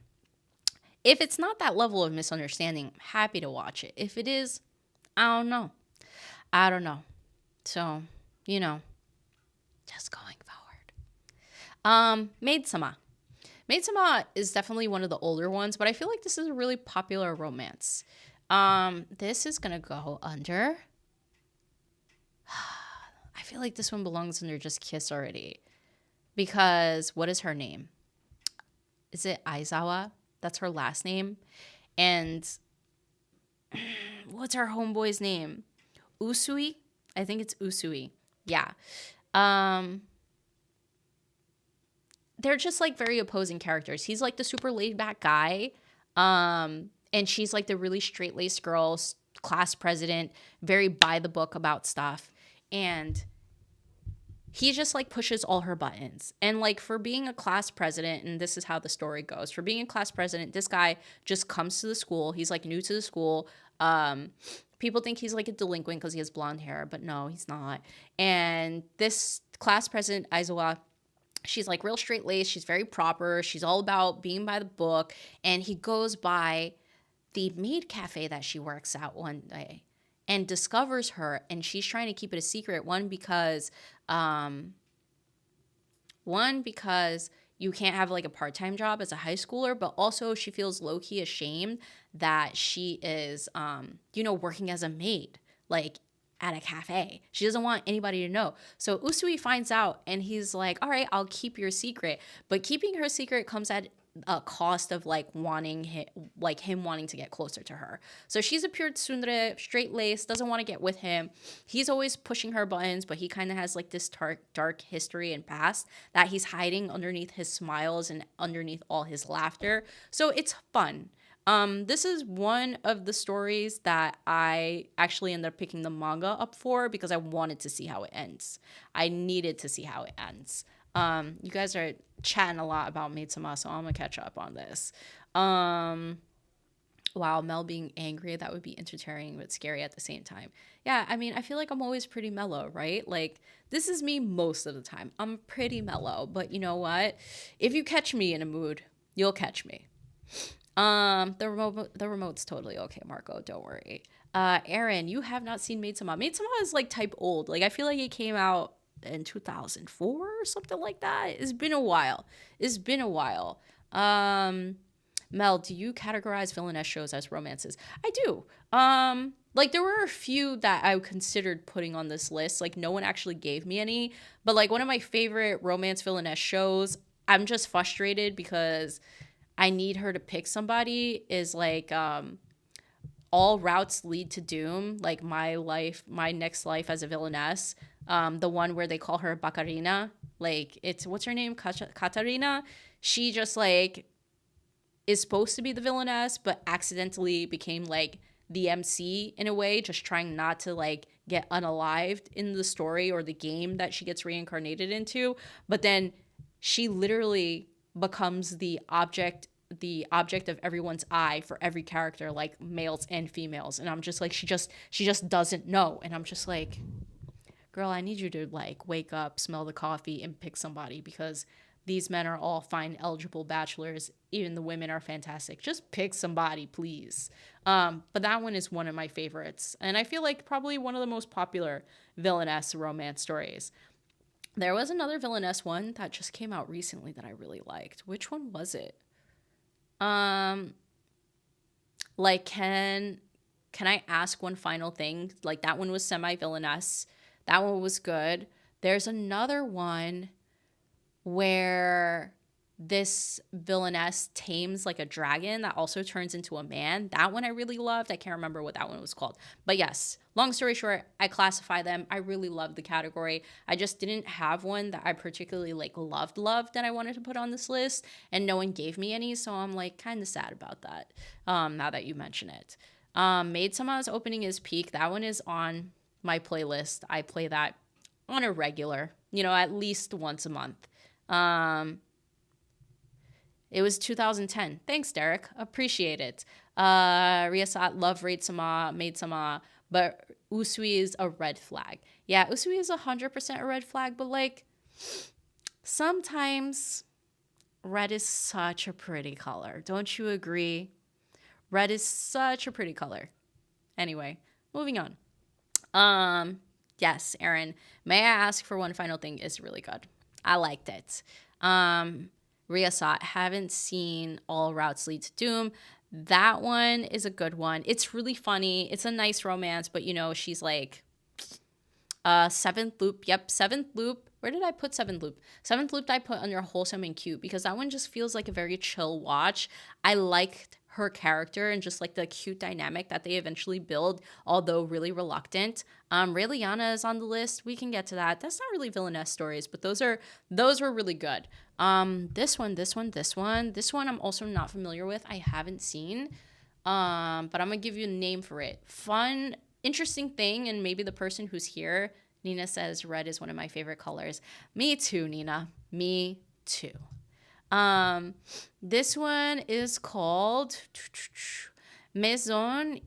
if it's not that level of misunderstanding, I'm happy to watch it. If it is, I don't know. I don't know. So, you know, just going forward. Maid-sama. Maid-sama is definitely one of the older ones, but I feel like this is a really popular romance. This is gonna go under. I feel like this one belongs under just Kiss already. Because what is her name? Is it Aizawa? That's her last name. And what's our homeboy's name? Usui? I think it's Usui. Yeah. They're just like very opposing characters. He's like the super laid back guy. And she's like the really straight-laced girl, class president, very by the book about stuff. And he just like pushes all her buttons. And like for being a class president, and this is how the story goes, for being a class president, this guy just comes to the school. He's like new to the school. People think he's like a delinquent because he has blonde hair, but no, he's not. And this class president, Aizawa, she's like real straight-laced. She's very proper. She's all about being by the book. And he goes by the maid cafe that she works at one day and discovers her, and she's trying to keep it a secret. One, because you can't have like a part-time job as a high schooler, but also she feels low-key ashamed that she is, working as a maid, like at a cafe. She doesn't want anybody to know. So Usui finds out, and he's like, all right, I'll keep your secret. But keeping her secret comes at a cost of like him wanting to get closer to her. So she's a pure tsundere, straight-laced, doesn't want to get with him. He's always pushing her buttons, but he kind of has like this dark history and past that he's hiding underneath his smiles and underneath all his laughter. So it's fun. This is one of the stories that I actually ended up picking the manga up for because I wanted to see how it ends. I needed to see how it ends. You guys are chatting a lot about Maid-sama, so I'm gonna catch up on this. Wow, Mel being angry, that would be entertaining but scary at the same time. Yeah, I mean, I feel like I'm always pretty mellow, right? Like, this is me most of the time. I'm pretty mellow, but you know what? If you catch me in a mood, you'll catch me. The remote's totally okay, Marco, don't worry. Aaron, you have not seen Maid-sama. Maid-sama is like type old. Like, I feel like it came out in 2004 or something like that. It's been a while. Mel, do you categorize villainess shows as romances? I do. Like there were a few that I considered putting on this list. Like no one actually gave me any, but like one of my favorite romance villainess shows, I'm just frustrated because I need her to pick somebody, is like All Routes Lead to Doom, like my next life as a villainess. The one where they call her Bacarina. Like, it's, what's her name? Katarina. She just, like, is supposed to be the villainess, but accidentally became, like, the MC in a way, just trying not to, like, get unalived in the story or the game that she gets reincarnated into. But then she literally becomes the object of everyone's eye for every character, like males and females. And I'm just like, she just doesn't know. And I'm just like, girl, I need you to like wake up, smell the coffee, and pick somebody, because these men are all fine, eligible bachelors. Even the women are fantastic. Just pick somebody, please. But that one is one of my favorites. And I feel like probably one of the most popular villainess romance stories. There was another villainess one that just came out recently that I really liked. Which one was it? Like, can I ask one final thing? Like, that one was semi-villainess. That one was good. There's another one where this villainess tames like a dragon that also turns into a man. That one I really loved. I can't remember what that one was called. But yes, long story short, I classify them. I really love the category. I just didn't have one that I particularly like loved that I wanted to put on this list, and no one gave me any, so I'm like kind of sad about that now that you mention it. Maid Sama's opening is peak. That one is on my playlist. I play that on a regular, at least once a month. Um, it was 2010. Thanks, Derek. Appreciate it. Riyasat, love Maid Sama, but Usui is a red flag. Yeah, Usui is 100% a red flag, but like sometimes red is such a pretty color. Don't you agree? Red is such a pretty color. Anyway, moving on. Yes, Aaron. May I ask for one final thing? Is really good. I liked it. Riyasat, haven't seen All Routes Lead to Doom. That one is a good one. It's really funny. It's a nice romance, but she's like seventh loop. Yep, seventh loop. Where did I put seventh loop? Seventh loop I put under wholesome and cute because that one just feels like a very chill watch. I liked her character and just like the cute dynamic that they eventually build, although really reluctant. Ray Liana is on the list. We can get to that. That's not really villainess stories, but those were really good. This one I'm also not familiar with. I haven't seen. But I'm gonna give you a name for it. Fun, interesting thing, and maybe the person who's here, Nina says red is one of my favorite colors. Me too, Nina. Me too. This one is called Maison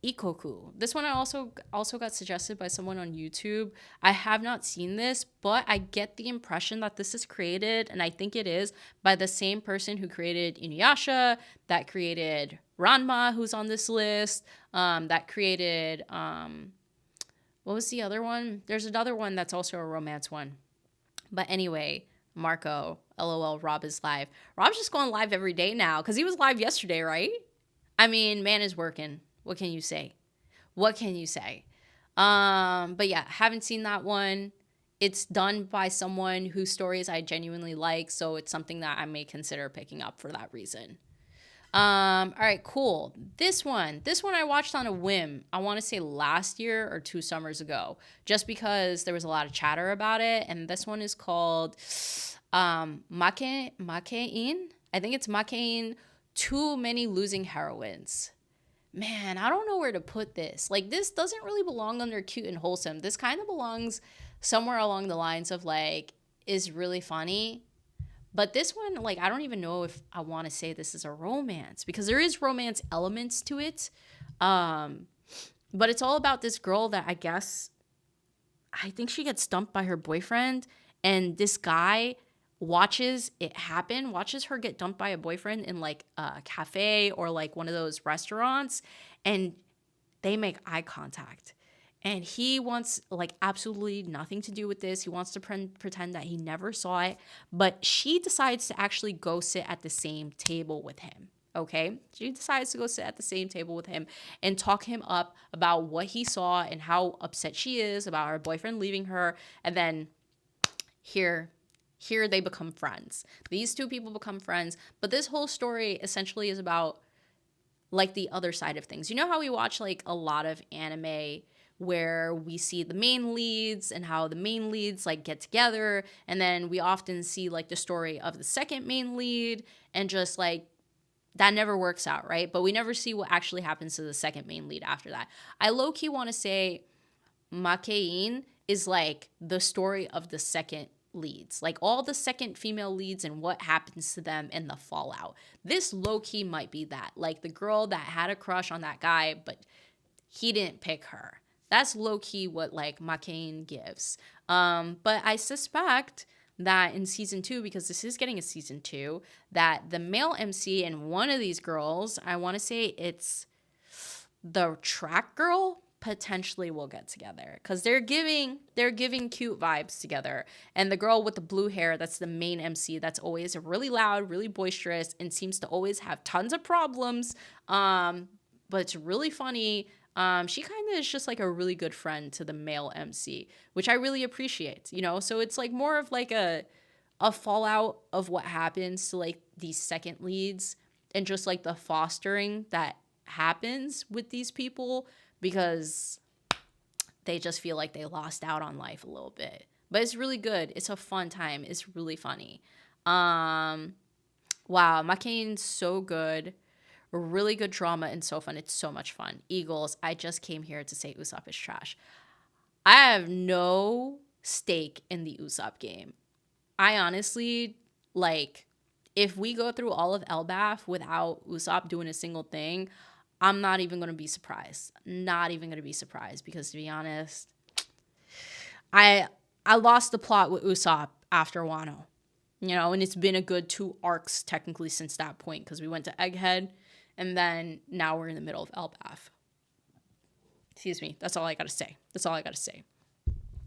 Ikoku. This one I also got suggested by someone on YouTube. I have not seen this, but I get the impression that this is created, and I think it is, by the same person who created Inuyasha, that created Ranma, who's on this list, that created what was the other one? There's another one that's also a romance one. But anyway, Marco, LOL, Rob is live. Rob's just going live every day now because he was live yesterday, right? I mean, man is working. What can you say? What can you say? But yeah, haven't seen that one. It's done by someone whose stories I genuinely like, so it's something that I may consider picking up for that reason. All right, cool. This one I watched on a whim. I want to say last year or 2 summers ago, just because there was a lot of chatter about it. And this one is called Makein. I think it's Makein. Too Many Losing Heroines. Man, I don't know where to put this. Like, this doesn't really belong under cute and wholesome. This kind of belongs somewhere along the lines of like is really funny. But this one, like, I don't even know if I want to say this is a romance because there is romance elements to it. But it's all about this girl that I think she gets dumped by her boyfriend, and this guy watches it happen, watches her get dumped by a boyfriend in like a cafe or like one of those restaurants, and they make eye contact. And he wants like absolutely nothing to do with this. He wants to pretend that he never saw it. But she decides to actually go sit at the same table with him. Okay? She decides to go sit at the same table with him and talk him up about what he saw and how upset she is about her boyfriend leaving her. And then here they become friends. These two people become friends. But this whole story essentially is about like the other side of things. You know how we watch like a lot of anime where we see the main leads and how the main leads like get together, and then we often see like the story of the second main lead, and just like that never works out, right? But we never see what actually happens to the second main lead after that. I low-key want to say Makein is like the story of the second leads, like all the second female leads and what happens to them and the fallout. This low-key might be that, like the girl that had a crush on that guy but he didn't pick her. That's low-key what like Makein gives. But I suspect that in season 2, because this is getting a season 2, that the male MC and one of these girls, I want to say it's the track girl, potentially will get together because they're giving cute vibes together. And the girl with the blue hair, that's the main MC, that's always really loud, really boisterous, and seems to always have tons of problems. But it's really funny. She kind of is just like a really good friend to the male MC, which I really appreciate, So it's like more of like a fallout of what happens to like these second leads and just like the fostering that happens with these people because they just feel like they lost out on life a little bit. But it's really good. It's a fun time. It's really funny. Wow, Makein's so good. Really good drama and so fun. It's so much fun. Eagles, I just came here to say Usopp is trash. I have no stake in the Usopp game. I honestly, like, if we go through all of Elbaf without Usopp doing a single thing, I'm not even going to be surprised. Not even going to be surprised because, to be honest, I lost the plot with Usopp after Wano. You know, and it's been a good 2 arcs technically since that point because we went to Egghead and then now we're in the middle of Elbaf. Excuse me. That's all I got to say. That's all I got to say.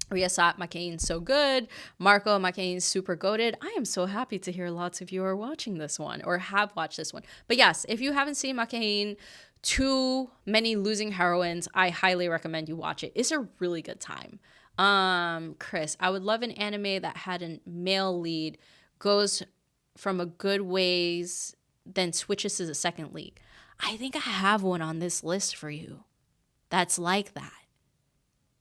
Riasat Makane's so good. Marco Makane's super goated. I am so happy to hear lots of you are watching this one or have watched this one. But yes, if you haven't seen Makane, Too Many Losing Heroines, I highly recommend you watch it. It's a really good time. Chris, I would love an anime that had a male lead, goes from a good ways, then switches to the second lead. I think I have one on this list for you that's like that.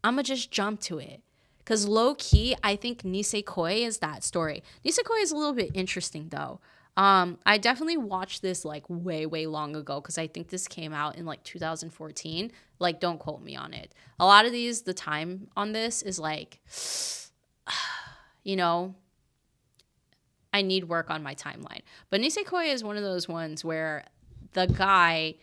I'm going to just jump to it. Because low-key, I think Nisekoi is that story. Nisekoi is a little bit interesting, though. I definitely watched this, like, way, way long ago. Because I think this came out in, like, 2014. Like, don't quote me on it. A lot of these, the time on this is, like, you know, I need work on my timeline. But Nisekoi is one of those ones where the guy,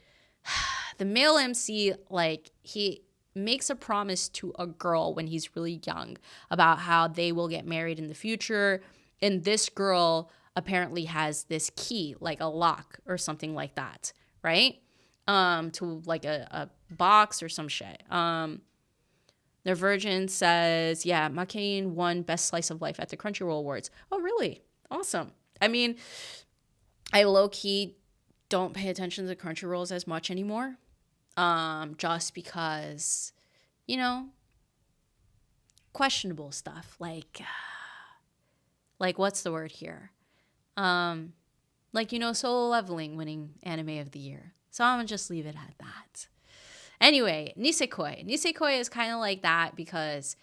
the male MC, like, he makes a promise to a girl when he's really young about how they will get married in the future. And this girl apparently has this key, like a lock or something like that, right? To like a box or some shit. The Virgin says, yeah, Makane won Best Slice of Life at the Crunchyroll Awards. Oh, really? Awesome. I mean, I low-key don't pay attention to Crunchyrolls as much anymore. Just because, you know, questionable stuff. Like what's the word here? Like, you know, Solo Leveling winning Anime of the Year. So I'm gonna just leave it at that. Anyway, Nisekoi. Nisekoi is kind of like that because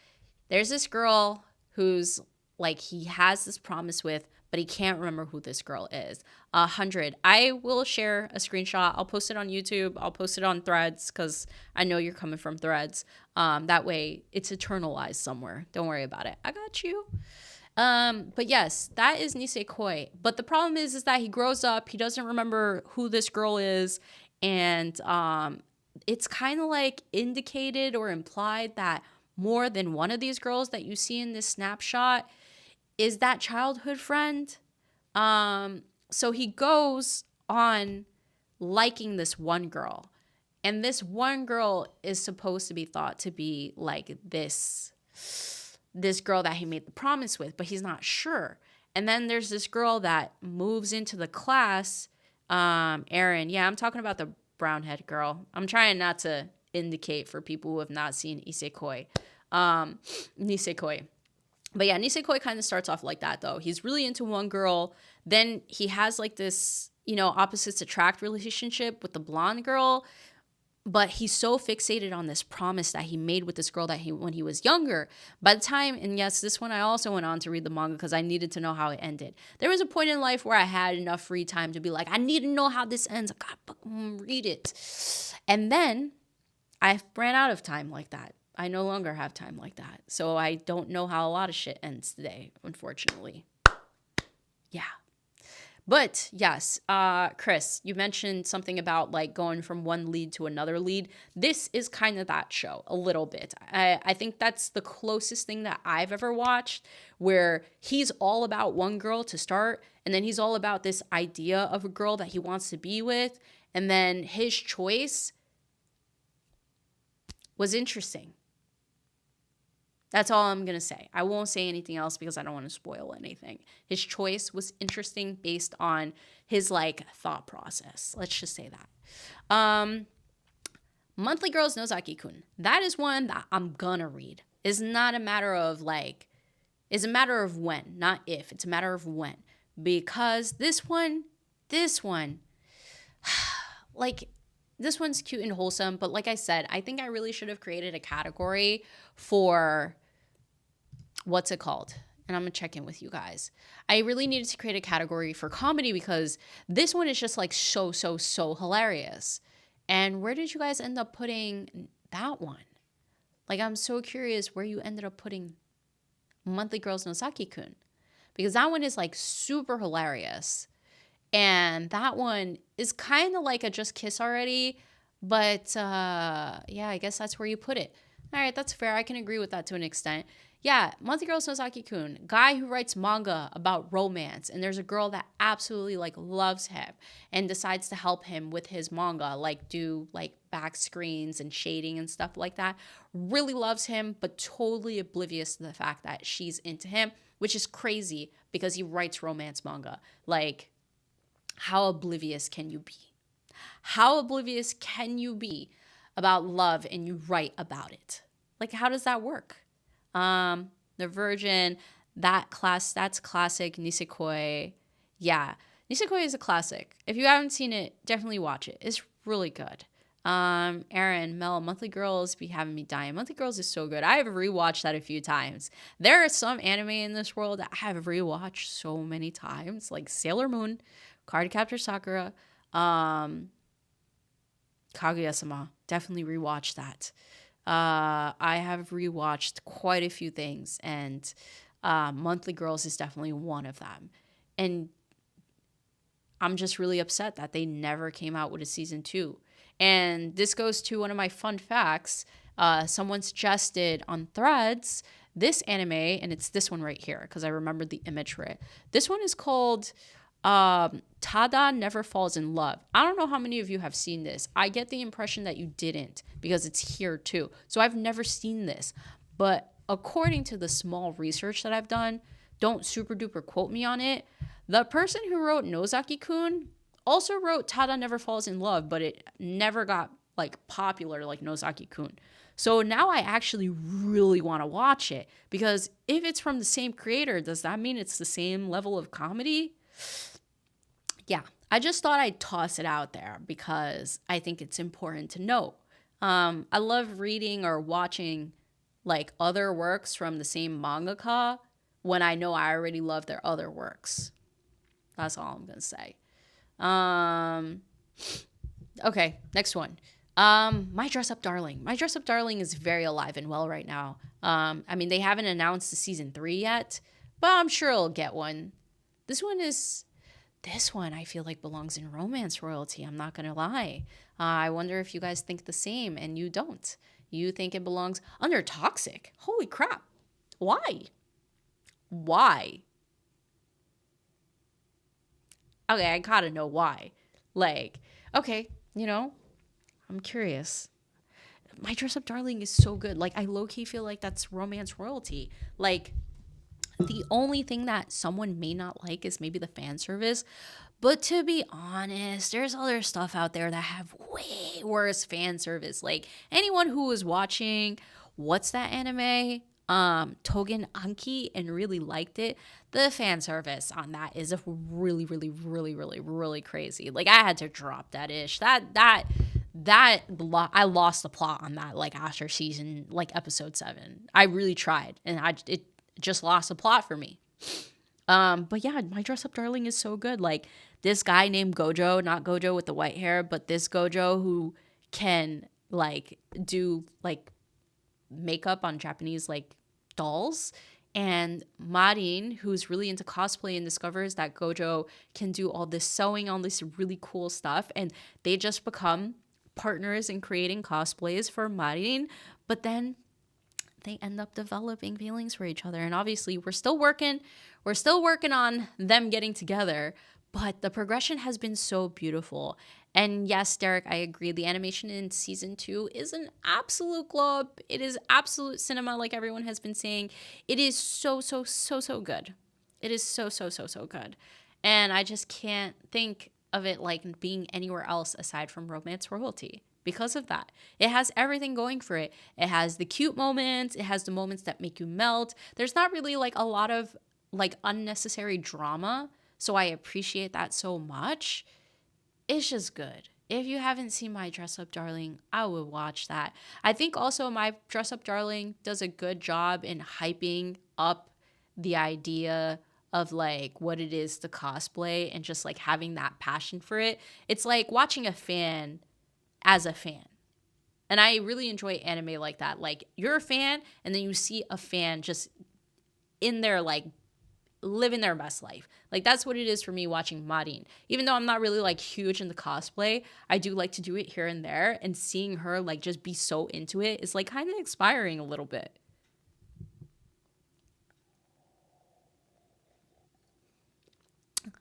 there's this girl who's like he has this promise with, but he can't remember who this girl is. 100. I will share a screenshot. I'll post it on YouTube. I'll post it on Threads because I know you're coming from Threads. That way it's eternalized somewhere. Don't worry about it. I got you. But yes, that is Nisekoi. But the problem is that he grows up. He doesn't remember who this girl is. And it's kind of like indicated or implied that more than one of these girls that you see in this snapshot is that childhood friend. So he goes on liking this one girl. And this one girl is supposed to be thought to be like this girl that he made the promise with, but he's not sure. And then there's this girl that moves into the class, Erin. Yeah, I'm talking about the brown-head girl. I'm trying not to indicate for people who have not seen Nisekoi. But yeah, Nisekoi kind of starts off like that, though. He's really into one girl. Then he has like this, you know, opposites attract relationship with the blonde girl. But he's so fixated on this promise that he made with this girl that when he was younger. By the time, and yes, this one I also went on to read the manga because I needed to know how it ended. There was a point in life where I had enough free time to be like, I need to know how this ends. I gotta read it. And then I ran out of time like that. I no longer have time like that. So I don't know how a lot of shit ends today, unfortunately. Yeah. But yes, Chris, you mentioned something about like going from one lead to another lead. This is kind of that show a little bit. I think that's the closest thing that I've ever watched where he's all about one girl to start. And then he's all about this idea of a girl that he wants to be with. And then his choice was interesting. That's all I'm going to say. I won't say anything else because I don't want to spoil anything. His choice was interesting based on his like thought process. Let's just say that. Monthly Girls Nozaki-kun. That is one that I'm going to read. It's not a matter of like, it's a matter of when, not if. It's a matter of when. Because this one, like, this one's cute and wholesome. But like I said, I think I really should have created a category for... what's it called? and I'm going to check in with you guys. I really needed to create a category for comedy because this one is just like so hilarious. And where did you guys end up putting that one? Like, I'm so curious where you ended up putting Monthly Girls no Saki-kun, because that one is like super hilarious. And that one is kind of like a Just Kiss already, but yeah, I guess that's where you put it. All right, that's fair. I can agree with that to an extent. Yeah, Monthly Girls no Saki-kun, guy who writes manga about romance, and there's a girl that absolutely like loves him and decides to help him with his manga, like do like back screens and shading and stuff like that. Really loves him, but totally oblivious to the fact that she's into him, which is crazy because he writes romance manga. Like, how oblivious can you be? How oblivious can you be about love and you write about it? Like, how does that work? The Virgin, that's classic Nisekoi. Yeah, Nisekoi is a classic. If you haven't seen it, definitely watch it. It's really good. Aaron, Mel, Monthly Girls be having me dying. Monthly Girls is so good. I have rewatched that a few times. There are some anime in this world that I have rewatched so many times, like Sailor Moon, Cardcaptor Sakura, Kaguya-sama. Definitely rewatched that. I have rewatched quite a few things, and Monthly Girls is definitely one of them. And I'm just really upset that they never came out with a season 2. And this goes to one of my fun facts. Someone suggested on Threads this anime, and it's this one right here because I remembered the image for it. This one is called Tada Never Falls in Love. I don't know how many of you have seen this. I get the impression that you didn't because it's here too. So I've never seen this. But according to the small research that I've done, don't super duper quote me on it, the person who wrote Nozaki-kun also wrote Tada Never Falls in Love, but it never got like popular like Nozaki-kun. So now I actually really want to watch it, because if it's from the same creator, does that mean it's the same level of comedy? Yeah, I just thought I'd toss it out there because I think it's important to know. I love reading or watching like other works from the same mangaka when I know I already love their other works. That's all I'm going to say. Okay, next one. My Dress Up Darling. My Dress Up Darling is very alive and well right now. I mean, they haven't announced the season 3 yet, but I'm sure it'll get one. This one I feel like belongs in romance royalty. I'm not going to lie. I wonder if you guys think the same, and you don't. You think it belongs under toxic. Holy crap. Why? Why? Okay, I gotta know why. Like, okay, I'm curious. My Dress Up Darling is so good. Like, I low-key feel like that's romance royalty. Like, the only thing that someone may not like is maybe the fan service. But to be honest, there's other stuff out there that have way worse fan service. Like, anyone who was watching, what's that anime? Togen Anki, and really liked it. The fan service on that is really, really, really, really, really crazy. Like, I had to drop that ish. I lost the plot on that, like, after season, like, episode 7. I really tried, and it just lost the plot for me. But yeah, My Dress Up Darling is so good. Like, this guy named Gojo, not Gojo with the white hair, but this Gojo who can like do like makeup on Japanese like dolls, and Marin, who's really into cosplay and discovers that Gojo can do all this sewing, all this really cool stuff, and they just become partners in creating cosplays for Marin. But then they end up developing feelings for each other, and obviously we're still working on them getting together, but the progression has been so beautiful. And yes, Derek, I agree. The animation in season 2 is an absolute glow up. It is absolute cinema, like everyone has been saying. It is so good. It is so good. And I just can't think of it like being anywhere else aside from romance royalty because of that. It has everything going for it. It has the cute moments. It has the moments that make you melt. There's not really like a lot of like unnecessary drama. So I appreciate that so much. It's just good. If you haven't seen My Dress Up Darling, I would watch that. I think also My Dress Up Darling does a good job in hyping up the idea of like what it is to cosplay and just like having that passion for it. It's like watching a fan as a fan. And I really enjoy anime like that. Like you're a fan and then you see a fan just in there like living their best life. Like that's what it is for me watching Marin. Even though I'm not really like huge into cosplay, I do like to do it here and there, and seeing her like just be so into it is like kind of inspiring a little bit.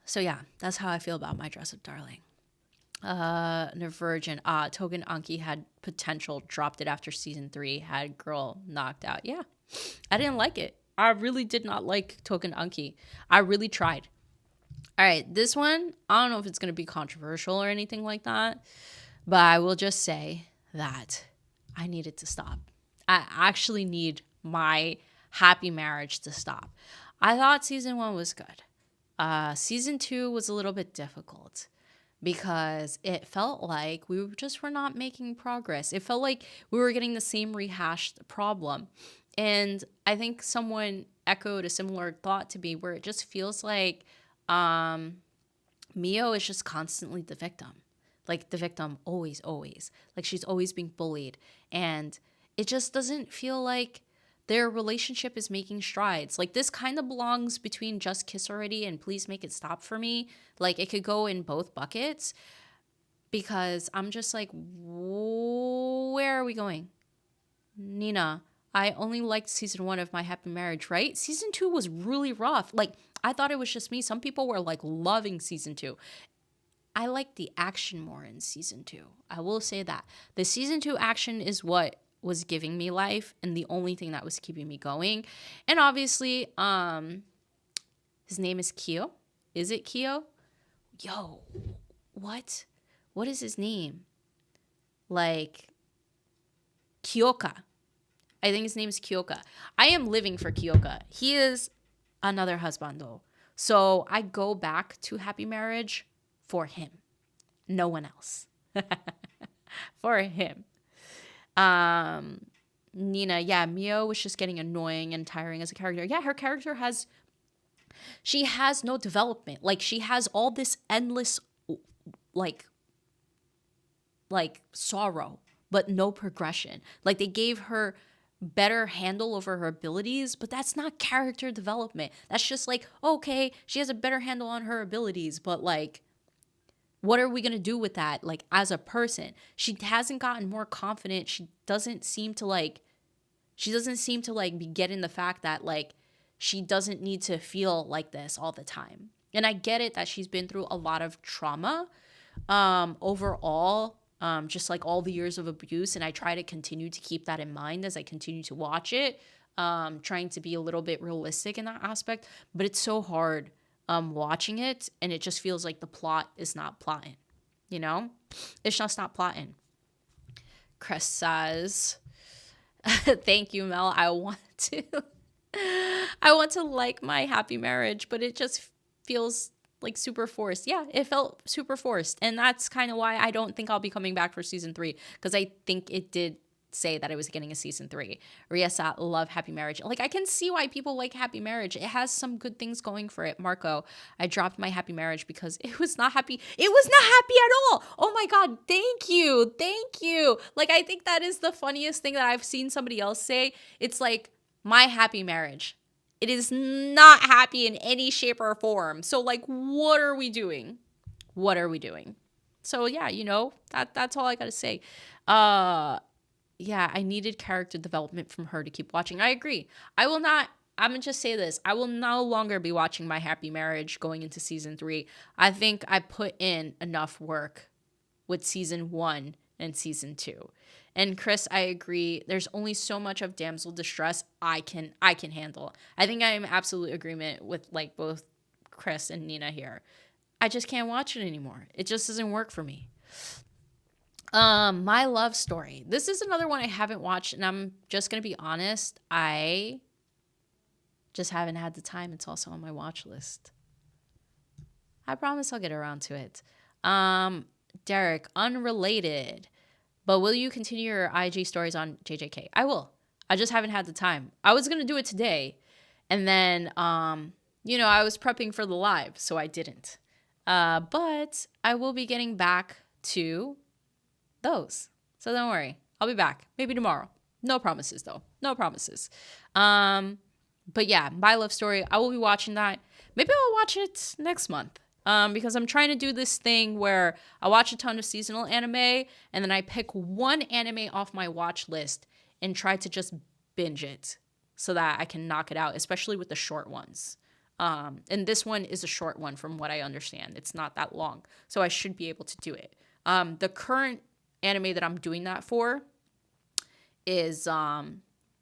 So yeah, that's how I feel about my dress up darling. Virgin. Togen Anki had potential, dropped it after season 3, had girl knocked out. Yeah, I didn't like it. I really did not like Token Anki. I really tried. All right, this one, I don't know if it's going to be controversial or anything like that, but I will just say that I need it to stop. I actually need my happy marriage to stop. I thought season 1 was good. Season 2 was a little bit difficult because it felt like we were not making progress. It felt like we were getting the same rehashed problem. And I think someone echoed a similar thought to me where it just feels like Mio is just constantly the victim. Like the victim always, always. Like she's always being bullied. And it just doesn't feel like their relationship is making strides. Like this kind of belongs between Just Kiss Already and Please Make It Stop for me. Like it could go in both buckets because I'm just like, where are we going? Nina, I only liked season 1 of My Happy Marriage, right? Season 2 was really rough. Like I thought it was just me. Some people were like loving season 2. I like the action more in season 2. I will say that. The season 2 action is what was giving me life and the only thing that was keeping me going. And obviously, his name is Kyo. Is it Kyo? Yo, what? What is his name? Like, Kyoka. I think his name is Kyoka. I am living for Kyoka. He is another husbando. So I go back to Happy Marriage for him. No one else. For him. Nina, yeah, Mio was just getting annoying and tiring as a character. Yeah, her character she has no development. Like she has all this endless like sorrow, but no progression. Like they gave her better handle over her abilities, but that's not character development. That's just like, okay, she has a better handle on her abilities, but like what are we going to do with that like as a person? She hasn't gotten more confident. She doesn't seem to like be getting the fact that like she doesn't need to feel like this all the time. And I get it that she's been through a lot of trauma overall, just like all the years of abuse. And I try to continue to keep that in mind as I continue to watch it, trying to be a little bit realistic in that aspect. But it's so hard watching it, and it just feels like the plot is not plotting, you know? It's just not plotting. Chris says, thank you, Mel. I want to like My Happy Marriage, but it just feels like super forced. Yeah, it felt super forced. And that's kind of why I don't think I'll be coming back for season 3, because I think it did say that I was getting a season 3. Riasat, love Happy Marriage. Like I can see why people like Happy Marriage. It has some good things going for it. Marco, I dropped My Happy Marriage because it was not happy. It was not happy at all. Oh my God. Thank you. Thank you. Like I think that is the funniest thing that I've seen somebody else say. It's like My Happy Marriage. It is not happy in any shape or form. So like, what are we doing? What are we doing? So yeah, that's all I got to say. Yeah, I needed character development from her to keep watching. I agree. I'm going to just say this. I will no longer be watching My Happy Marriage going into season 3. I think I put in enough work with season 1 and season 2. And Chris, I agree. There's only so much of damsel distress I can handle. I think I am in absolute agreement with like both Chris and Nina here. I just can't watch it anymore. It just doesn't work for me. My Love Story. This is another one I haven't watched, and I'm just gonna be honest. I just haven't had the time. It's also on my watch list. I promise I'll get around to it. Derek, unrelated, but will you continue your IG stories on JJK? I will. I just haven't had the time. I was gonna do it today, And then, I was prepping for the live, so I didn't. But I will be getting back to those. So don't worry. I'll be back. Maybe tomorrow. No promises, though. No promises. But yeah, My Love Story. I will be watching that. Maybe I'll watch it next month. Because I'm trying to do this thing where I watch a ton of seasonal anime and then I pick one anime off my watch list and try to just binge it so that I can knock it out, especially with the short ones. And this one is a short one from what I understand. It's not that long, so I should be able to do it. The current anime that I'm doing that for is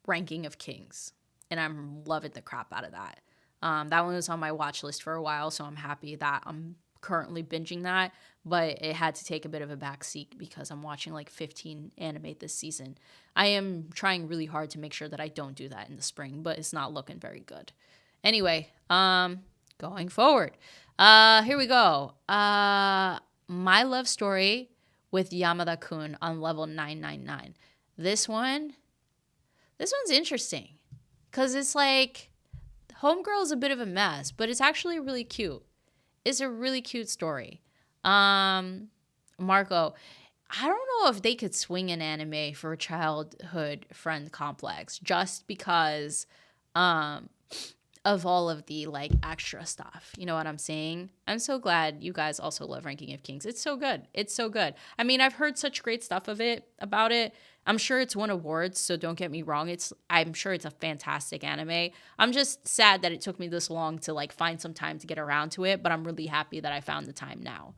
Ranking of Kings, and I'm loving the crap out of that. That one was on my watch list for a while, so I'm happy that I'm currently binging that, but it had to take a bit of a backseat because I'm watching like 15 anime this season. I am trying really hard to make sure that I don't do that in the spring, but it's not looking very good. Anyway, going forward, here we go. My Love Story with Yamada-kun on level 999. This one's interesting because it's like Homegirl is a bit of a mess, but it's actually really cute. It's a really cute story. Marco, I don't know if they could swing an anime for a childhood friend complex just because of all of the like extra stuff. You know what I'm saying? I'm so glad you guys also love Ranking of Kings. It's so good. It's so good. I mean, I've heard such great stuff about it. I'm sure it's won awards, so don't get me wrong. I'm sure it's a fantastic anime. I'm just sad that it took me this long to like find some time to get around to it, but I'm really happy that I found the time now.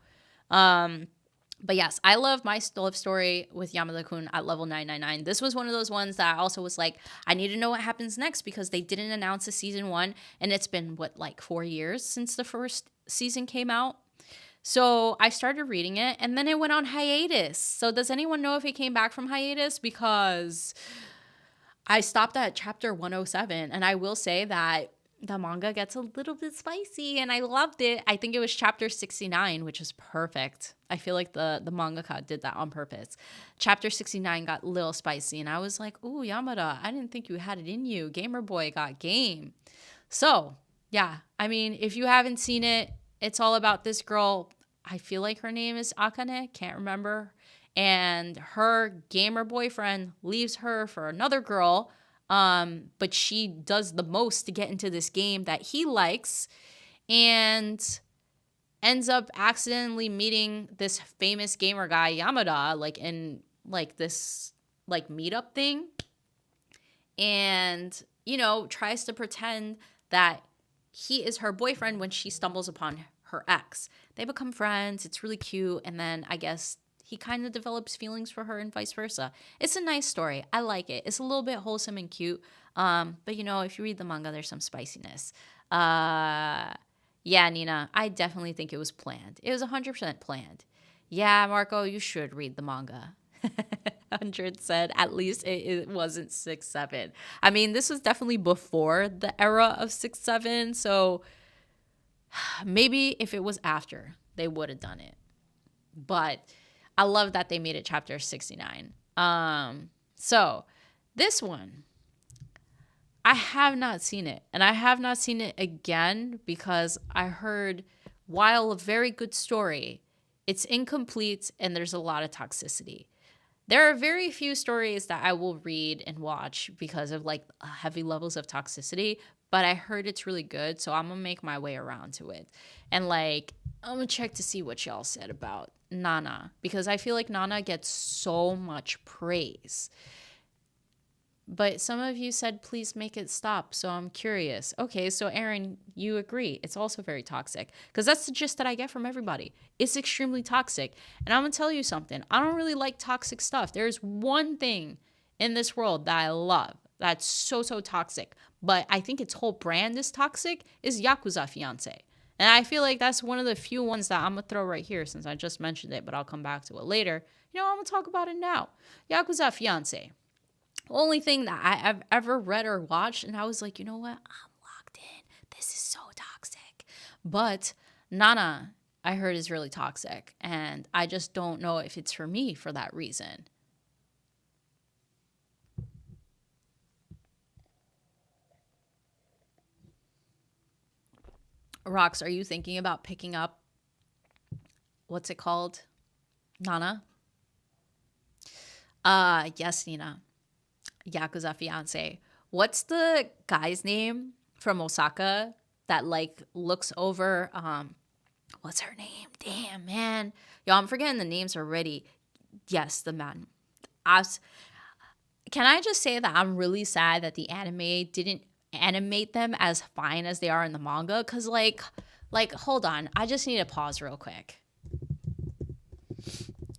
But yes, I love My Love Story with Yamada-kun at level 999. This was one of those ones that I also was like, I need to know what happens next because they didn't announce a season 1, and it's been, like 4 years since the first season came out? So I started reading it, and then it went on hiatus. So does anyone know if it came back from hiatus? Because I stopped at chapter 107, and I will say that the manga gets a little bit spicy, and I loved it. I think it was chapter 69, which is perfect. I feel like the mangaka did that on purpose. Chapter 69 got a little spicy, and I was like, ooh, Yamada, I didn't think you had it in you. Gamer boy got game. So, yeah, I mean, if you haven't seen it, it's all about this girl. I feel like her name is Akane. Can't remember. And her gamer boyfriend leaves her for another girl. But she does the most to get into this game that he likes and ends up accidentally meeting this famous gamer guy, Yamada, like in like this like meetup thing. And, tries to pretend that he is her boyfriend when she stumbles upon her ex. They become friends. It's really cute. And then I guess he kind of develops feelings for her and vice versa. It's a nice story. I like it. It's a little bit wholesome and cute. But if you read the manga, there's some spiciness. Yeah, Nina, I definitely think it was planned. It was 100% planned. Yeah, Marco, you should read the manga. 100 said at least it wasn't 6-7. I mean, this was definitely before the era of 6-7. So maybe if it was after, they would have done it. But I love that they made it chapter 69. So this one, I have not seen it. And I have not seen it again because I heard, while a very good story, it's incomplete and there's a lot of toxicity. There are very few stories that I will read and watch because of like heavy levels of toxicity, but I heard it's really good, so I'm gonna make my way around to it. And like, I'm gonna check to see what y'all said about Nana, because I feel like Nana gets so much praise. But some of you said, please make it stop. So I'm curious. Okay, so Aaron, you agree. It's also very toxic. Because that's the gist that I get from everybody. It's extremely toxic. And I'm going to tell you something. I don't really like toxic stuff. There's one thing in this world that I love that's so toxic. But I think its whole brand is toxic, is Yakuza Fiance. And I feel like that's one of the few ones that I'm going to throw right here since I just mentioned it, but I'll come back to it later. I'm going to talk about it now. Yakuza Fiance. Only thing that I've ever read or watched, and I was like, you know what? I'm locked in. This is so toxic. But Nana, I heard, is really toxic, and I just don't know if it's for me for that reason. Rox, are you thinking about picking up, what's it called? Nana? Yes, Nina. Yakuza Fiance. What's the guy's name from Osaka that like looks over what's her name? Damn, man. Yo, I'm forgetting the names already. Yes, the man. Can I just say that I'm really sad that the anime didn't animate them as fine as they are in the manga? Cause hold on, I just need to pause real quick.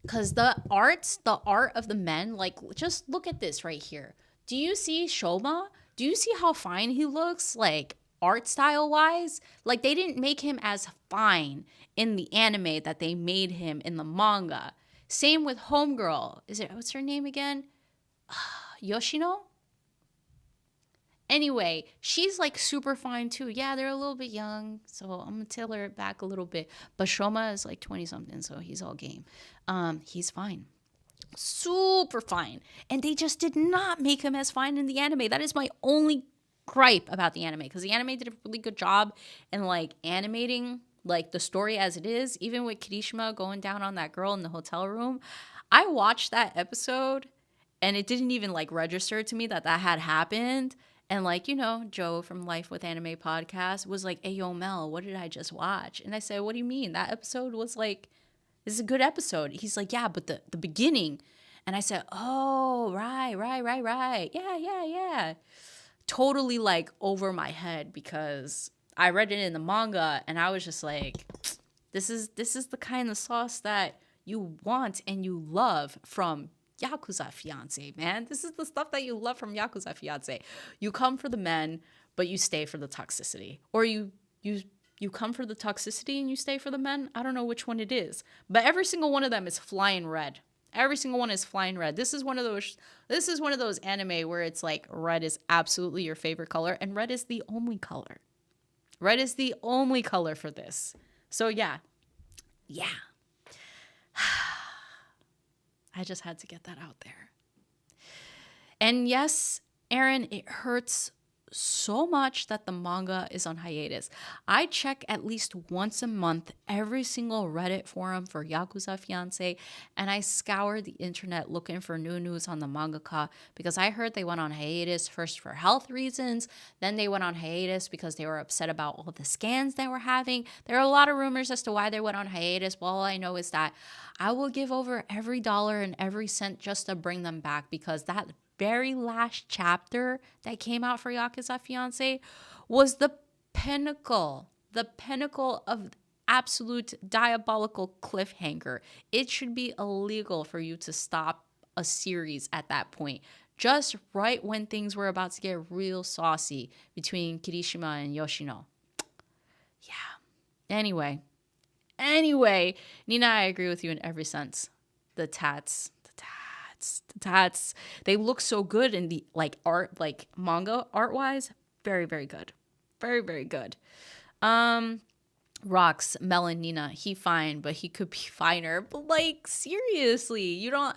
Cause the art of the men, like just look at this right here. Do you see Shoma? Do you see how fine he looks? Like art style wise, like they didn't make him as fine in the anime that they made him in the manga. Same with Homegirl. What's her name again? Yoshino? Anyway, she's like super fine too. Yeah, they're a little bit young, so I'm gonna tailor it back a little bit. But Shoma is like 20 something, so he's all game. He's fine. Super fine. And they just did not make him as fine in the anime. That is my only gripe about the anime, because the anime did a really good job in like animating like the story as it is. Even with Kirishima going down on that girl in the hotel room, I watched that episode and it didn't even like register to me that that had happened. And like, you know, Joe from Life with Anime podcast was like, "Hey, yo, Mel, what did I just watch?" And I said, "What do you mean? That episode was like, this is a good episode." He's like, "Yeah, but the beginning." And I said, "Oh, right. Yeah. Totally like over my head, because I read it in the manga and I was just like, this is the kind of sauce that you want and you love from Yakuza Fiance, man. This is the stuff that you love from Yakuza Fiance. You come for the men, but you stay for the toxicity. Or you come for the toxicity and you stay for the men. I don't know which one it is. But every single one of them is flying red. Every single one is flying red. This is one of those anime where it's like red is absolutely your favorite color, and red is the only color. Red is the only color for this. So yeah. I just had to get that out there. And yes, Aaron, it hurts so much that the manga is on hiatus. I check at least once a month every single Reddit forum for Yakuza Fiance, and I scour the internet looking for new news on the mangaka, because I heard they went on hiatus first for health reasons, then they went on hiatus because they were upset about all the scans they were having. There are a lot of rumors as to why they went on hiatus, but all I know is that I will give over every dollar and every cent just to bring them back, because that very last chapter that came out for Yakuza Fiance was the pinnacle of absolute diabolical cliffhanger. It should be illegal for you to stop a series at that point, just right when things were about to get real saucy between Kirishima and Yoshino. Yeah. Anyway, Nina, I agree with you in every sense. The tats, they look so good in the like art, like manga art wise. Very, very good. Very, very good. Rocks, Melon, Nina, he fine, but he could be finer. But like, seriously, you don't.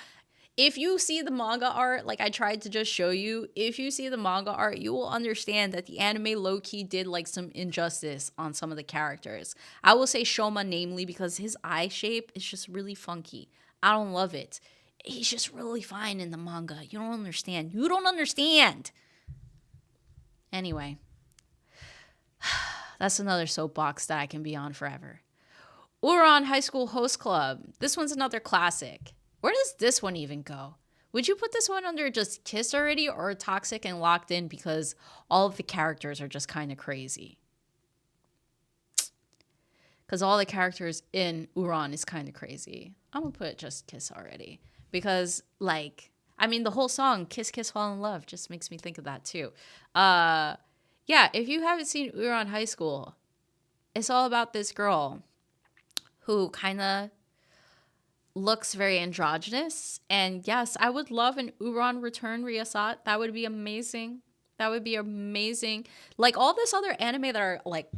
If you see the manga art, like I tried to just show you, if you see the manga art, you will understand that the anime low-key did like some injustice on some of the characters. I will say Shoma namely, because his eye shape is just really funky. I don't love it. He's just really fine in the manga. You don't understand. Anyway, that's another soapbox that I can be on forever. Uran High School Host Club. This one's another classic. Where does this one even go? Would you put this one under just Kiss already, or Toxic and Locked In, because all of the characters are just kind of crazy? Because all the characters in Uran is kind of crazy. I'm going to put just Kiss already. Because, like, I mean, the whole song, Kiss, Kiss, Fall in Love, just makes me think of that, too. Yeah, if you haven't seen Uran High School, it's all about this girl who kind of looks very androgynous. And yes, I would love an Uran return Ryasat. That would be amazing. Like, all this other anime that are, like,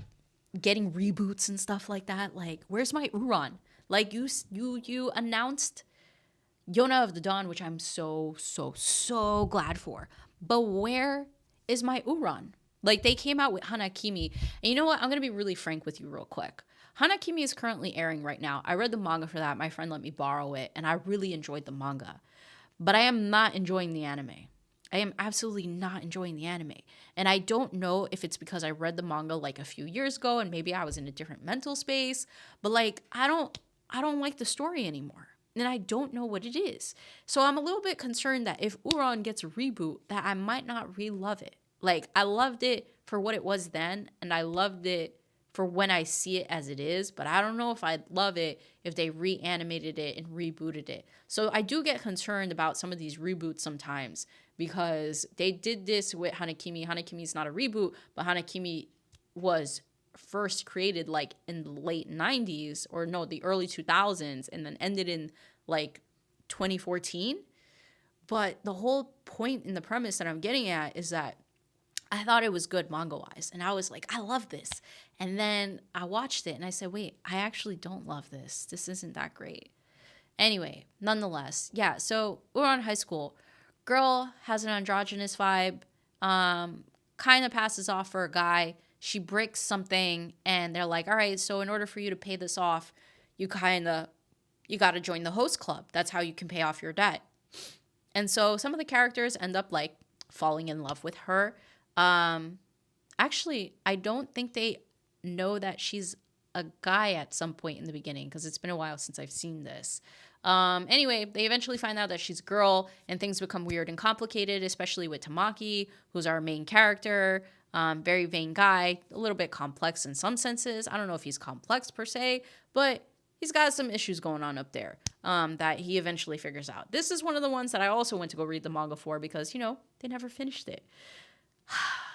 getting reboots and stuff like that. Like, where's my Uran? Like, you announced Yona of the Dawn, which I'm so glad for. But where is my Uran? Like, they came out with Hanakimi. And you know what? I'm going to be really frank with you real quick. Hanakimi is currently airing right now. I read the manga for that. My friend let me borrow it, and I really enjoyed the manga. But I am not enjoying the anime. I am absolutely not enjoying the anime. And I don't know if it's because I read the manga like a few years ago and maybe I was in a different mental space, but like I don't like the story anymore. And I don't know what it is. So I'm a little bit concerned that if Uran gets a reboot, that I might not re-love it. Like, I loved it for what it was then, and I loved it for when I see it as it is, but I don't know if I'd love it if they reanimated it and rebooted it. So I do get concerned about some of these reboots sometimes because they did this with Hanakimi. Hanakimi's not a reboot, but Hanakimi was first created like in the late 90s or no, the early 2000s and then ended in like 2014. But the whole point in the premise that I'm getting at is that I thought it was good manga wise. And I was like, I love this. And then I watched it and I said, wait, I actually don't love this. This isn't that great. Anyway, nonetheless, yeah. So we're on high school. Girl has an androgynous vibe, kind of passes off for a guy. She breaks something and they're like, all right, so in order for you to pay this off, you got to join the host club. That's how you can pay off your debt. And so some of the characters end up like falling in love with her. Actually, I don't think they know that she's a guy at some point in the beginning because it's been a while since I've seen this. Anyway, they eventually find out that she's a girl and things become weird and complicated, especially with Tamaki, who's our main character. Very vain guy, a little bit complex in some senses. I don't know if he's complex per se, but he's got some issues going on up there that he eventually figures out. This is one of the ones that I also went to go read the manga for because, you know, they never finished it.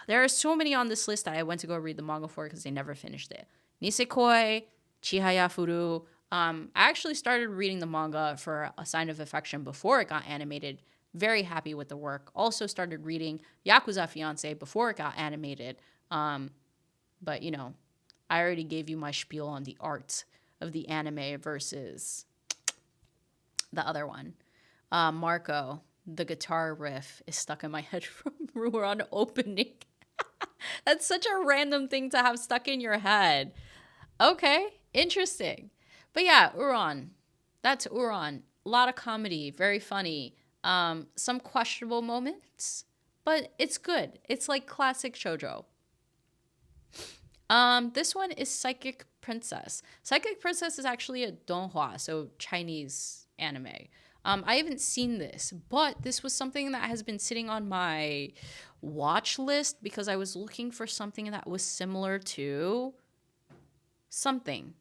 There are so many on this list that I went to go read the manga for because they never finished it. Nisekoi, Chihaya Furu. I actually started reading the manga for A Sign of Affection before it got animated. Very happy with the work. Also started reading Yakuza Fiance before it got animated. But, you know, I already gave you my spiel on the art of the anime versus the other one. Marco, the guitar riff is stuck in my head from Rurouni opening. That's such a random thing to have stuck in your head. Okay, interesting. But yeah, Uran. That's Uran. A lot of comedy, very funny. Some questionable moments, but it's good. It's like classic shoujo. This one is Psychic Princess. Psychic Princess is actually a donghua, so Chinese anime. I haven't seen this, but this was something that has been sitting on my watch list because I was looking for something that was similar to something.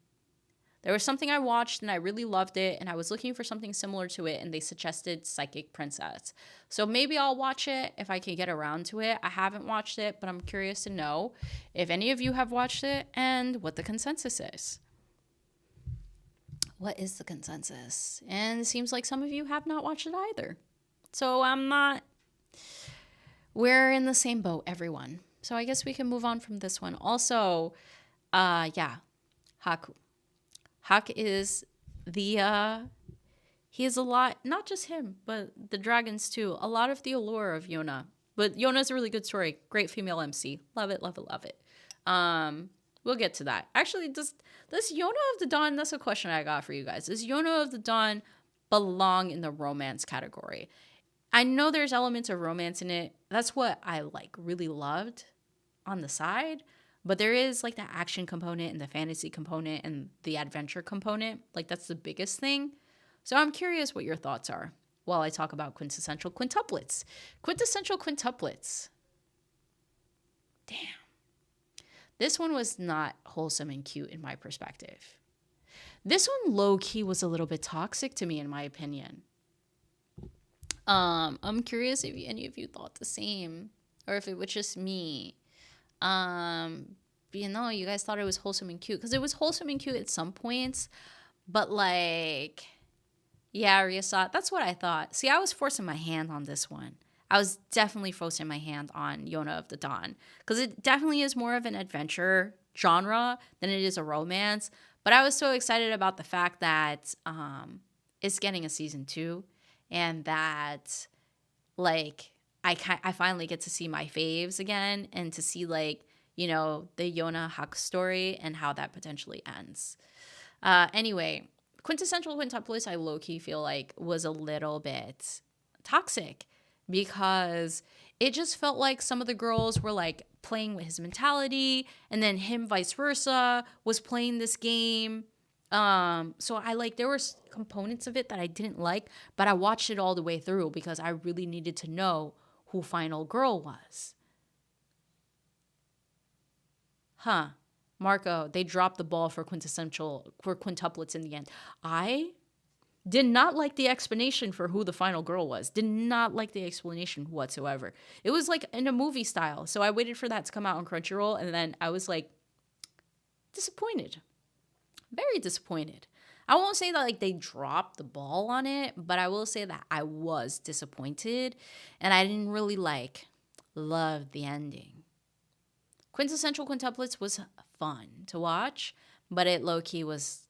There was something I watched and I really loved it, and I was looking for something similar to it, and they suggested Psychic Princess. So maybe I'll watch it if I can get around to it. I haven't watched it, but I'm curious to know if any of you have watched it and what the consensus is. What is the consensus? And it seems like some of you have not watched it either. So we're in the same boat, everyone. So I guess we can move on from this one. Also, yeah, Haku. Hak is he is a lot, not just him, but the dragons too. A lot of the allure of Yona. But Yona's a really good story. Great female MC. Love it, love it, love it. We'll get to that. Actually, does Yona of the Dawn, that's a question I got for you guys. Does Yona of the Dawn belong in the romance category? I know there's elements of romance in it. That's what I really loved on the side. But there is like the action component and the fantasy component and the adventure component. Like, that's the biggest thing. So I'm curious what your thoughts are while I talk about quintessential quintuplets. Quintessential quintuplets. Damn. This one was not wholesome and cute in my perspective. This one low-key was a little bit toxic to me in my opinion. I'm curious if any of you thought the same or if it was just me. You know, you guys thought it was wholesome and cute because it was wholesome and cute at some points, but like, yeah, Ryasat, that's what I thought. See, I was forcing my hand on this one. I was definitely forcing my hand on Yona of the Dawn because it definitely is more of an adventure genre than it is a romance. But I was so excited about the fact that it's getting a season 2 and that like I finally get to see my faves again and to see like, you know, the Yona Hak story and how that potentially ends. Anyway, quintessential quintuplets, I low key feel like was a little bit toxic because it just felt like some of the girls were like playing with his mentality, and then him vice versa was playing this game. So I like there were components of it that I didn't like, but I watched it all the way through because I really needed to know who final girl was. Huh. Marco, they dropped the ball for quintuplets in the end. I did not like the explanation for who the final girl was. Did not like the explanation whatsoever. It was like in a movie style. So I waited for that to come out on Crunchyroll, and then I was like disappointed. Very disappointed. I won't say that like they dropped the ball on it, but I will say that I was disappointed and I didn't really like love the ending. Quintessential Quintuplets was fun to watch, but it low key was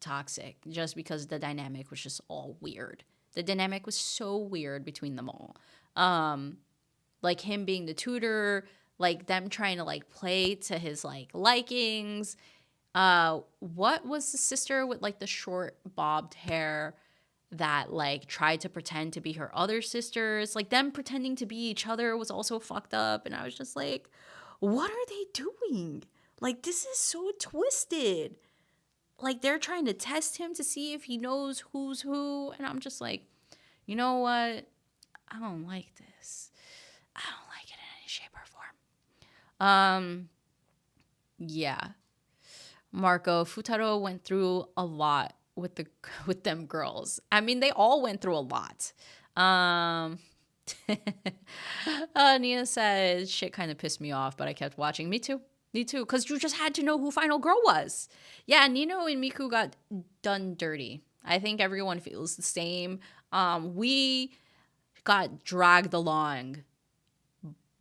toxic just because the dynamic was just all weird. The dynamic was so weird between them all. Like him being the tutor, like them trying to like play to his like likings. What was the sister with like the short bobbed hair that like tried to pretend to be her other sisters? Like them pretending to be each other was also fucked up, and I was just like, what are they doing? Like this is so twisted. Like they're trying to test him to see if he knows who's who, and I'm just like, you know what? I don't like this. I don't like it in any shape or form. Yeah. Marco Futaro went through a lot with the with them girls. I mean, they all went through a lot. Um Nina said shit kind of pissed me off, but I kept watching. Me too. Me too. Because you just had to know who final girl was. Yeah, Nino and Miku got done dirty. I think everyone feels the same. We got dragged along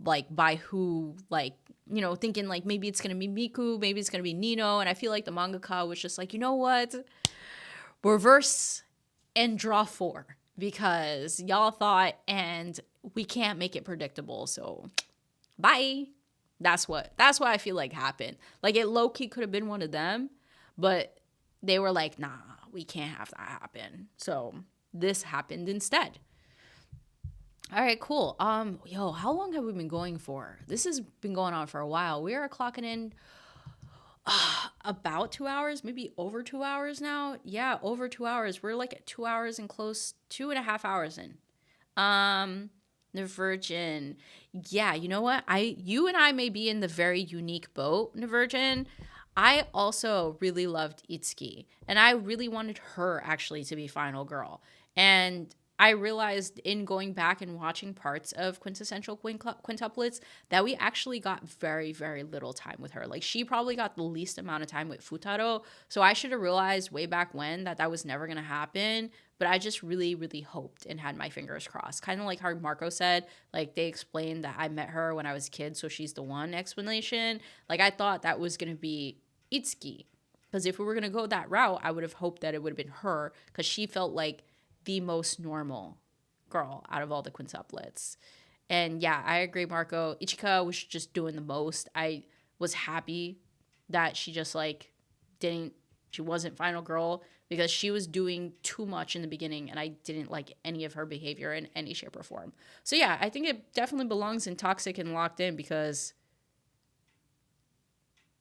like by who, like, you know, thinking like maybe it's gonna be Miku, maybe it's gonna be Nino, and I feel like the mangaka was just like, you know what, reverse and draw four because y'all thought, and we can't make it predictable, so bye. That's what I feel like happened. Like it low key could have been one of them, but they were like, nah, we can't have that happen, so this happened instead. All right, cool. Yo, how long have we been going for? This has been going on for a while. We are clocking in about 2 hours, maybe over 2 hours now. Yeah, over 2 hours. We're like at 2 hours and close 2.5 hours in. The Virgin. Yeah, you know what? You and I may be in the very unique boat, the Virgin. I also really loved Itsuki, and I really wanted her actually to be final girl. And I realized in going back and watching parts of quintessential quintuplets that we actually got very, very little time with her. Like she probably got the least amount of time with Futaro. So I should have realized way back when that that was never going to happen. But I just really, really hoped and had my fingers crossed. Kind of like how Marco said, like they explained that I met her when I was a kid, so she's the one explanation. Like I thought that was going to be Itsuki. Because if we were going to go that route, I would have hoped that it would have been her because she felt like the most normal girl out of all the quintuplets. And yeah, I agree, Marco. Ichika was just doing the most. I was happy that she just like she wasn't final girl because she was doing too much in the beginning and I didn't like any of her behavior in any shape or form. So yeah, I think it definitely belongs in Toxic and Locked In because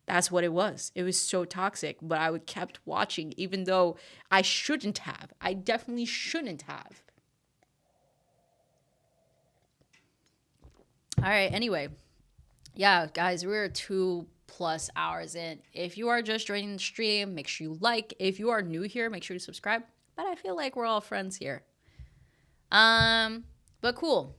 that's what it was. It was so toxic, but I would kept watching even though I shouldn't have. I definitely shouldn't have. All right, anyway. Yeah, guys, we're 2+ hours in. If you are just joining the stream, make sure you like. If you are new here, make sure to subscribe. But I feel like we're all friends here. But cool.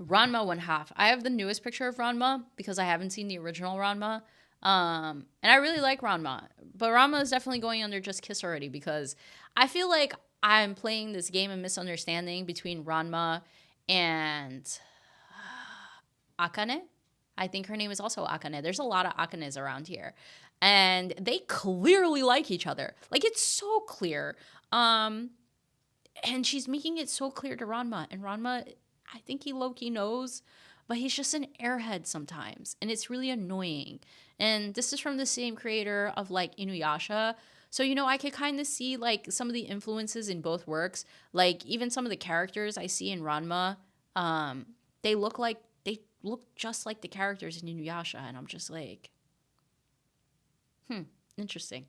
Ranma one half. I have the newest picture of Ranma because I haven't seen the original Ranma. And I really like Ranma, but Ranma is definitely going under Just Kiss already because I feel like I'm playing this game of misunderstanding between Ranma and Akane. I think her name is also Akane. There's a lot of Akanes around here. And they clearly like each other. Like it's so clear. And she's making it so clear to Ranma. And Ranma I think he low-key knows, but he's just an airhead sometimes, and it's really annoying. And this is from the same creator of like Inuyasha. So, I could kind of see like some of the influences in both works. Like even some of the characters I see in Ranma, um, they look just like the characters in Inuyasha, and I'm just like, interesting.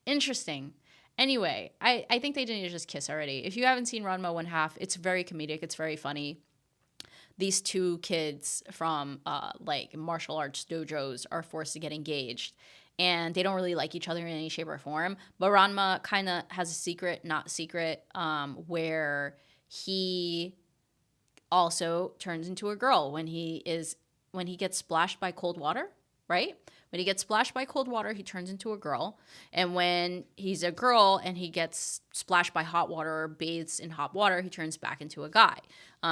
Interesting. Anyway, I think they didn't just kiss already. If you haven't seen Ranma one half, it's very comedic. It's very funny. These two kids from like martial arts dojos are forced to get engaged, and they don't really like each other in any shape or form. But Ranma kind of has a secret, not secret, where he also turns into a girl when he gets splashed by cold water, right? When he gets splashed by cold water, he turns into a girl. And when he's a girl and he gets splashed by hot water or bathes in hot water, he turns back into a guy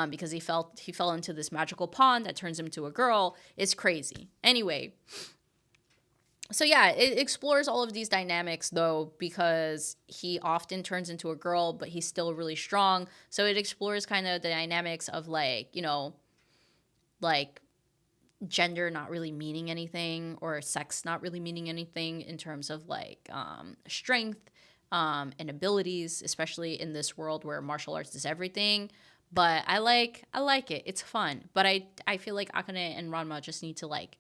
because he fell into this magical pond that turns him into a girl. It's crazy. Anyway, so yeah, it explores all of these dynamics though, because he often turns into a girl, but he's still really strong. So it explores kind of the dynamics of like, like gender not really meaning anything or sex not really meaning anything in terms of like strength and abilities, especially in this world where martial arts is everything. But I like it. It's fun. But I feel like Akane and Ranma just need to like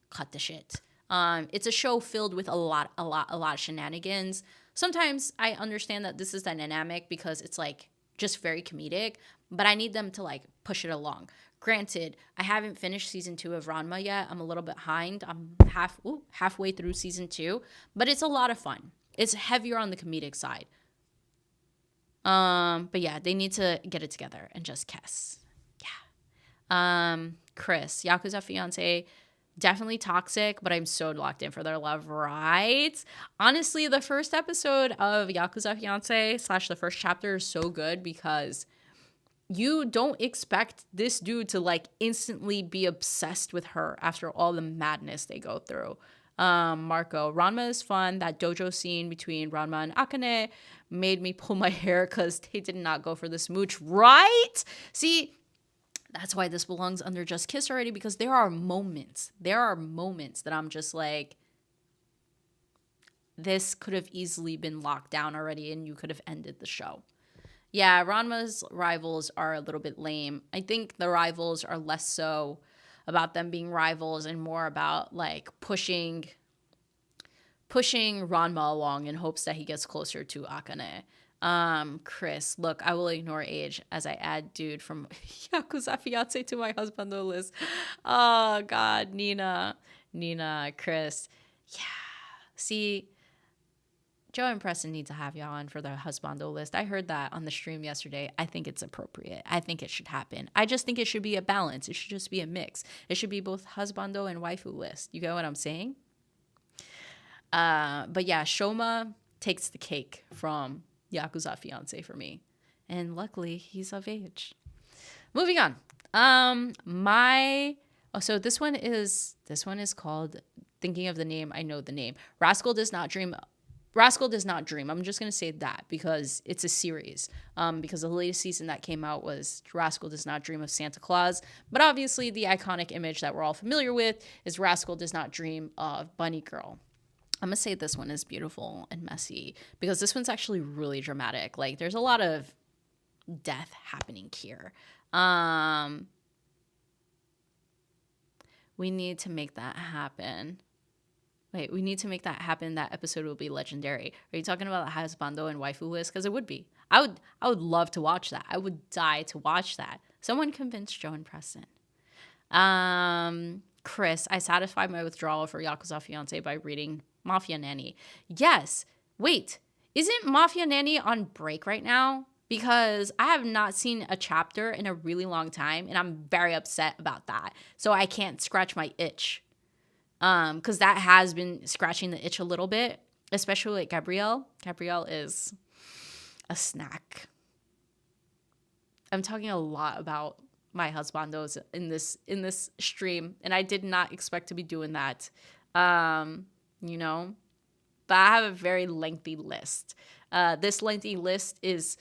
cut the shit. It's a show filled with a lot of shenanigans. Sometimes I understand that this is dynamic because it's like just very comedic, but I need them to like push it along. Granted, I haven't finished season 2 of Ranma yet. I'm a little bit behind. I'm halfway through season 2, but it's a lot of fun. It's heavier on the comedic side. But yeah, they need to get it together and just kiss. Yeah. Chris, Yakuza fiance, definitely toxic, but I'm so locked in for their love, right? Honestly, the first episode of Yakuza fiance / the first chapter is so good because you don't expect this dude to like instantly be obsessed with her after all the madness they go through. Marco, Ranma is fun. That dojo scene between Ranma and Akane made me pull my hair because they did not go for the smooch, right? See, that's why this belongs under Just Kiss already, because there are moments that I'm just like, this could have easily been locked down already and you could have ended the show. Yeah, Ranma's rivals are a little bit lame. I think the rivals are less so about them being rivals and more about like pushing Ranma along in hopes that he gets closer to Akane. Chris, look, I will ignore age as I add dude from Yakuza fiance to my husbando list. Oh God, Nina, Chris. Yeah. See, Joe and Preston need to have y'all on for their husbando list. I heard that on the stream yesterday. I think it's appropriate. I think it should happen. I just think it should be a balance. It should just be a mix. It should be both husbando and waifu list. You get what I'm saying? But yeah, Shoma takes the cake from Yakuza fiance for me. And luckily, he's of age. Moving on. So this one is called, thinking of the name, I know the name. Rascal Does Not Dream. I'm just going to say that because it's a series. Because the latest season that came out was Rascal Does Not Dream of Santa Claus. But obviously the iconic image that we're all familiar with is Rascal Does Not Dream of Bunny Girl. I'm going to say this one is beautiful and messy because this one's actually really dramatic. Like there's a lot of death happening here. We need to make that happen. Wait, we need to make that happen. That episode will be legendary. Are you talking about the husbando and waifu list? Because it would be. I would love to watch that. I would die to watch that. Someone convince Joe and Preston. Chris, I satisfied my withdrawal for Yakuza Fiance by reading Mafia Nanny. Yes. Wait, isn't Mafia Nanny on break right now? Because I have not seen a chapter in a really long time, and I'm very upset about that. So I can't scratch my itch. Because that has been scratching the itch a little bit, especially like Gabrielle. Gabrielle is a snack. I'm talking a lot about my husbandos in this stream, and I did not expect to be doing that. But I have a very lengthy list. This lengthy list is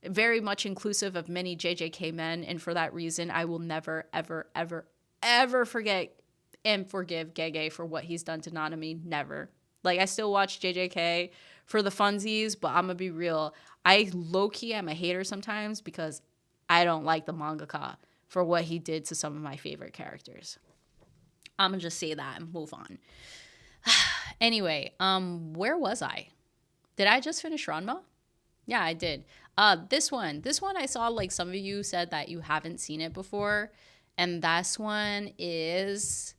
very much inclusive of many JJK men. And for that reason, I will never, ever, ever, ever forget and forgive Gege for what he's done to Nanami. Never. Like, I still watch JJK for the funsies, but I'm going to be real. I low-key am a hater sometimes because I don't like the mangaka for what he did to some of my favorite characters. I'm going to just say that and move on. Anyway, where was I? Did I just finish Ranma? Yeah, I did. This one I saw like some of you said that you haven't seen it before, and this one is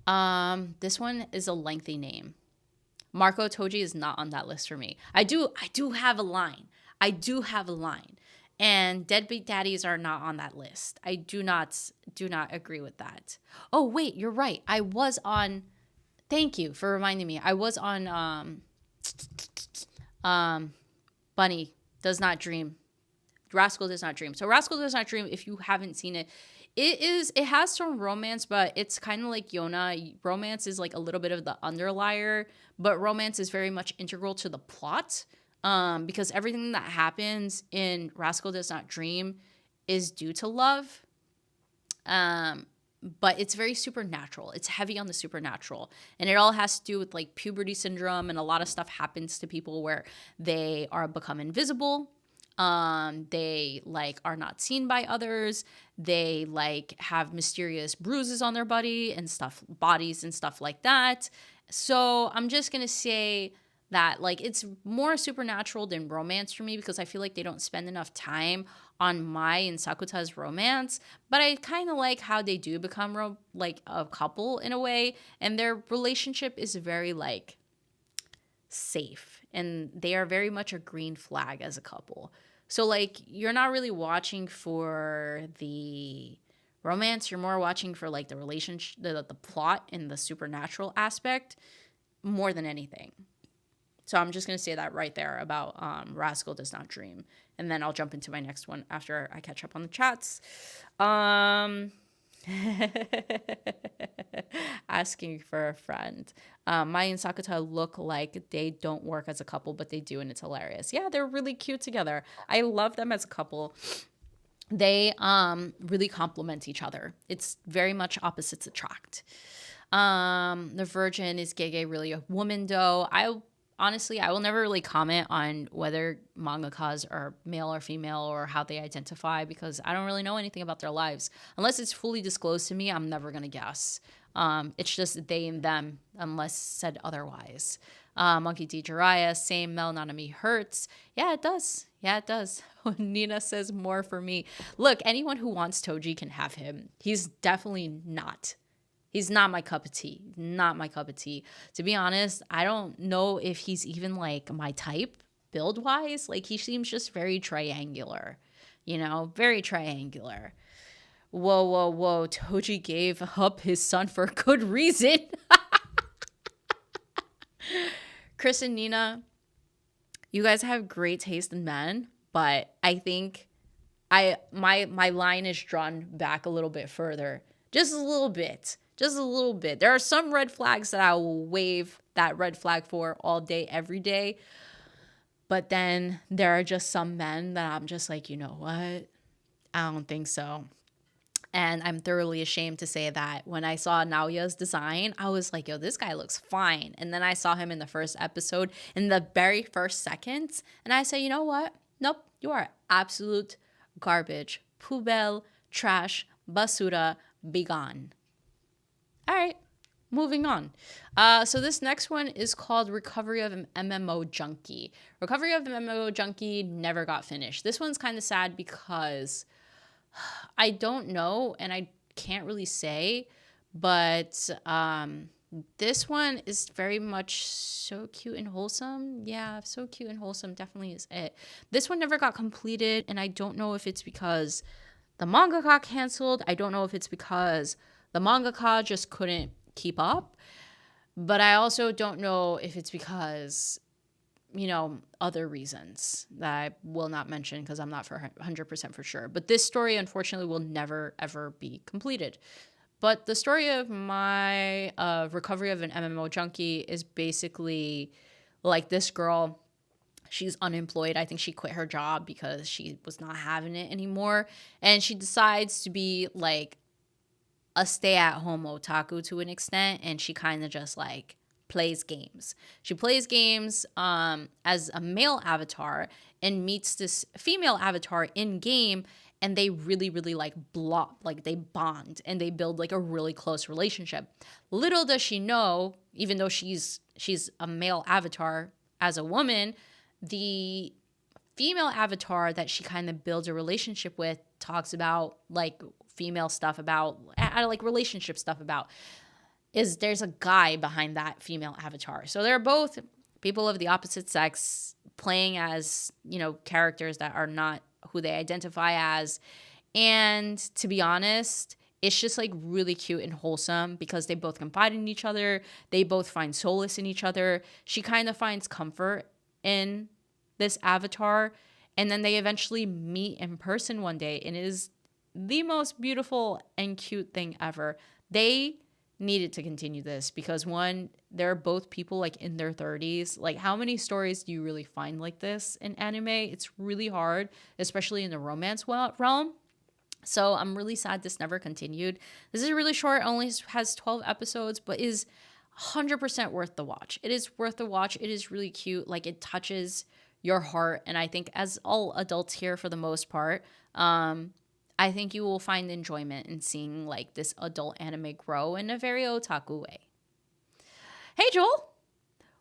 a lengthy name. Marco Toji is not on that list for me. I do have a line. And deadbeat daddies are not on that list. I do not agree with that. Oh wait, you're right. I was on. Thank you for reminding me. I was on Bunny Does Not Dream. Rascal Does Not Dream. So Rascal Does Not Dream, if you haven't seen it, it has some romance, but it's kind of like Yona. Romance is like a little bit of the underlier, but romance is very much integral to the plot. Because everything that happens in Rascal Does Not Dream is due to love. But it's very supernatural. It's heavy on the supernatural. And it all has to do with like puberty syndrome, and a lot of stuff happens to people where they are become invisible. They like are not seen by others. They like have mysterious bruises on their bodies and stuff like that. So I'm just going to say that like it's more supernatural than romance for me, because I feel like they don't spend enough time on Mai and Sakuta's romance, but I kind of like how they do become like a couple in a way, and their relationship is very like safe, and they are very much a green flag as a couple. So like you're not really watching for the romance, you're more watching for like the relationship, the plot and the supernatural aspect more than anything. So I'm just going to say that right there about Rascal Does Not Dream. And then I'll jump into my next one after I catch up on the chats. Asking for a friend. Mai and Sakuta look like they don't work as a couple, but they do, and it's hilarious. Yeah, they're really cute together. I love them as a couple. They really complement each other. It's very much opposites attract. The Virgin, is Gege really a woman, though? Honestly, I will never really comment on whether mangakas are male or female or how they identify, because I don't really know anything about their lives. Unless it's fully disclosed to me, I'm never going to guess. It's just they and them, unless said otherwise. Monkey D. Jiraiya, same. Mel Nanami hurts. Yeah, it does. Nina says more for me. Look, anyone who wants Toji can have him. He's definitely not. He's not my cup of tea. Not my cup of tea. To be honest, I don't know if he's even like my type build-wise. Like he seems just very triangular, very triangular. Whoa. Toji gave up his son for a good reason. Chris and Nina, you guys have great taste in men, but I think my line is drawn back a little bit further. Just a little bit. There are some red flags that I will wave that red flag for all day, every day. But then there are just some men that I'm just like, you know what? I don't think so. And I'm thoroughly ashamed to say that when I saw Naoya's design, I was like, yo, this guy looks fine. And then I saw him in the first episode, in the very first seconds. And I said, you know what? Nope, you are absolute garbage. Poubelle, trash, basura, be gone. All right, moving on. So this next one is called Recovery of an MMO Junkie. Recovery of an MMO Junkie never got finished. This one's kind of sad because I don't know, and I can't really say, but this one is very much so cute and wholesome. Yeah, so cute and wholesome definitely is it. This one never got completed, and I don't know if it's because the manga got canceled. I don't know if it's because the mangaka just couldn't keep up. But I also don't know if it's because, other reasons that I will not mention because I'm not for 100% for sure. But this story, unfortunately, will never, ever be completed. But the story of my recovery of an MMO junkie is basically like this girl She's unemployed. I think she quit her job because she was not having it anymore. And she decides to be like a stay-at-home otaku to an extent, and she kind of just like plays games. She plays games as a male avatar and meets this female avatar in game, and they really really like they bond and they build like a really close relationship. Little does she know, even though she's a male avatar as a woman, the female avatar that she kind of builds a relationship with talks about like female stuff about like relationship stuff about is there's a guy behind that female avatar. So they're both people of the opposite sex playing as, you know, characters that are not who they identify as. And to be honest, it's just like really cute and wholesome because they both confide in each other. They both find solace in each other. She kind of finds comfort in this avatar. And then they eventually meet in person one day, and it is the most beautiful and cute thing ever. They needed to continue this because one, they're both people like in their 30s. Like, how many stories do you really find like this in anime? It's really hard, especially in the romance realm. So I'm really sad this never continued. This is really short, only has 12 episodes, but is 100% worth the watch. It is worth the watch. It is really cute. Like, it touches your heart. And I think as all adults here for the most part, I think you will find enjoyment in seeing like this adult anime grow in a very otaku way. Hey Joel,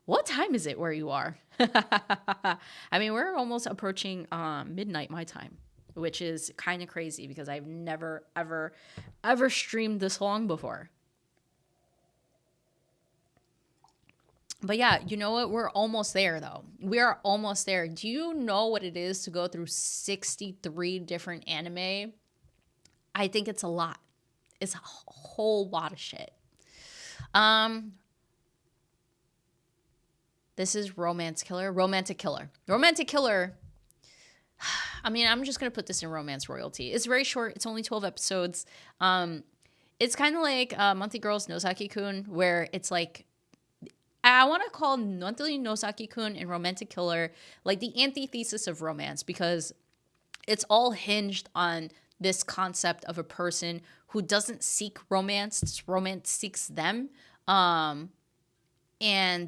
what time is it where you are? I mean, we're almost approaching midnight my time, which is kind of crazy because I've never ever streamed this long before. But yeah, you know what? We're almost there though. We are almost there. Do you know what it is to go through 63 different anime? I think it's a lot. It's a whole lot of shit. This is Romantic Killer. I mean, I'm just gonna put this in romance royalty. It's very short. It's only 12 episodes. It's kind of like Monthly Girls Nosaki-kun, where it's like I want to call Monthly Nosaki-kun and Romantic Killer like the antithesis of romance because it's all hinged on this concept of a person who doesn't seek romance. Romance seeks them. And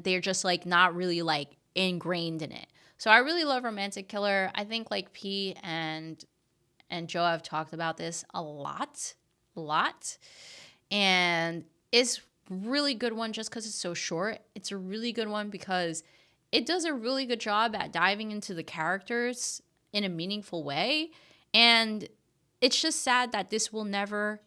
they're just like not really like ingrained in it. So I really love Romantic Killer. I think like P and Joe have talked about this a lot. And it's really good one just because it's so short. It's a really good one because it does a really good job at diving into the characters in a meaningful way. And it's just sad that this will never,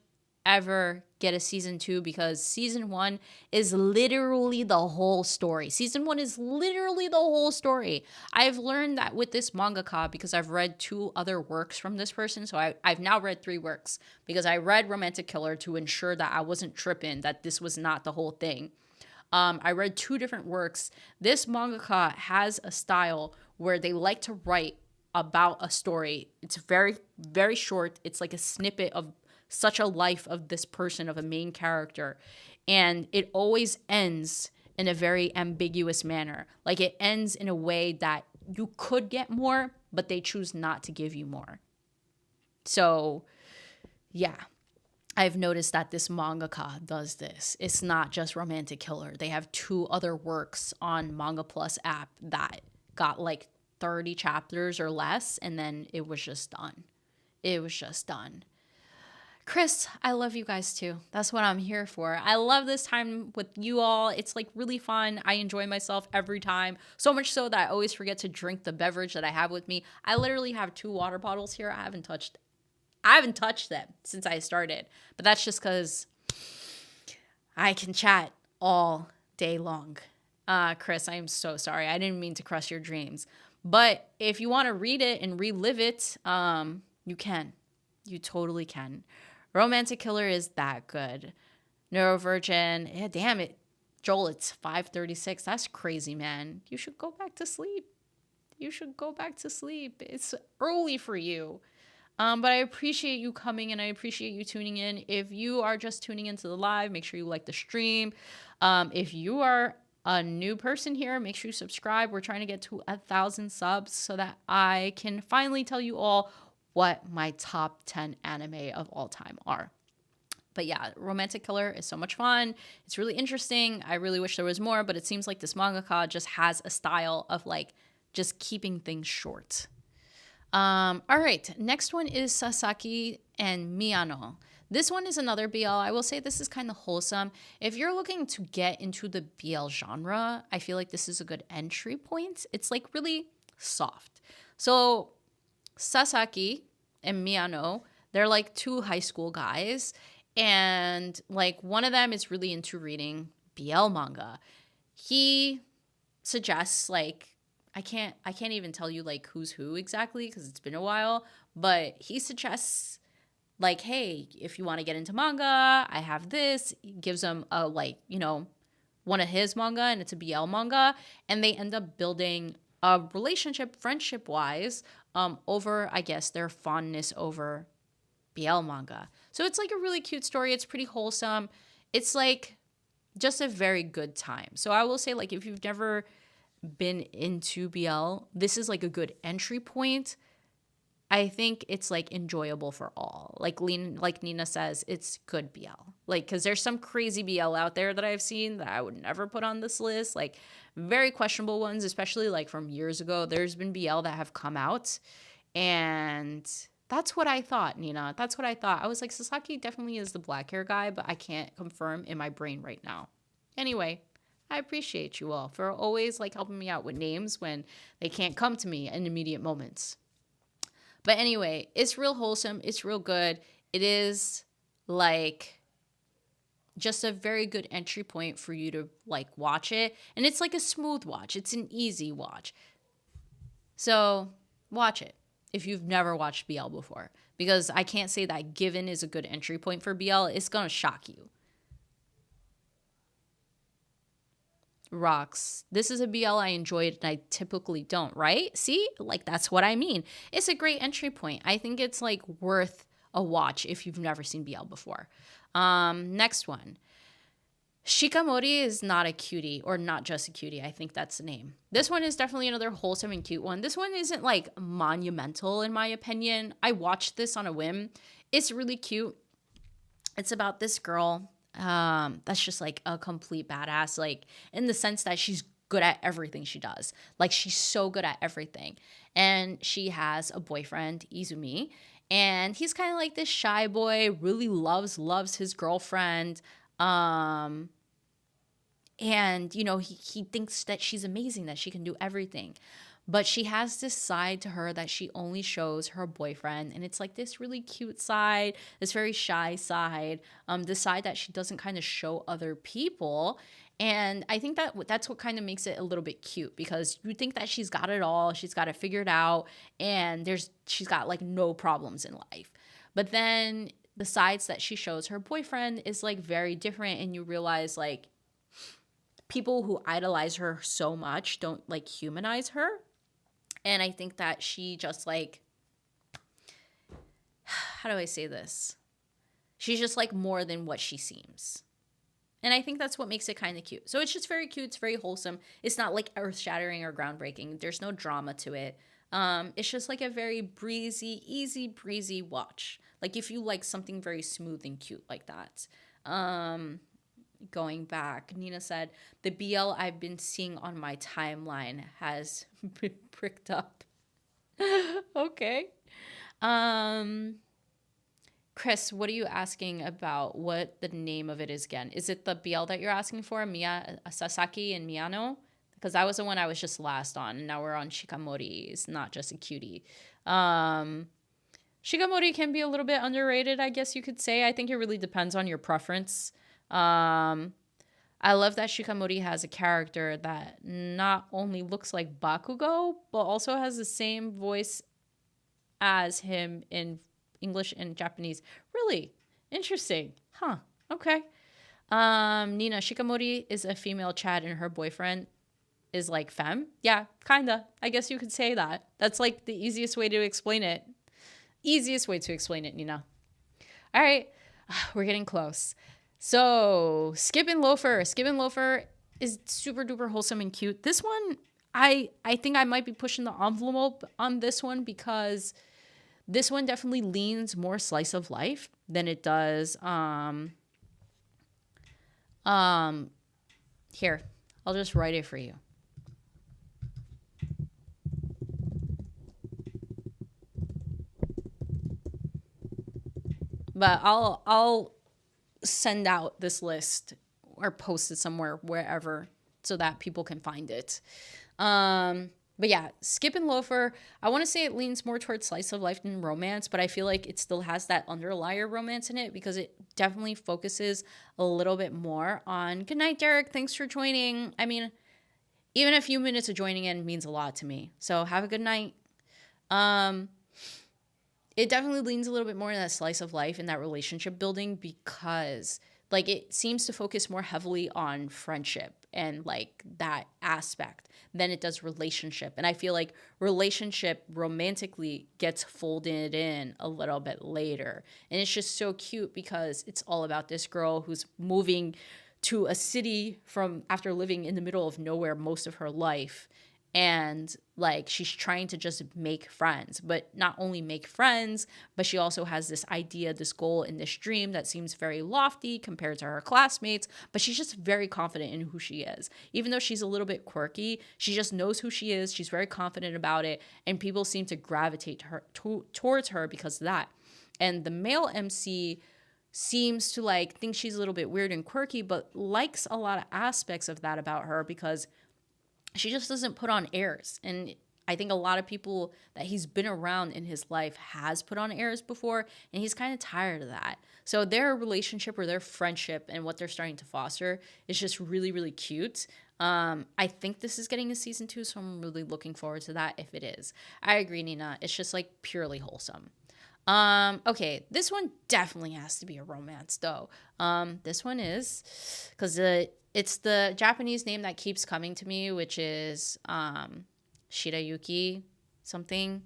ever get a season 2 because season 1 is literally the whole story. Season 1 is literally the whole story. I've learned that with this mangaka because I've read 2 other works from this person. So I've now read 3 works because I read Romantic Killer to ensure that I wasn't tripping, that this was not the whole thing. I read 2 different works. This mangaka has a style where they like to write about a story. It's very, very short. It's like a snippet of such a life of this person, of a main character. And it always ends in a very ambiguous manner. Like it ends in a way that you could get more, but they choose not to give you more. So, yeah. I've noticed that this mangaka does this. It's not just Romantic Killer. They have 2 other works on Manga Plus app that got like 30 chapters or less, and then it was just done. Chris, I love you guys too. That's what I'm here for. I love this time with you all. It's like really fun. I enjoy myself every time. So much so that I always forget to drink the beverage that I have with me. I literally have 2 water bottles here. I haven't touched them since I started. But that's just because I can chat all day long. Chris, I am so sorry. I didn't mean to crush your dreams. But if you want to read it and relive it, you can. You totally can. Romantic Killer is that good. Neurovirgin, yeah, damn it. Joel, it's 5:36. That's crazy, man. You should go back to sleep. It's early for you. But I appreciate you coming and I appreciate you tuning in. If you are just tuning into the live, make sure you like the stream. If you are a new person here, make sure you subscribe. We're trying to get to 1,000 subs so that I can finally tell you all what my top 10 anime of all time are. But yeah, Romantic Killer is so much fun. It's really interesting. I really wish there was more, but it seems like this mangaka just has a style of like just keeping things short. All right, next one is Sasaki and Miyano. This one is another BL. I will say this is kind of wholesome. If you're looking to get into the BL genre, I feel like this is a good entry point. It's like really soft. So Sasaki and Miyano, they're like two high school guys. And like one of them is really into reading BL manga. He suggests like I can't even tell you like who's who exactly because it's been a while, but he suggests like, hey, if you want to get into manga, I have this. He gives them a like, one of his manga and it's a BL manga, and they end up building a relationship friendship wise over I guess their fondness over BL manga. So it's like a really cute story. It's pretty wholesome. It's like just a very good time. So I will say like if you've never been into BL, this is like a good entry point. I think it's like enjoyable for all. Like Nina says, it's good BL. Like cuz there's some crazy BL out there that I've seen that I would never put on this list. Like very questionable ones, especially like from years ago. There's been BL that have come out and that's what I thought, Nina. That's what I thought. I was like, Sasaki definitely is the black hair guy, but I can't confirm in my brain right now. Anyway, I appreciate you all for always like helping me out with names when they can't come to me in immediate moments. But anyway, it's real wholesome. It's real good. It is like just a very good entry point for you to like watch it. And it's like a smooth watch. It's an easy watch. So watch it if you've never watched BL before. Because I can't say that Given is a good entry point for BL. It's going to shock you. Rocks. This is a BL I enjoyed and I typically don't, right? See? Like that's what I mean. It's a great entry point. I think it's like worth a watch if you've never seen BL before. Next one. Shikamori is not a cutie, or not just a cutie. I think that's the name. This one is definitely another wholesome and cute one. This one isn't like monumental in my opinion. I watched this on a whim. It's really cute. It's about this girl that's just like a complete badass, like in the sense that she's good at everything she does. Like she's so good at everything. And she has a boyfriend, Izumi, and he's kind of like this shy boy, really loves his girlfriend. And he thinks that she's amazing, that she can do everything, but she has this side to her that she only shows her boyfriend, and it's like this really cute side, this very shy side, the side that she doesn't kind of show other people. And I think that's what kind of makes it a little bit cute, because you think that she's got it all, she's got it figured out, and she's got like no problems in life. But then the sides that she shows her boyfriend is like very different, and you realize like people who idolize her so much don't like humanize her. And I think that she just like, how do I say this? She's just like more than what she seems. And I think that's what makes it kind of cute. So it's just very cute. It's very wholesome. It's not like earth-shattering or groundbreaking. There's no drama to it. It's just like a very breezy, easy breezy watch. Like if you like something very smooth and cute like that. Going back, Nina said, the BL I've been seeing on my timeline has been pricked up. Okay. Chris, what are you asking about? What the name of it is again? Is it the BL that you're asking for? Sasaki and Miyano? Because that was the one I was just last on. And now we're on Shikamori. It's not just a cutie. Shikamori can be a little bit underrated, I guess you could say. I think it really depends on your preference. I love that Shikamori has a character that not only looks like Bakugo, but also has the same voice as him in English and Japanese. Really interesting. Huh. Okay. Nina, Shikamori is a female Chad and her boyfriend is like femme. Yeah, kinda. I guess you could say that. That's like the easiest way to explain it. Easiest way to explain it, Nina. All right. We're getting close. So, Skip and Loafer. Skip and Loafer is super duper wholesome and cute. This one, I think I might be pushing the envelope on this one because this one definitely leans more slice of life than it does. Here, I'll just write it for you. But I'll send out this list or post it somewhere wherever so that people can find it. But yeah, Skip and Loafer, I want to say it leans more towards slice of life than romance, but I feel like it still has that underlier romance in it because it definitely focuses a little bit more on good night, Derek. Thanks for joining. I mean, even a few minutes of joining in means a lot to me. So have a good night. It definitely leans a little bit more in that slice of life and that relationship building because like it seems to focus more heavily on friendship and like that aspect than it does relationship. And I feel like relationship romantically gets folded in a little bit later. And it's just so cute because it's all about this girl who's moving to a city from after living in the middle of nowhere most of her life. And like she's trying to just make friends, but not only make friends, but she also has this idea, this goal, and this dream that seems very lofty compared to her classmates, but she's just very confident in who she is. Even though she's a little bit quirky, she just knows who she is. She's very confident about it, and people seem to gravitate towards her because of that. And the male MC seems to like think she's a little bit weird and quirky, but likes a lot of aspects of that about her because she just doesn't put on airs. And I think a lot of people that he's been around in his life has put on airs before, and he's kind of tired of that. So their relationship or their friendship and what they're starting to foster is just really, really cute. I think this is getting a season 2, so I'm really looking forward to that if it is. I agree, Nina. It's just like purely wholesome. Okay, this one definitely has to be a romance though. This one is because it's the Japanese name that keeps coming to me, which is Shirayuki something.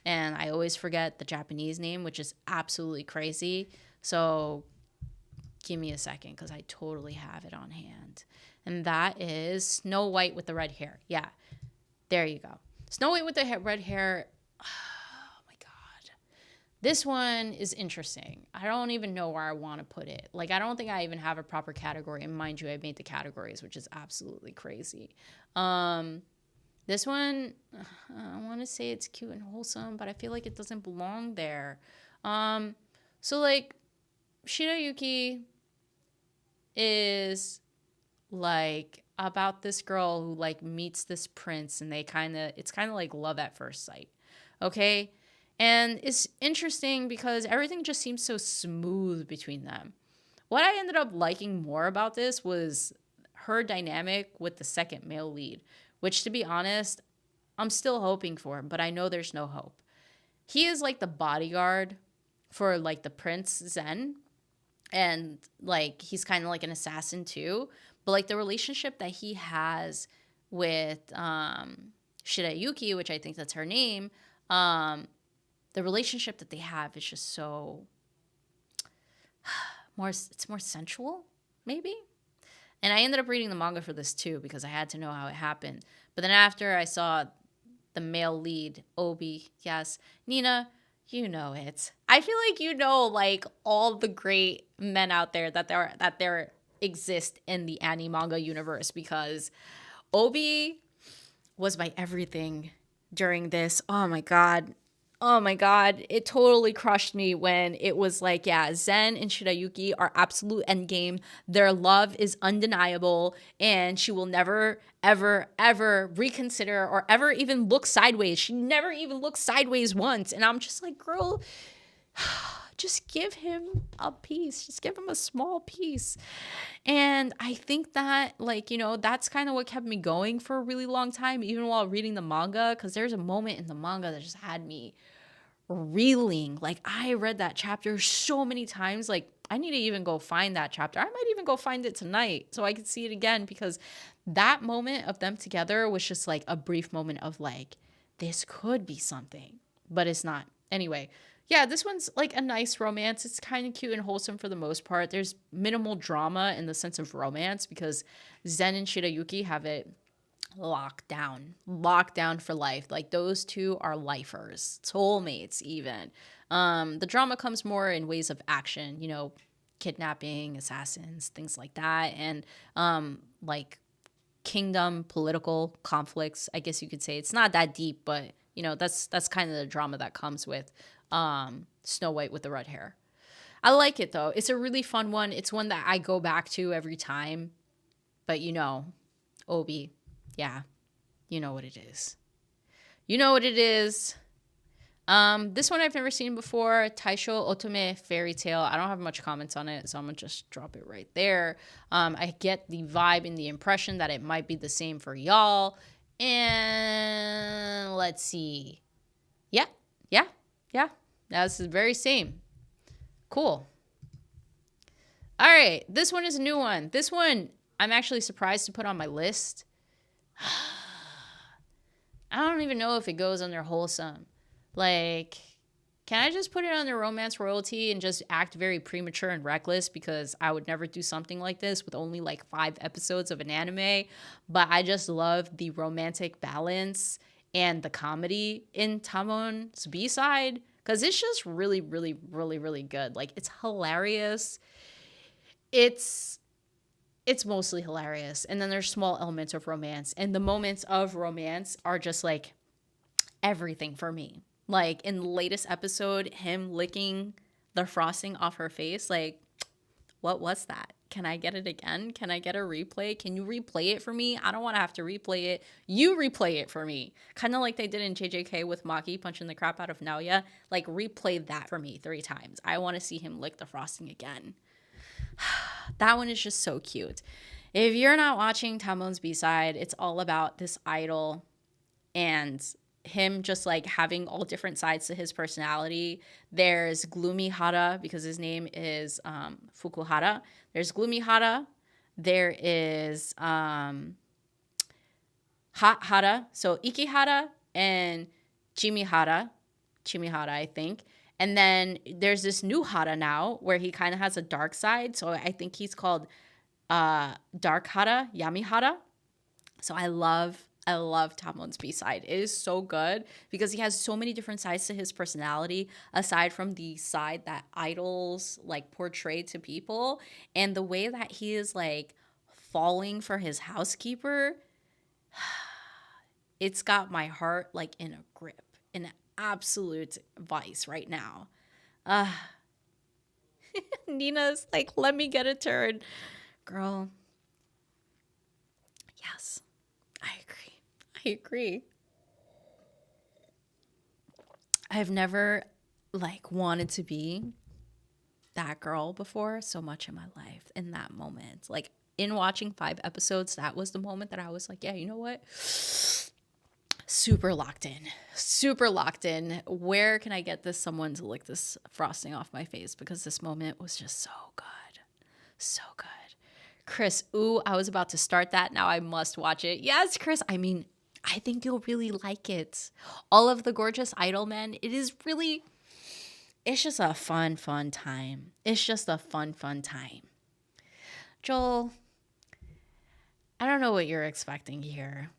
And I always forget the Japanese name, which is absolutely crazy. So give me a second because I totally have it on hand. And that is Snow White with the red hair. Yeah, there you go. Snow White with the red hair. This one is interesting. I don't even know where I want to put it. Like, I don't think I even have a proper category. And mind you, I made the categories, which is absolutely crazy. This one, I want to say it's cute and wholesome, but I feel like it doesn't belong there. So, like, Shirayuki is, like, about this girl who, like, meets this prince, and it's kind of like love at first sight. Okay? And it's interesting because everything just seems so smooth between them. What I ended up liking more about this was her dynamic with the second male lead, which, to be honest, I'm still hoping for, but I know there's no hope. He is like the bodyguard for like the Prince Zen, and like he's kind of like an assassin too. But like the relationship that he has with Shirayuki, which I think that's her name, the relationship that they have is just so it's more sensual, maybe. And I ended up reading the manga for this too because I had to know how it happened. But then after I saw the male lead, Obi, yes, Nina, you know it. I feel like you know like all the great men out there that there exist in the anime manga universe because Obi was my everything during this. Oh my god, it totally crushed me when it was like, yeah, Zen and Shirayuki are absolute endgame. Their love is undeniable, and she will never, ever, ever reconsider or ever even look sideways. She never even looked sideways once. And I'm just like, girl, just give him a piece. Just give him a small piece. And I think that, like, you know, that's kind of what kept me going for a really long time, even while reading the manga, because there's a moment in the manga that just had me reeling. Like, I read that chapter so many times. Like, I need to even go find that chapter. I might even go find it tonight so I can see it again, because that moment of them together was just like a brief moment of like, this could be something, but it's not. Anyway, Yeah, this one's like a nice romance. It's kind of cute and wholesome for the most part. There's minimal drama in the sense of romance because Zen and Shirayuki have it locked down for life. Like those two are lifers, soulmates even. The drama comes more in ways of action, you know, kidnapping, assassins, things like that, and like kingdom political conflicts. I guess you could say it's not that deep, but you know that's kind of the drama that comes with Snow White with the red hair. I like it though. It's a really fun one. It's one that I go back to every time. But you know, Obi, yeah, you know what it is. You know what it is. This one I've never seen before. Taisho Otome Fairy Tale. I don't have much comments on it, so I'm gonna just drop it right there. I get the vibe and the impression that it might be the same for y'all. And let's see. Yeah, yeah, yeah. That's the very same. Cool. All right, this one is a new one. This one I'm actually surprised to put on my list. I don't even know if it goes under wholesome. Like, can I just put it under romance royalty and just act very premature and reckless because I would never do something like this with only like 5 episodes of an anime? But I just love the romantic balance and the comedy in Tamon's B-side because it's just really, really, really, really good. Like, it's hilarious. It's mostly hilarious. And then there's small elements of romance. And the moments of romance are just like everything for me. Like in the latest episode, him licking the frosting off her face. Like, what was that? Can I get it again? Can I get a replay? Can you replay it for me? I don't want to have to replay it. You replay it for me. Kind of like they did in JJK with Maki punching the crap out of Naoya. Like, replay that for me 3 times. I want to see him lick the frosting again. That one is just so cute. If you're not watching Tamon's B-side, it's all about this idol and him just like having all different sides to his personality. There's gloomy Hara because his name is Fukuhara. There's gloomy Hara. There is hot Hara. So Ikihara and Chimihara. Chimihara, I think. And then there's this new Hara now where he kind of has a dark side. So I think he's called Dark Hara, Yamihara. So I love Tamon's B-side. It is so good because he has so many different sides to his personality aside from the side that idols like portray to people. And the way that he is like falling for his housekeeper, it's got my heart like in a grip, in an absolute vice right now. Nina's like, let me get a turn. Girl, yes, I agree. I've never like wanted to be that girl before so much in my life in that moment. Like in watching 5 episodes, that was the moment that I was like, yeah, you know what? Super locked in. Super locked in. Where can I get this someone to lick this frosting off my face? Because this moment was just so good. So good. Chris, ooh, I was about to start that. Now I must watch it. Yes, Chris. I mean, I think you'll really like it. All of the gorgeous idol men. It's just a fun time. It's just a fun time. Joel, I don't know what you're expecting here.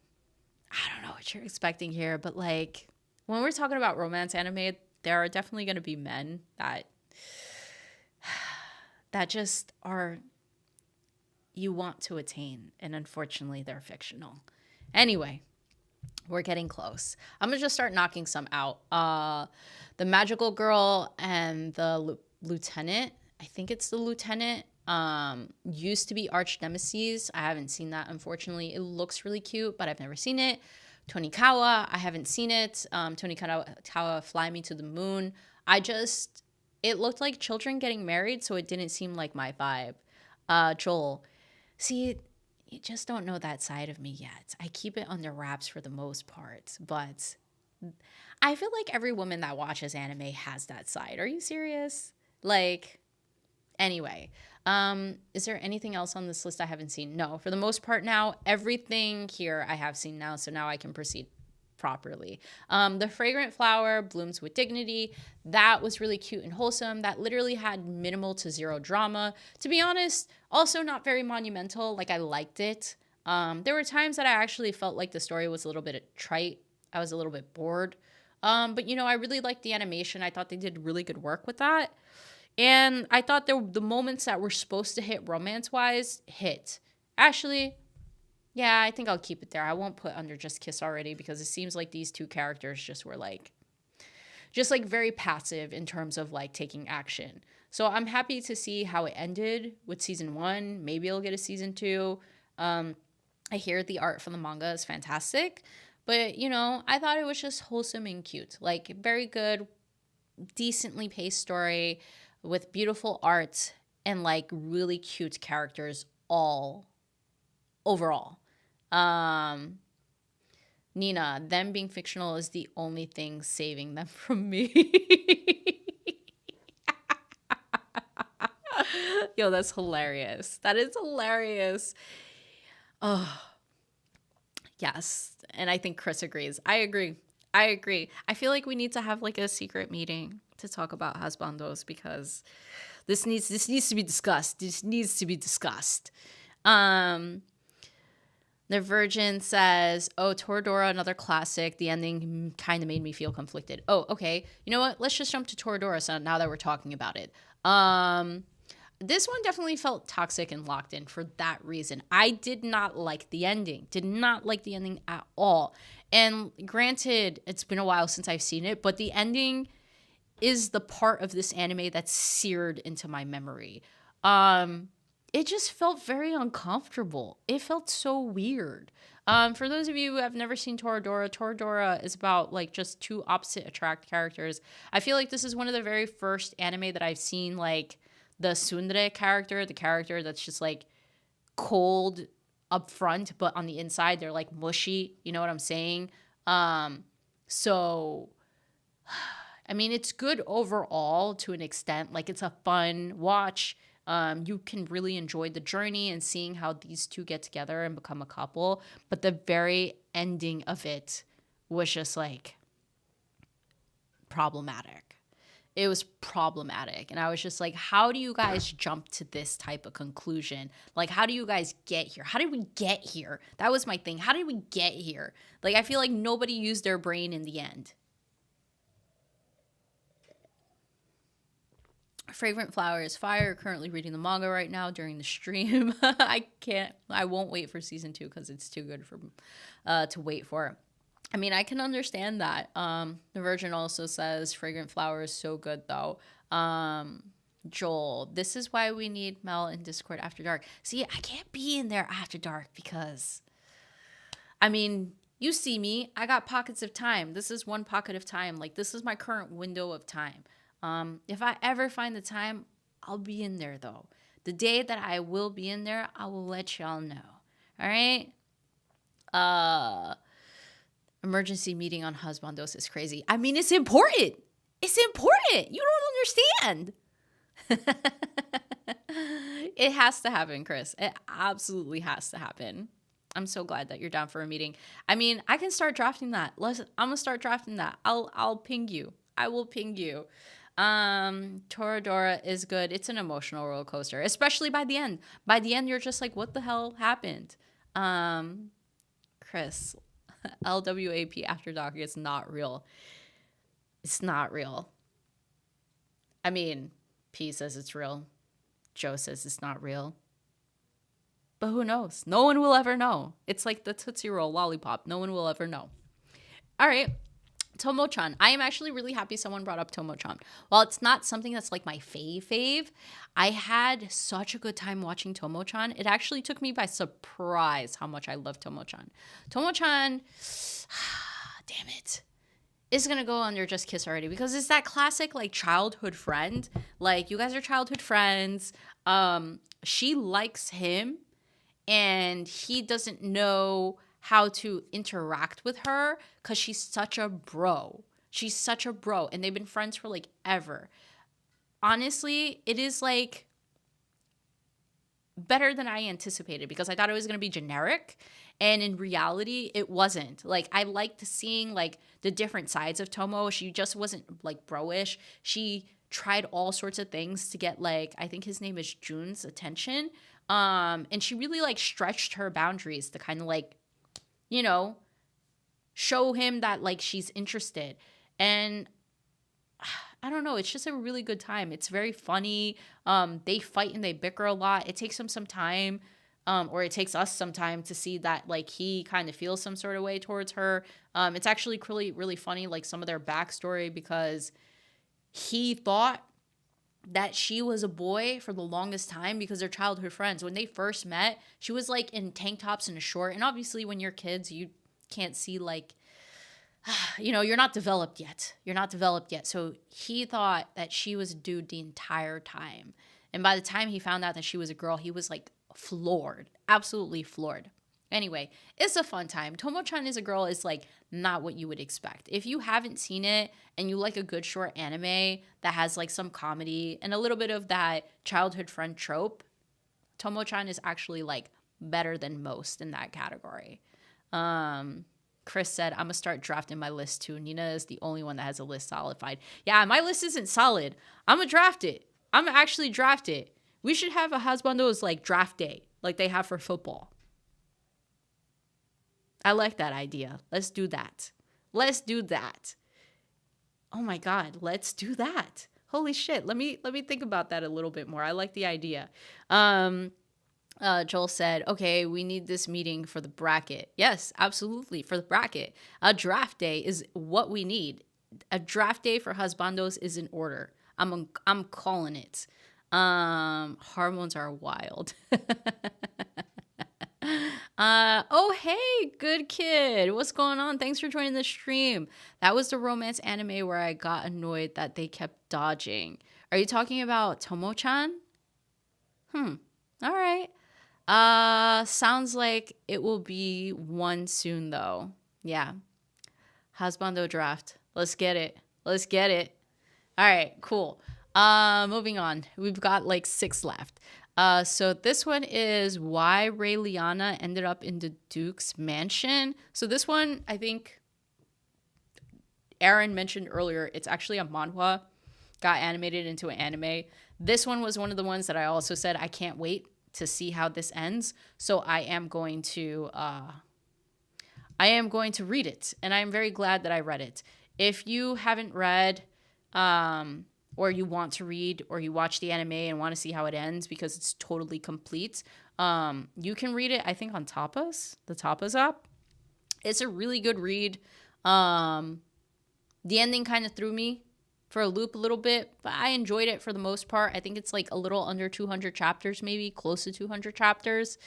But like when we're talking about romance anime, there are definitely going to be men that just are you want to attain, and unfortunately they're fictional. Anyway, we're getting close. I'm going to just start knocking some out. The magical girl and the lieutenant, I think it's the lieutenant, used to be arch nemesis. I haven't seen that, unfortunately. It looks really cute, but I've never seen it. Tonikawa, I haven't seen it. Tonikawa, Fly Me to the Moon. It looked like children getting married, so it didn't seem like my vibe. Joel, see, you just don't know that side of me yet. I keep it under wraps for the most part, but I feel like every woman that watches anime has that side. Are you serious? Like, anyway, is there anything else on this list I haven't seen? No, for the most part now, everything here I have seen now, so now I can proceed. properly. The fragrant flower blooms with dignity. That was really cute and wholesome. That literally had minimal to zero drama. To be honest, also not very monumental. Like, I liked it. There were times that I actually felt like the story was a little bit trite. I was a little bit bored. But, I really liked the animation. I thought they did really good work with that. And I thought the moments that were supposed to hit romance-wise hit. Actually, yeah, I think I'll keep it there. I won't put Under Just Kiss already because it seems like these two characters just were just very passive in terms of taking action. So I'm happy to see how it ended with season 1. Maybe I'll get a season 2. I hear the art from the manga is fantastic. But, I thought it was just wholesome and cute. Very good, decently paced story with beautiful art and really cute characters all overall. Nina, them being fictional is the only thing saving them from me. Yo, that's hilarious. That is hilarious. Oh, yes. And I think Chris agrees. I agree. I feel like we need to have a secret meeting to talk about husbandos because this needs to be discussed. This needs to be discussed. The Virgin says, "Oh, Toradora, another classic. The ending kind of made me feel conflicted." Oh, okay. You know what? Let's just jump to Toradora so now that we're talking about it. This one definitely felt toxic and locked in for that reason. I did not like the ending. Did not like the ending at all. And granted, it's been a while since I've seen it, but the ending is the part of this anime that's seared into my memory. It just felt very uncomfortable. It felt so weird. For those of you who have never seen Toradora, Toradora is about just two opposite attract characters. I feel like this is one of the very first anime that I've seen the tsundere character, the character that's just cold up front, but on the inside they're mushy. You know what I'm saying? So I mean, it's good overall to an extent. It's a fun watch. You can really enjoy the journey and seeing how these two get together and become a couple. But the very ending of it was just problematic. It was problematic. And I was just how do you guys jump to this type of conclusion? How do you guys get here? How did we get here? That was my thing. How did we get here? I feel like nobody used their brain in the end. Fragrant Flower is fire. Currently reading the manga right now during the stream. I won't wait for season 2 because it's too good for to wait for. I mean, I can understand that. The Virgin also says Fragrant Flower is so good though. Joel, this is why we need Mel in Discord after dark. See, I can't be in there after dark because, I mean, you see me. I got pockets of time. This is one pocket of time. This is my current window of time. If I ever find the time, I'll be in there though. The day that I will be in there, I will let y'all know. All right? Emergency meeting on husbandos is crazy. I mean, it's important. It's important. You don't understand. It has to happen, Chris. It absolutely has to happen. I'm so glad that you're down for a meeting. I mean, I can start drafting that. I'm gonna start drafting that. I'll ping you. I will ping you. Toradora is good. It's an emotional roller coaster, especially by the end. By the end, you're just what the hell happened? Chris, LWAP After Dark is not real. It's not real. I mean, P says it's real. Joe says it's not real. But who knows? No one will ever know. It's like the Tootsie Roll lollipop. No one will ever know. All right. Tomo-chan. I am actually really happy someone brought up Tomo-chan. While it's not something that's my fave, I had such a good time watching Tomo-chan. It actually took me by surprise how much I love Tomo-chan. Tomo-chan, damn it, is going to go under Just Kiss already because it's that classic childhood friend. You guys are childhood friends. She likes him and he doesn't know how to interact with her because she's such a bro. She's such a bro. And they've been friends for, ever. Honestly, it is, better than I anticipated, because I thought it was going to be generic, and in reality it wasn't. Like, I liked seeing like the different sides of Tomo. She just wasn't like bro-ish. She tried all sorts of things to get, like, I think his name is Jun's attention. And she really like stretched her boundaries to kind of like, you know, show him that like she's interested. And I don't know, it's just a really good time. It's very funny. They fight and they bicker a lot. It takes them some time, or it takes us some time to see that like he kind of feels some sort of way towards her. It's actually really, really funny, like some of their backstory, because he thought that she was a boy for the longest time because they're childhood friends. When they first met, she was like in tank tops and a short. And obviously when you're kids, you can't see like, you know, you're not developed yet. You're not developed yet. So he thought that she was a dude the entire time. And by the time he found out that she was a girl, he was like floored, absolutely floored. Anyway, it's a fun time. Tomo-chan is a Girl is like not what you would expect. If you haven't seen it and you like a good short anime that has like some comedy and a little bit of that childhood friend trope, Tomo-chan is actually like better than most in that category. Chris said, I'm going to start drafting my list too. Nina is the only one that has a list solidified. Yeah, my list isn't solid. I'm going to draft it. I'm going to actually draft it. We should have a Husbando's like draft day like they have for football. I like that idea. Let's do that. Let's do that. Oh my God, let's do that. Holy shit. Let me think about that a little bit more. I like the idea. Joel said, okay, we need this meeting for the bracket. Yes, absolutely, for the bracket. A draft day is what we need. A draft day for Husbandos is in order. I'm calling it. Hormones are wild. Oh, hey, good kid. What's going on? Thanks for joining the stream. That was the romance anime where I got annoyed that they kept dodging. Are you talking about Tomo-chan? All right. Sounds like it will be one soon though. Yeah. Husbando draft. Let's get it. Let's get it. All right, cool. Moving on. We've got like 6 left. So this one is why Ray Liana ended up in the Duke's mansion. So this one, I think Aaron mentioned earlier, it's actually a manhwa, got animated into an anime. This one was one of the ones that I also said I can't wait to see how this ends. So I am going to read it, and I am very glad that I read it. If you haven't read, or you want to read, or you watch the anime and want to see how it ends because it's totally complete, you can read it, I think, on Tapas, the Tapas app. It's a really good read. The ending kind of threw me for a loop a little bit, but I enjoyed it for the most part. I think it's like a little under 200 chapters, maybe close to 200 chapters.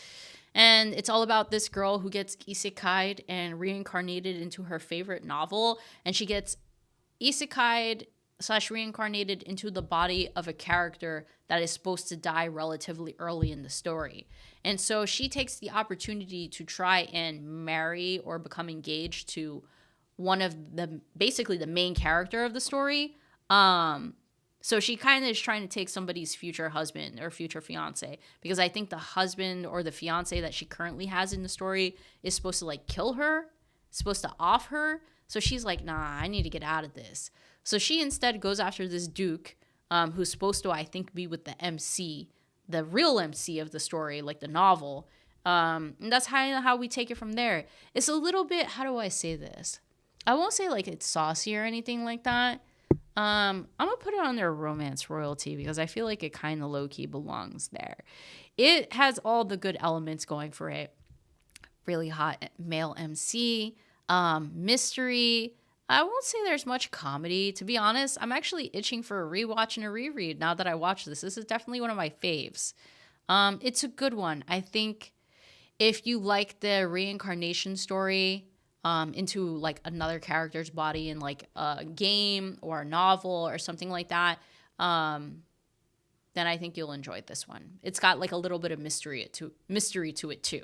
And it's all about this girl who gets isekai'd and reincarnated into her favorite novel. And she gets isekai'd / reincarnated into the body of a character that is supposed to die relatively early in the story. And so she takes the opportunity to try and marry or become engaged to one of the, basically the main character of the story. So she kind of is trying to take somebody's future husband or future fiance, because I think the husband or the fiance that she currently has in the story is supposed to like kill her, supposed to off her. So she's like, nah, I need to get out of this. So she instead goes after this Duke, who's supposed to, I think, be with the MC, the real MC of the story, like the novel. And that's how we take it from there. It's a little bit, how do I say this? I won't say like it's saucy or anything like that. I'm going to put it on their romance royalty because I feel like it kind of low-key belongs there. It has all the good elements going for it. Really hot male MC, mystery. I won't say there's much comedy. To be honest, I'm actually itching for a rewatch and a reread now that I watch this. This is definitely one of my faves. It's a good one. I think if you like the reincarnation story, into like another character's body in like a game or a novel or something like that, then I think you'll enjoy this one. It's got like a little bit of mystery to it too.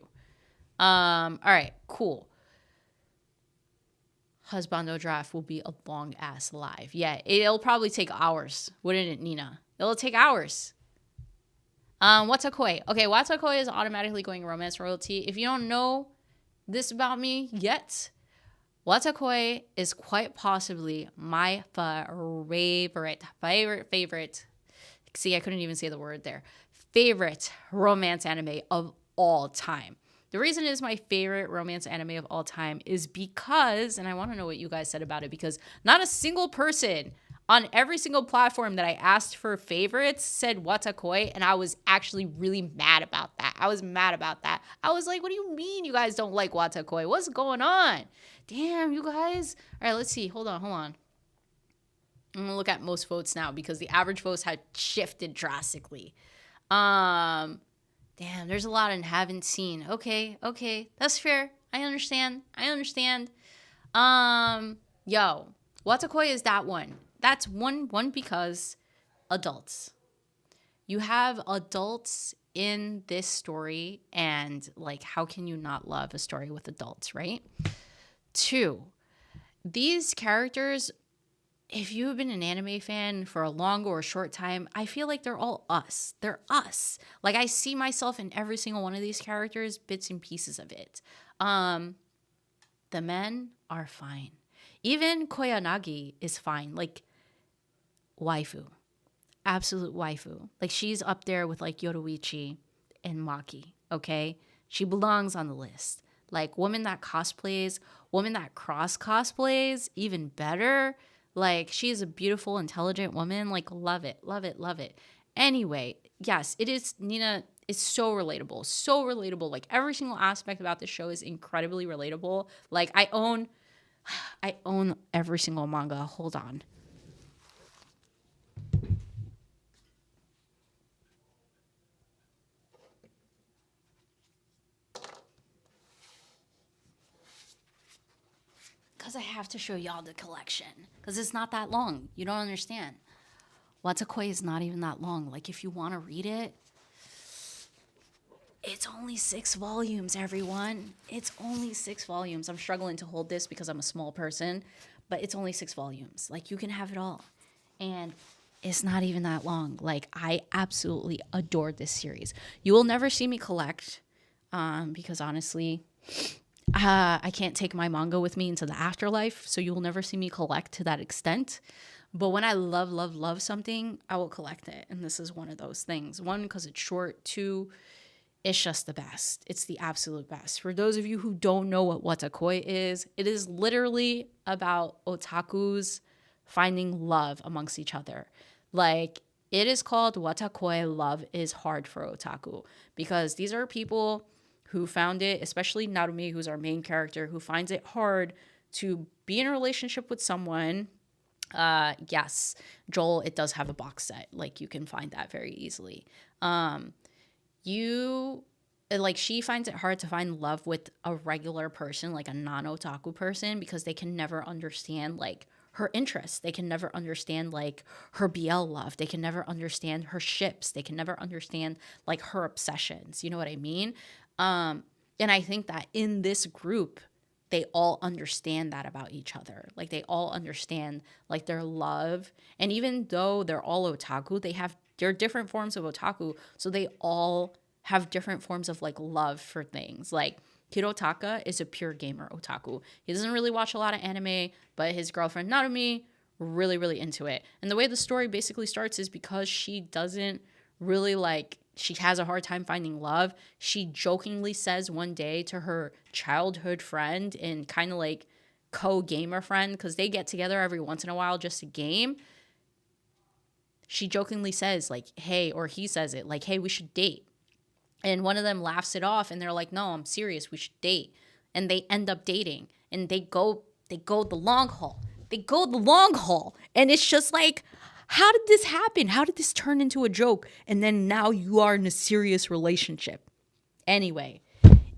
All right, cool. Husbando draft will be a long ass live. Yeah, it'll probably take hours, wouldn't it, Nina? It'll take hours. Watakoi. Okay, Watakoi is automatically going romance royalty. If you don't know this about me yet, Watakoi is quite possibly my favorite. See, I couldn't even say the word there. Favorite romance anime of all time. The reason it is my favorite romance anime of all time is because, and I want to know what you guys said about it, because not a single person on every single platform that I asked for favorites said Watakoi, and I was actually really mad about that. I was like, what do you mean you guys don't like Watakoi? What's going on? Damn, you guys. All right, let's see. Hold on. I'm going to look at most votes now because the average votes had shifted drastically. Damn, there's a lot I haven't seen. Okay, that's fair. I understand. Yo, Watakoi is that one. That's one because adults. You have adults in this story, and like, how can you not love a story with adults, right? 2, these characters, if you've been an anime fan for a long or a short time, I feel like they're all us. They're us. Like, I see myself in every single one of these characters, bits and pieces of it. The men are fine. Even Koyanagi is fine. Like, waifu. Absolute waifu. Like, she's up there with, like, Yoruichi and Maki, okay? She belongs on the list. Like, woman that cosplays, woman that cross-cosplays, even better. Like, she is a beautiful, intelligent woman. Like, love it. Anyway, yes, it is, Nina is so relatable. Like, every single aspect about this show is incredibly relatable. Like, I own every single manga. Hold on. Because I have to show y'all the collection. Because it's not that long. You don't understand. Watakoi is not even that long. Like, if you want to read it, it's only 6 volumes, everyone. It's only 6 volumes. I'm struggling to hold this because I'm a small person, but it's only 6 volumes. Like, you can have it all. And it's not even that long. Like, I absolutely adored this series. You will never see me collect because, honestly, I can't take my manga with me into the afterlife, so you will never see me collect to that extent. But when I love something, I will collect it. And this is one of those things. 1, because it's short. 2, it's just the best. It's the absolute best. For those of you who don't know what Watakoi is, it is literally about otakus finding love amongst each other. Like, it is called Watakoi, love is hard for otaku. Because these are people who found it, especially Narumi, who's our main character, who finds it hard to be in a relationship with someone. Yes, Joel, it does have a box set. Like, you can find that very easily. She finds it hard to find love with a regular person, like a non-otaku person, because they can never understand, like, her interests. They can never understand, like, her BL love. They can never understand her ships. They can never understand, like, her obsessions. You know what I mean? And I think that in this group, they all understand that about each other. Like, they all understand, like, their love. And even though they're all otaku, they're different forms of otaku. So they all have different forms of, like, love for things. Like, Hirotaka is a pure gamer otaku. He doesn't really watch a lot of anime, but his girlfriend Narumi, really into it. And the way the story basically starts is because she doesn't really, like, she has a hard time finding love. She jokingly says one day to her childhood friend and kind of like co-gamer friend, because they get together every once in a while just to game. She jokingly says, like, hey, or he says it, like, hey, we should date. And one of them laughs it off and they're like, no, I'm serious, we should date. And they end up dating and they go the long haul. And it's just like, how did this happen? How did this turn into a joke? And then now you are in a serious relationship. Anyway,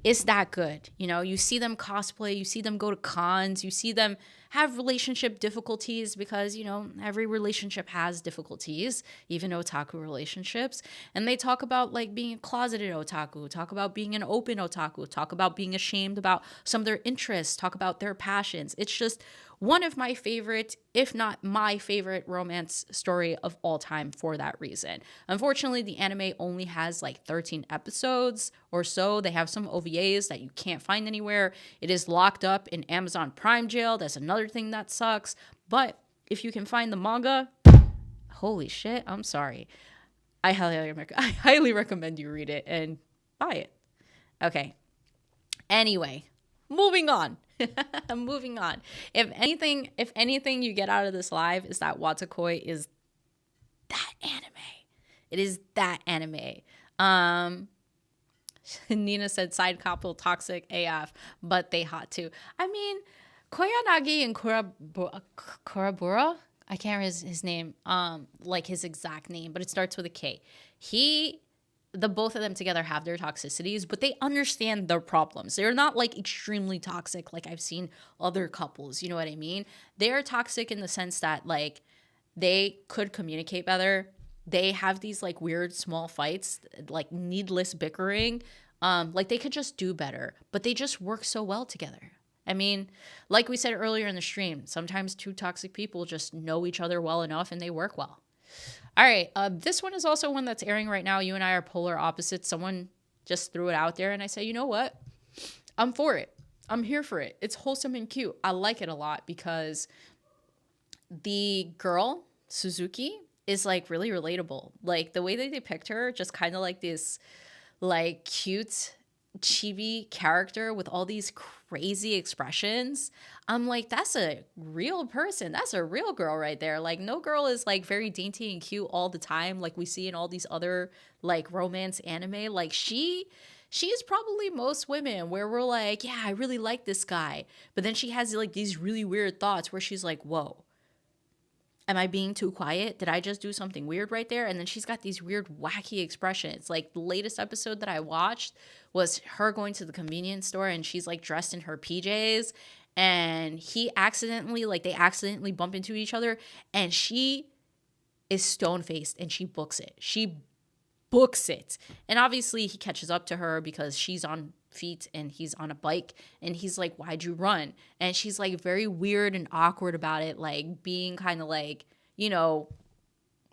it's that good. You know, you see them cosplay, you see them go to cons, you see them have relationship difficulties because, you know, every relationship has difficulties, even otaku relationships. And they talk about, like, being a closeted otaku, talk about being an open otaku, talk about being ashamed about some of their interests, talk about their passions. It's just one of my favorite, if not my favorite romance story of all time for that reason. Unfortunately, the anime only has like 13 episodes or so. They have some OVAs that you can't find anywhere. It is locked up in Amazon Prime jail. That's another thing that sucks. But if you can find the manga, holy shit, I'm sorry. I highly recommend you read it and buy it. Okay. Anyway, moving on. Moving on. If anything you get out of this live is that Watakoi is that anime. It is that anime. Nina said side couple toxic AF, but they hot too. I mean, Koyanagi and Kurabura, I can't remember his name, like his exact name, but it starts with a K. The both of them together have their toxicities, but they understand their problems. They're not like extremely toxic like I've seen other couples, you know what I mean? They are toxic in the sense that like they could communicate better. They have these like weird small fights, like needless bickering. Like they could just do better, but they just work so well together. I mean, like we said earlier in the stream, sometimes two toxic people just know each other well enough and they work well. All right, this one is also one that's airing right now. You and I are polar opposites. Someone just threw it out there and I say, you know what? I'm for it. I'm here for it. It's wholesome and cute. I like it a lot because the girl, Suzuki, is like really relatable. Like the way they depict her, just kind of like this like cute chibi character with all these crazy expressions. I'm like, that's a real person. That's a real girl right there. Like no girl is like very dainty and cute all the time like we see in all these other like romance anime. Like she is probably most women where we're like, yeah, I really like this guy. But then she has like these really weird thoughts where she's like, whoa, am I being too quiet? Did I just do something weird right there? And then she's got these weird, wacky expressions. Like the latest episode that I watched was her going to the convenience store and she's like dressed in her PJs and they accidentally bump into each other and she is stone-faced and she books it. She books it. And obviously he catches up to her because she's on feet and he's on a bike and he's like, why'd you run? And she's like very weird and awkward about it, like being kind of like, you know,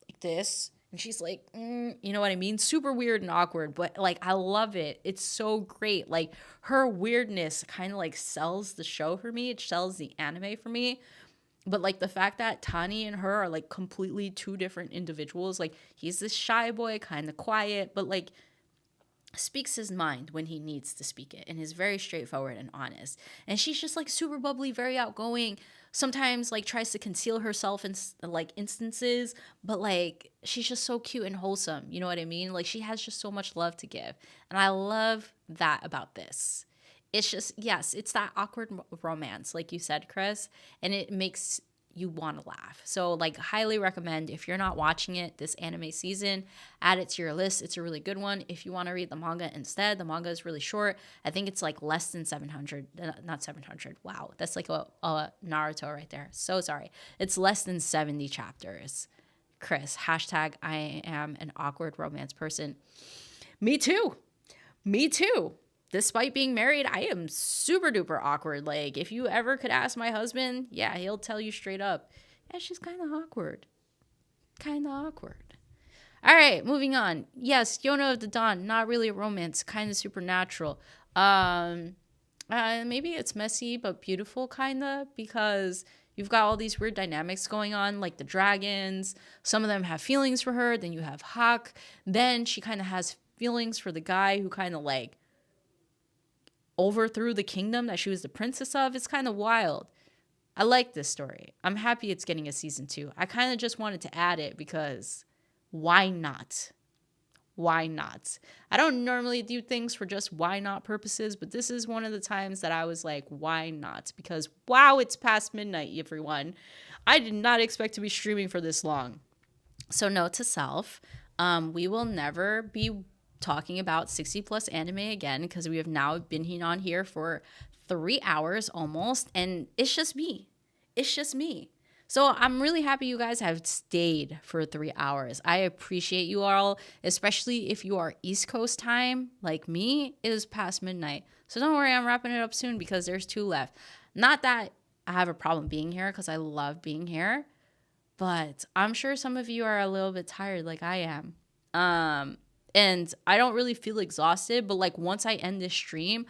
like this. And she's like, you know what I mean? Super weird and awkward, but like I love it. It's so great. Like her weirdness kind of like sells the show for me. It sells the anime for me. But like the fact that Tani and her are like completely two different individuals. Like he's this shy boy, kind of quiet, but like speaks his mind when he needs to speak it and is very straightforward and honest. And she's just like super bubbly, very outgoing, sometimes like tries to conceal herself in like instances, but like she's just so cute and wholesome, you know what I mean? Like she has just so much love to give. And I love that about this. It's just, yes, it's that awkward romance like you said, Chris, and it makes you want to laugh. So like highly recommend, if you're not watching it this anime season, add it to your list. It's a really good one. If you want to read the manga instead, the manga is really short. I think it's like less than 700, not 700. Wow, that's like a Naruto right there. So sorry. It's less than 70 chapters. Chris, hashtag I am an awkward romance person. Me too. Despite being married, I am super duper awkward. Like, if you ever could ask my husband, yeah, he'll tell you straight up. Yeah, she's kind of awkward. All right, moving on. Yes, Yona of the Dawn, not really a romance, kind of supernatural. Maybe it's messy but beautiful, kind of, because you've got all these weird dynamics going on, like the dragons. Some of them have feelings for her. Then you have Hak. Then she kind of has feelings for the guy who kind of like overthrew the kingdom that she was the princess of. It's kind of wild. I like this story. I'm happy it's getting a season 2. I kind of just wanted to add it because why not? I don't normally do things for just why not purposes, but this is one of the times that I was like, why not? Because wow, it's past midnight, everyone. I did not expect to be streaming for this long. So note to self, we will never be talking about 60 plus anime again because we have now been on here for 3 hours almost, and it's just me. So I'm really happy you guys have stayed for 3 hours. I appreciate you all, especially if you are East Coast time like me. It is past midnight, so don't worry, I'm wrapping it up soon because there's 2 left. Not that I have a problem being here because I love being here. But I'm sure some of you are a little bit tired like I am. And I don't really feel exhausted, but like once I end this stream,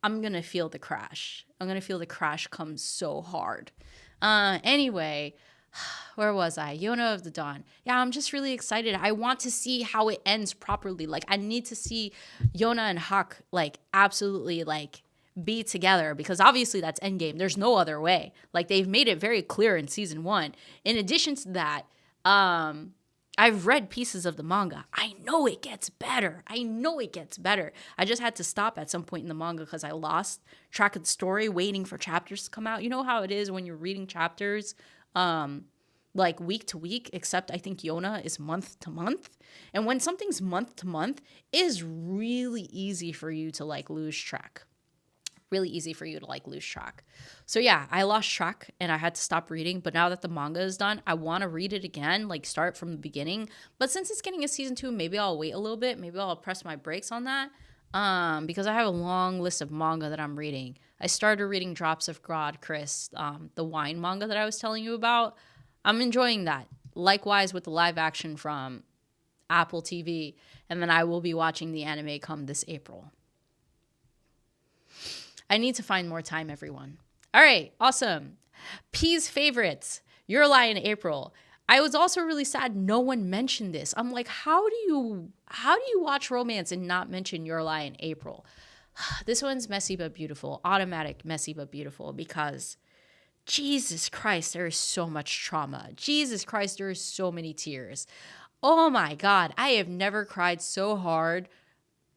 I'm going to feel the crash. I'm going to feel the crash come so hard. Anyway, where was I? Yona of the Dawn. Yeah, I'm just really excited. I want to see how it ends properly. Like, I need to see Yona and Huck, like, absolutely, like, be together because obviously that's endgame. There's no other way. Like, they've made it very clear in season 1. In addition to that, I've read pieces of the manga. I know it gets better. I just had to stop at some point in the manga because I lost track of the story waiting for chapters to come out. You know how it is when you're reading chapters like week to week, except I think Yona is month to month. And when something's month to month, it is really easy for you to like lose track. So yeah, I lost track and I had to stop reading. But now that the manga is done, I want to read it again, like start from the beginning. But since it's getting a season 2, maybe I'll wait a little bit. Maybe I'll press my brakes on that. Because I have a long list of manga that I'm reading. I started reading Drops of God, Chris, the wine manga that I was telling you about. I'm enjoying that. Likewise with the live action from Apple TV. And then I will be watching the anime come this April. I need to find more time, everyone. All right, awesome. P's favorites, Your Lie in April. I was also really sad no one mentioned this. I'm like, how do you watch romance and not mention Your Lie in April? This one's messy but beautiful. Automatic messy but beautiful because Jesus Christ, there is so much trauma. Jesus Christ, there is so many tears. Oh my God, I have never cried so hard.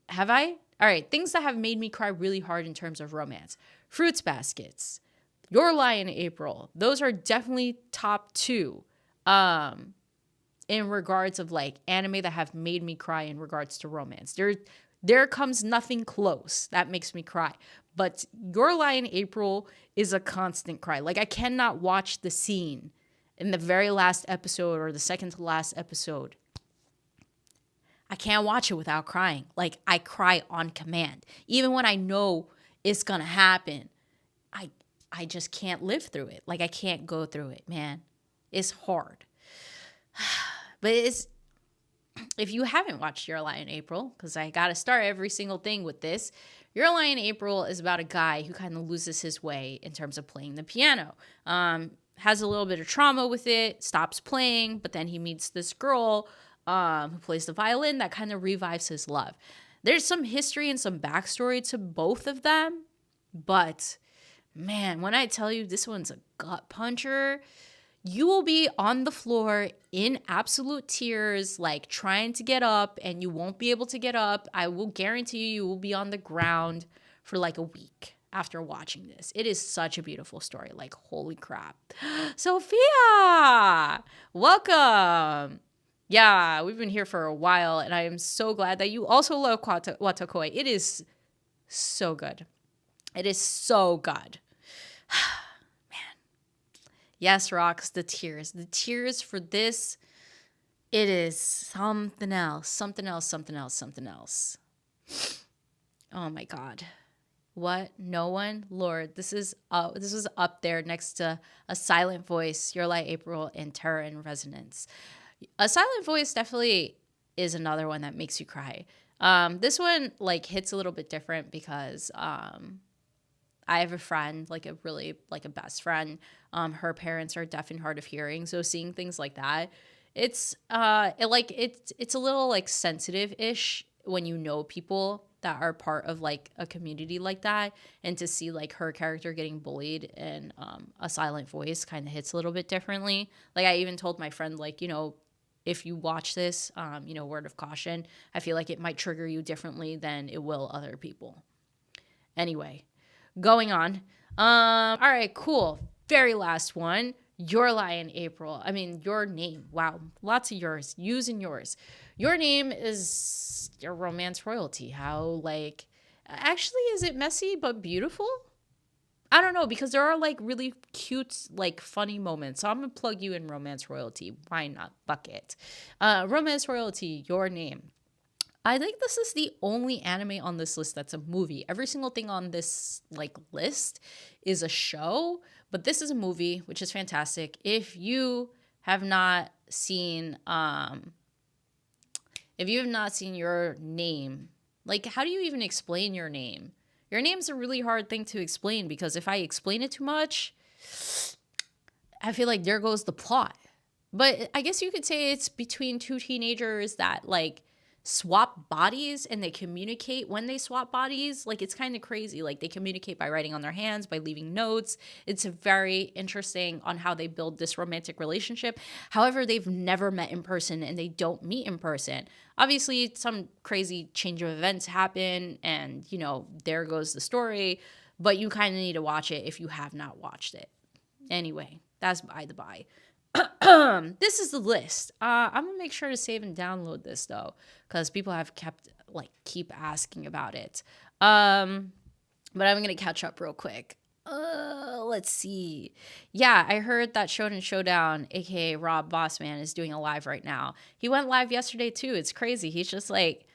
Have I? All right, things that have made me cry really hard in terms of romance. Fruits Baskets, Your Lie in April. Those are definitely top 2 in regards of like anime that have made me cry in regards to romance. There comes nothing close that makes me cry. But Your Lie in April is a constant cry. Like I cannot watch the scene in the very last episode or the second to last episode. I can't watch it without crying. Like I cry on command. Even when I know it's going to happen, I just can't live through it. Like I can't go through it, man. It's hard. But if you haven't watched Your Lie in April, because I got to start every single thing with this, Your Lie in April is about a guy who kind of loses his way in terms of playing the piano. Has a little bit of trauma with it, stops playing, but then he meets this girl who plays the violin that kind of revives his love. There's some history and some backstory to both of them, but man, when I tell you this one's a gut puncher, you will be on the floor in absolute tears, like trying to get up, and you won't be able to get up. I will guarantee you will be on the ground for like a week after watching this. It is such a beautiful story. Like, holy crap. Sophia, welcome. Yeah, we've been here for a while, and I am so glad that you also love Watakoi. It is so good. It is so good. Man. Yes, Rocks, the tears. The tears for this, it is something else. Something else, something else, something else. Oh my God. What? No one? Lord, this is up there next to A Silent Voice, Your Lie April, and Terror in Resonance. A Silent Voice definitely is another one that makes you cry. This one like hits a little bit different because I have a friend, like a really like a best friend. Her parents are deaf and hard of hearing, so seeing things like that, it's a little like sensitive-ish when you know people that are part of like a community like that, and to see like her character getting bullied and A Silent Voice kind of hits a little bit differently. Like I even told my friend, like, you know, if you watch this, word of caution, I feel like it might trigger you differently than it will other people. Anyway, going on. All right, cool. Very last one. Your Lie in April. I mean, your name. Wow. Lots of yours. Using yours. Your name is your romance royalty. How, like, actually, is it messy but beautiful? I don't know, because there are like really cute, like funny moments. So I'm going to plug you in romance royalty. Why not? Bucket. Romance royalty, your name. I think this is the only anime on this list that's a movie. Every single thing on this like list is a show, But this is a movie, which is fantastic. If you have not seen, Your Name, like, how do you even explain your name? Your name's a really hard thing to explain because if I explain it too much, I feel like there goes the plot. But I guess you could say it's between two teenagers that like swap bodies and they communicate when they swap bodies. Like it's kind of crazy. Like they communicate by writing on their hands, by leaving notes. It's very interesting on how they build this romantic relationship. However, they've never met in person and they don't meet in person. Obviously, some crazy change of events happen and, there goes the story. But you kind of need to watch it if you have not watched it. Anyway, that's by the by. This is the list. I'm gonna make sure to save and download this though, because people have keep asking about it. But I'm gonna catch up real quick. Let's see. Yeah, I heard that Shonen Showdown, aka Rob Bossman, is doing a live right now. He went live yesterday too. It's crazy. He's just like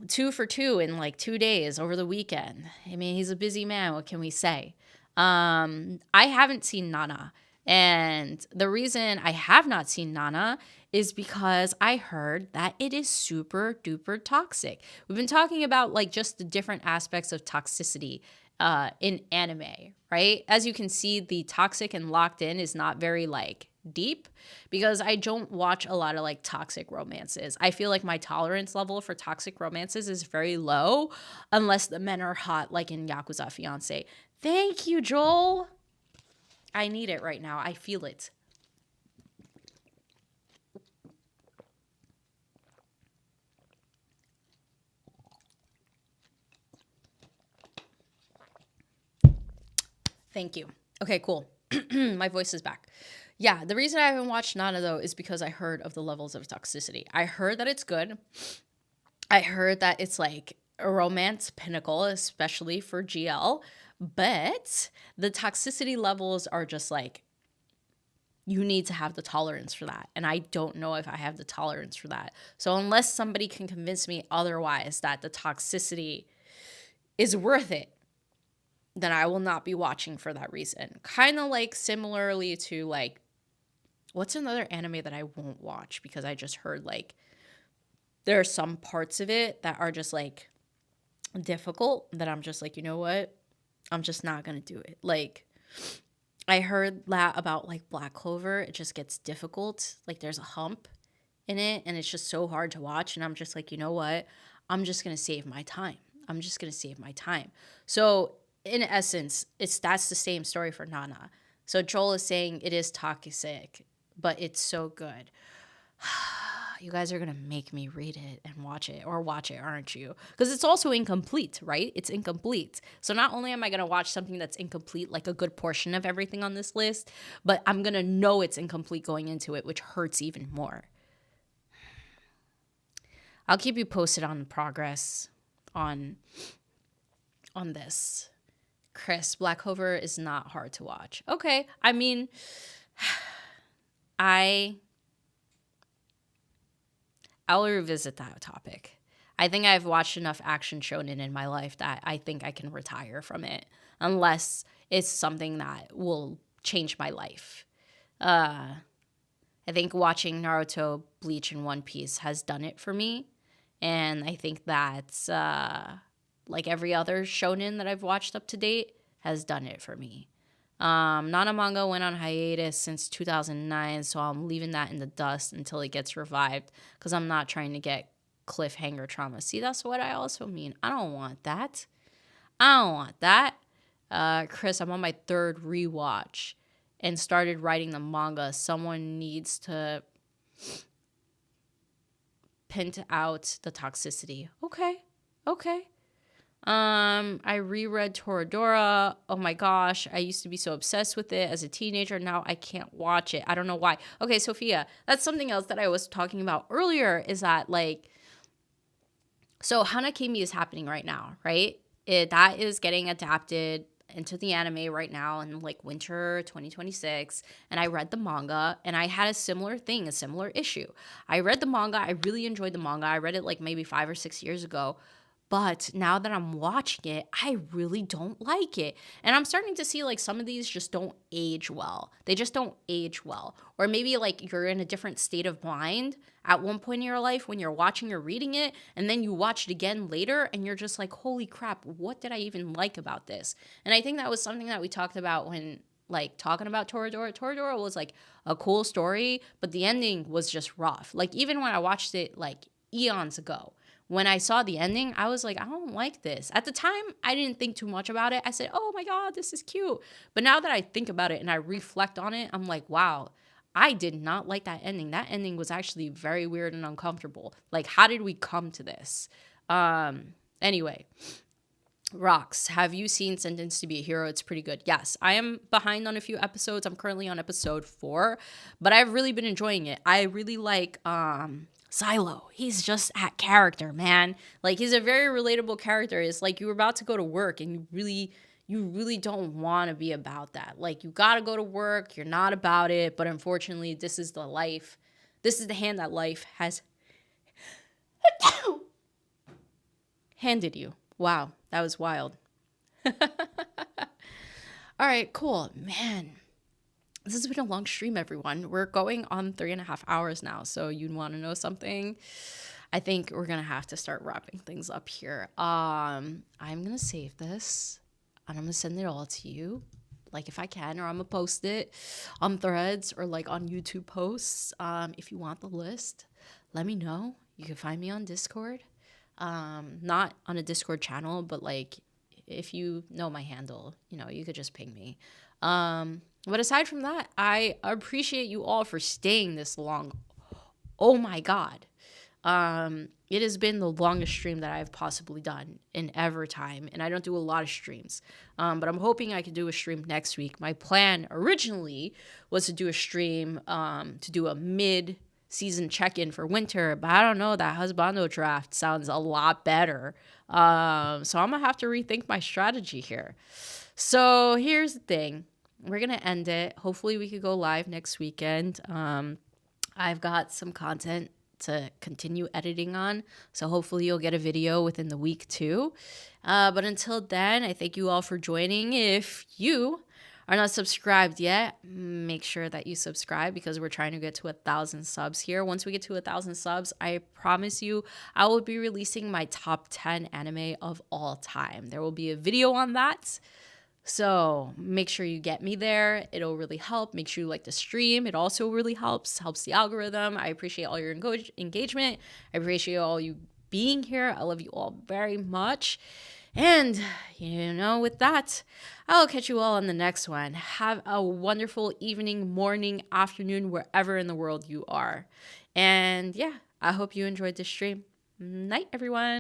2 for 2 in like 2 days over the weekend. I mean, he's a busy man. What can we say? I haven't seen Nana. And the reason I have not seen Nana is because I heard that it is super duper toxic. We've been talking about like just the different aspects of toxicity in anime, right? As you can see, the toxic and locked in is not very like deep because I don't watch a lot of like toxic romances. I feel like my tolerance level for toxic romances is very low unless the men are hot, like in Yakuza Fiance. Thank you, Joel. I need it right now. I feel it. Thank you. Okay, cool. My voice is back. Yeah, the reason I haven't watched Nana, though, is because I heard of the levels of toxicity. I heard that it's good. I heard that it's like a romance pinnacle, especially for GL. But the toxicity levels are just like, you need to have the tolerance for that. And I don't know if I have the tolerance for that. So unless somebody can convince me otherwise that the toxicity is worth it, then I will not be watching for that reason. Kind of like similarly to like, what's another anime that I won't watch because I just heard like there are some parts of it that are just like difficult that I'm just like, you know what? I'm just not going to do it. Like, I heard that about like Black Clover. It just gets difficult. Like there's a hump in it and it's just so hard to watch. And I'm just like, you know what? I'm just going to save my time. So in essence, that's the same story for Nana. So Joel is saying it is toxic, but it's so good. You guys are going to make me read it and watch it, aren't you? Because it's also incomplete, right? It's incomplete. So not only am I going to watch something that's incomplete, like a good portion of everything on this list, but I'm going to know it's incomplete going into it, which hurts even more. I'll keep you posted on the progress on this. Chris, Black Clover is not hard to watch. Okay. I mean, I'll revisit that topic. I think I've watched enough action shonen in my life that I think I can retire from it unless it's something that will change my life. I think watching Naruto, Bleach, and One Piece has done it for me. And I think that's like every other shonen that I've watched up to date has done it for me. Nana manga went on hiatus since 2009, so I'm leaving that in the dust until it gets revived because I'm not trying to get cliffhanger trauma. See, that's what I also mean. I don't want that. Chris, I'm on my 3rd rewatch and started writing the manga. Someone needs to pint out the toxicity. Okay. I reread Toradora. Oh my gosh, I used to be so obsessed with it as a teenager. Now I can't watch it. I don't know why. Okay, Sophia, that's something else that I was talking about earlier is that like, so Hanakimi is happening right now, right? That is getting adapted into the anime right now in like winter 2026. And I read the manga and I had a similar issue. I read the manga. I really enjoyed the manga. I read it like maybe 5 or 6 years ago. But now that I'm watching it, I really don't like it. And I'm starting to see like some of these just don't age well. They just don't age well. Or maybe like you're in a different state of mind at one point in your life when you're watching or reading it, and then you watch it again later and you're just like, holy crap, what did I even like about this? And I think that was something that we talked about when like talking about Toradora. Toradora was like a cool story, but the ending was just rough. Like even when I watched it like eons ago, when I saw the ending, I was like, I don't like this. At the time, I didn't think too much about it. I said, oh my God, this is cute. But now that I think about it and I reflect on it, I'm like, wow, I did not like that ending. That ending was actually very weird and uncomfortable. Like, how did we come to this? Anyway, Rox, have you seen Sentenced to Be a Hero? It's pretty good. Yes, I am behind on a few episodes. I'm currently on episode 4, but I've really been enjoying it. I really like Silo. He's just at character, man. Like he's a very relatable character. It's like you're about to go to work and you really don't want to be about that. Like you got to go to work, you're not about it, but unfortunately, this is the life. This is the hand that life has handed you. Wow, that was wild. All right, cool. Man, this has been a long stream, everyone. We're going on 3.5 hours now. So you want to know something? I think we're going to have to start wrapping things up here. I'm going to save this and I'm going to send it all to you. Like if I can, or I'm going to post it on Threads or like on YouTube posts. If you want the list, let me know. You can find me on Discord. Not on a Discord channel, but like if you know my handle, you know, you could just ping me. But aside from that, I appreciate you all for staying this long. Oh my God. It has been the longest stream that I've possibly done in ever time. And I don't do a lot of streams. But I'm hoping I can do a stream next week. My plan originally was to do a stream, to do a mid-season check-in for winter, but I don't know, that husbando draft sounds a lot better. So I'm gonna have to rethink my strategy here. So here's the thing. We're gonna end it. Hopefully we could go live next weekend. I've got some content to continue editing on, so hopefully you'll get a video within the week too. But until then, I thank you all for joining. If you are not subscribed yet, make sure that you subscribe because we're trying to get to 1,000 subs here. Once we get to 1,000 subs, I promise you I will be releasing my top 10 anime of all time. There will be a video on that. So make sure you get me there. It'll really help. Make sure you like the stream. It also really helps the algorithm. I appreciate all your engagement. I appreciate all you being here. I love you all very much. And, you know, with that, I'll catch you all on the next one. Have a wonderful evening, morning, afternoon, wherever in the world you are. And yeah, I hope you enjoyed this stream. Night, everyone.